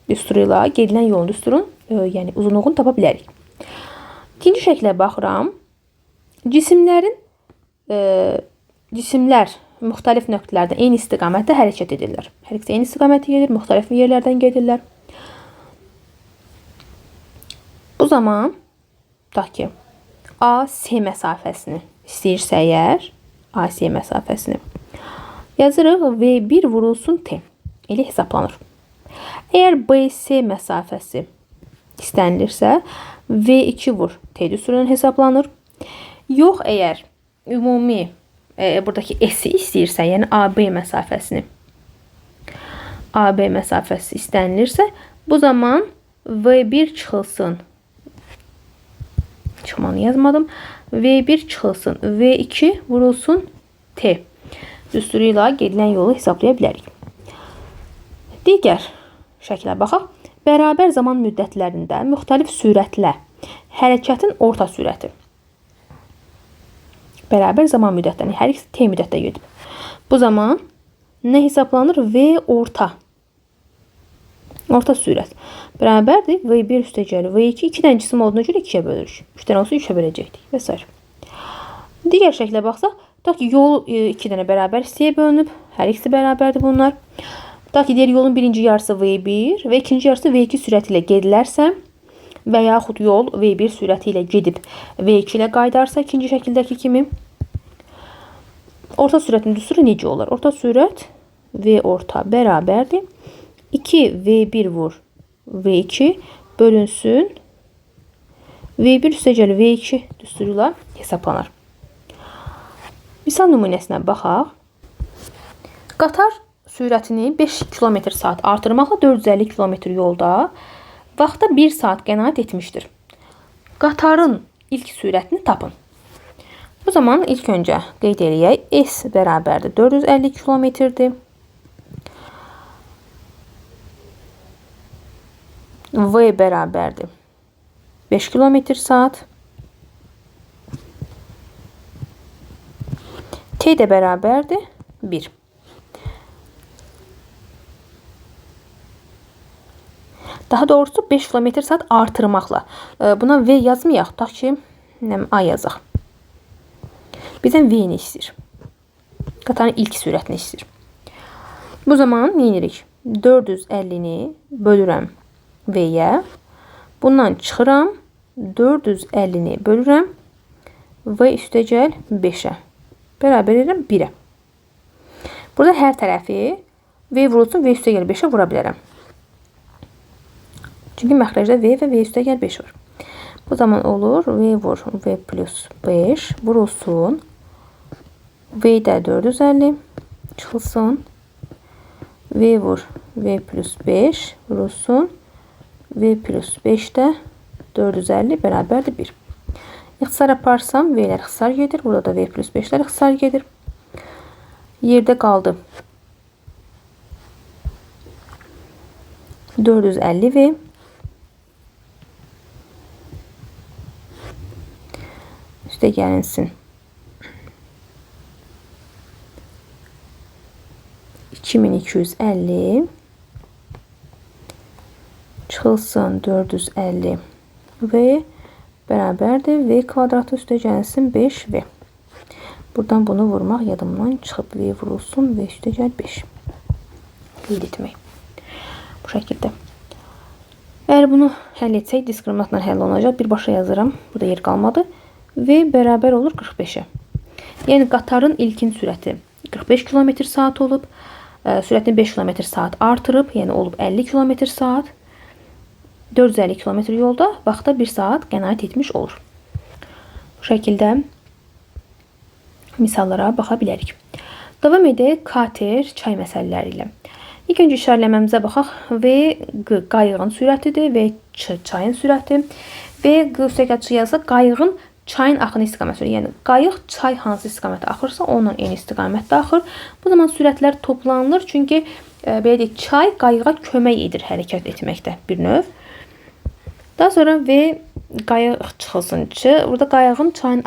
Düsturu ilə gedilən yolun düsturun, yəni uzunluğunu tapa bilərik. İkinci şəklə baxıram. Cisimlər müxtəlif nöqtələrdə eyni istiqamətdə hərəkət edirlər. Hər ikisi eyni istiqamətə gedir, müxtəlif yerlərdən gedirlər. Bu zaman tutaq ki, AC məsafəsini istəyirsə əgər, AC məsafəsini yazırıq, V1 vurulsun T. Elə hesablanır. Əgər BC məsafəsi istənilirsə, V2 vur T düsturundan hesablanır. Yox, əgər ümumi buradakı S-i istəyirsə, yəni AB məsafəsini, AB məsafəsi istənilirsə, bu zaman V1 çıxılsın. Çıxmanı yazmadım. V1 çıxılsın. V2 vurulsun T. Düsturu ilə gedilən yolu hesablaya bilərik. Digər şəklə baxaq. Bərabər zaman müddətlərində müxtəlif sürətlə hərəkətin orta sürəti. Bərabər zaman müddətləri, hər ikisi T müddətdə gedib. Bu zaman nə hesablanır? V orta. Orta sürət. Bərabərdir. V1 üstəgəl V2. 2 dənə cisim olduğuna görə 2-yə bölürük. 3 dənə olsa 3-ə böləcəkdik və s. Digər şəklə baxsaq, tutaq ki, yol 2 dənə bərabər hissəyə bölünüb. Hər ikisi bərabərdir bunlar. Tutaq ki, deyir, yolun birinci yarısı V1 və ikinci yarısı V2 sürəti ilə gedilərsə və yaxud yol V1 sürəti ilə gedib V2 ilə qaydarsa, ikinci şəkildəki kimi, orta sürətin düsturu necə olur? Orta sürət V orta bərabərdir. 2 V1 vur V2 bölünsün V1 üstəgəl V2 düsturu ilə hesablanır. Misal nümunəsinə baxaq. Qatar sürətini 5 km/saat artırmaqla 450 km yolda vaxta 1 saat qənaət etmişdir. Qatarın ilk sürətini tapın. Bu zaman ilk öncə qeyd edək. S bərabərdir 450 km-dir. V bərabərdir 5 km/saat. T də bərabərdir 1. Daha doğrusu 5 km/saat artırmaqla. Buna V yazmayaq. Tutaq ki, A yazaq. Bizdən V-ni istəyir. Qatarın ilk sürətini istəyir. Bu zaman nə edirik? 450-ni bölürəm V-yə. Bundan çıxıram. 450-ni bölürəm V üstəgəl 5-ə. Bərabər edirəm 1-ə. Burada hər tərəfi V vurulsun, V üstəgəl 5-ə vura bilərəm. Çünki məxrəcdə V və V üstəgəl 5 var. Bu zaman olur V vur V plus 5 vurulsun. V də 450 çıxılsın. V vur V plus 5 vurulsun. V plus 5 də 450 bərabərdir 1. İxtisar aparsam V'lər ixtisar gedir. Burada da V plus 5'lər ixtisar gedir. Yerdə qaldı 450 V. Üstə gəlinsin 2250 çıxılsın 450 V bərabərdir. V kvadratı üstə gəlsin 5V. Buradan bunu vurmaq yadımdan çıxıb. V vurulsun V üstə gəl 5. Qeyd etmək. Bu şəkildə. Əgər bunu həll etsək, diskriminantla həll olunacaq. Birbaşa yazıram. Burada yer qalmadı. V bərabər olur 45-ə. Yəni qatarın ilkin sürəti 45 km/saat olub. Sürətini 5 km/saat artırıb. Yəni olub 50 km/saat. 450 km yolda vaxta 1 saat qənaət etmiş olur. Bu şəkildə misallara baxa bilərik. Davam edək kater çay məsələləri ilə. İlk öncə işarələməmizə baxaq. V qayığın sürətidir, V çayın sürəti. V q yazsa qayığın çayın axını istiqaməti. Yəni qayıq çay hansı istiqamətdə axırsa, onunla eyni istiqamətdə axır. Bu zaman sürətlər toplanılır, çünki belə deyək, çay qayığa kömək edir hərəkət etməkdə bir növ. Daha sonra V qayıq çıxılsınçı. Burada qayığın çayın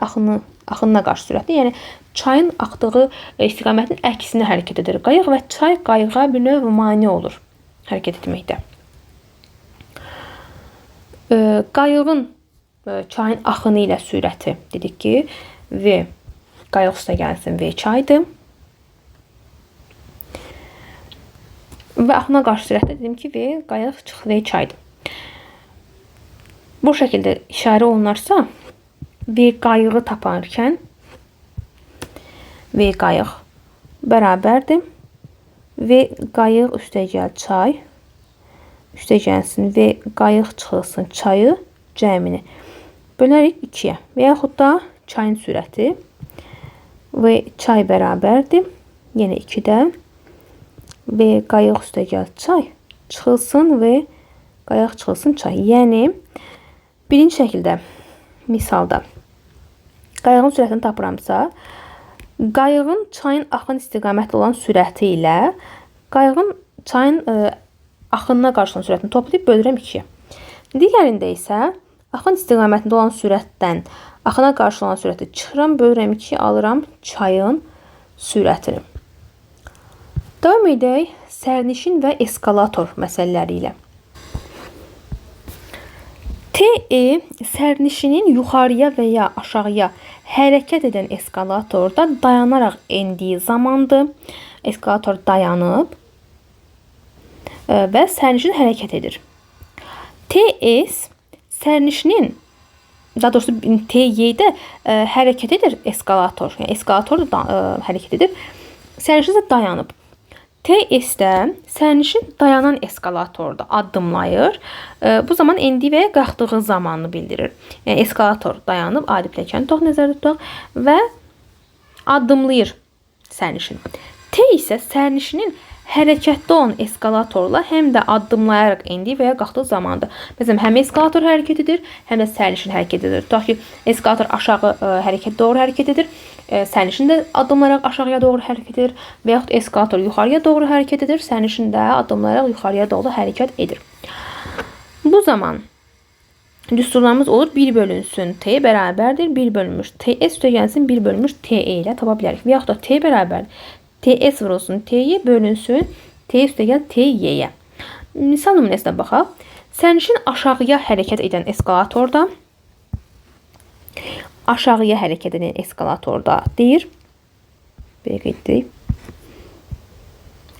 axınına qarşı sürətli, yəni çayın axdığı istiqamətin əksinə hərəkət edir qayıq və çay qayığa bir növ mane olur hərəkət etməkdə. Qayığın çayın axını ilə sürəti dedik ki, V qayıq üstə gəlsin, V çaydır. Və axına qarşı sürətdə dedim ki, V qayıq çıx, V çaydır. Bu şəkildə işarə olunarsa, V qayığı taparkən V qayıq bərabərdir. V qayıq üstə gəl çay, üstə gəlsin V qayıq çıxılsın çayı cəmini bölərik 2-yə və yaxud da çayın sürəti V çay bərabərdir. Yenə 2-dən V qayıq üstə gəl çay çıxılsın V qayıq çıxılsın çay. Yəni birinci şəkildə misalda qayığın sürətini tapıramsa, qayığın çayın axın istiqaməti olan sürəti ilə qayığın çayın axınına qarşı olan sürətini toplayıb bölürəm 2-yə. Digərində isə axın istiqamətində olan sürətdən axına qarşı olan sürəti çıxıram, bölürəm 2-yə, alıram çayın sürətini. Davam edək sərnişin və eskalator məsələləri ilə. TE sərnişinin yuxarıya və ya aşağıya hərəkət edən eskalatorda dayanaraq endiyi zamandır. Eskalator dayanıb və sərnişin hərəkət edir. TS sərnişinin, daha doğrusu TY'də hərəkət edir eskalator. Yəni eskalator da hərəkət edir. Sərnişin isə dayanıb. TS-də sərnişin dayanan eskalatorda addımlayır. Bu zaman endiyi və ya qalxdığı zamanını bildirir. Yəni eskalator dayanıb, adi pilləkəni nəzərdə tutaq və addımlayır sərnişin. T isə sərnişinin hərəkətdə olan eskalatorla həm də addımlayaraq endiyi və ya qalxdığı zamandır. Məsələn, həm eskalator hərəkət edir, həm də sərnişin hərəkət edir. Tutaq ki, eskalator aşağı doğru hərəkət edir, sərnişin də addımlayaraq aşağıya doğru hərəkət edir və yaxud eskalator yuxarıya doğru hərəkət edir, sərnişin də addımlayaraq yuxarıya doğru hərəkət edir. Bu zaman düsturlarımız olur 1 bölünsün T bərabərdir 1 bölünmüş TS üstə gəlsin 1 bölünmüş TE ilə tapa bilərik. Və yaxud da T bərabər TS vurulsun T'ye bölünsün T üstə gəl TY'yə. Misal nümunəsinə baxaq. Sərnişin aşağıya hərəkət edən eskalatorda deyir.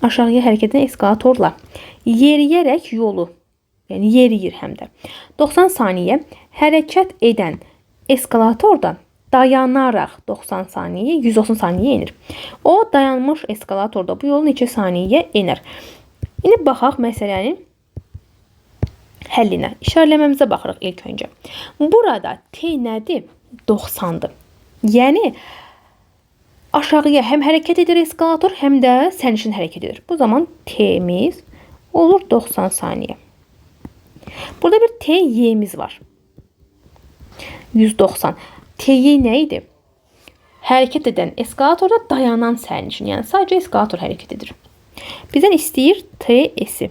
Aşağıya hərəkət edən eskalatorla yeriyərək yolu, yəni yeriyir həm də. 90 saniyə hərəkət edən eskalatorda dayanaraq 90 saniyə, 190 saniyə enir. O dayanmış eskalatorda bu yol neçə saniyə enir? İndi baxaq məsələnin həllinə. İşarələməmizə baxırıq ilk öncə. Burada T nədir? 90-dır. Yəni aşağıya həm hərəkət edir eskalator, həm də sərnişin hərəkət edir. Bu zaman T'miz olur 90 saniyə. Burada bir TY'miz var. 190. TY nə idi? Hərəkət edən eskalatorda dayanan sərnişin. Yəni sadəcə eskalator hərəkət edir. Bizdən istəyir TS'i.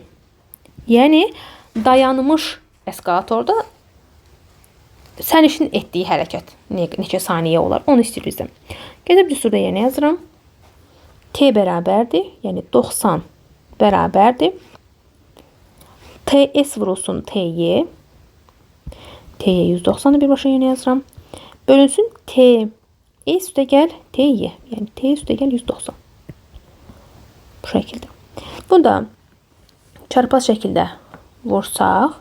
Yəni dayanmış eskalatorda sərnişin etdiyi hərəkət neçə saniyə olar? Onu istəyir bizdən. Gedib düsturda yenə yazıram. T bərabərdir. Yəni 90 bərabərdir. TS vurulsun TY. TY 190'ı birbaşa yenə yazıram. Bölünsün T. Üstə gəl TY. Yəni T üstə gəl 190. Bu şəkildə. Bunu da çarpaz şəkildə vursaq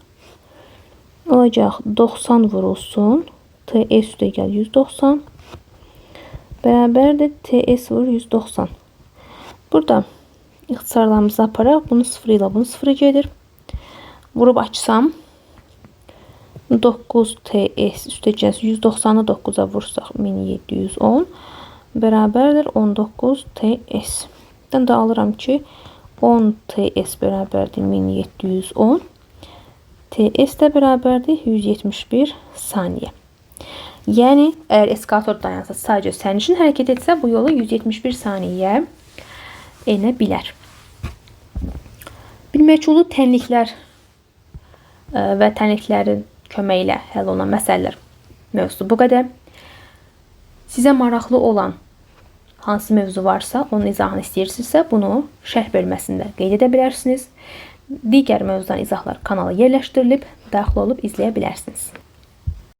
olacaq 90 vurulsun T üstə gəl 190 bərabərdir TS vur 190. Burada ixtisarlarımızı aparaq. Bunu 0 ilə bunu 0 gedir. Vurub açsam 9 TS üstə gəl 190'ı 9'a vursaq 1710 bərabərdir 19 TS. Buradan da alıram ki 10 TS bərabərdir 1710. TS də bərabərdir 171 saniyə. Yəni, əgər eskalator dayansa, sadəcə sənin üçün hərəkət etsə, bu yolu 171 saniyəyə enə bilər. Bilməkçulu tənliklər və tənliklərin köməyi ilə həll olunan məsələlər mövzusu bu qədər. Sizə maraqlı olan hansı mövzu varsa, onun izahını istəyirsinizsə, bunu şərh bölməsində qeyd edə bilərsiniz. Digər mövzudan izahlar kanala yerləşdirilib, daxil olub izləyə bilərsiniz.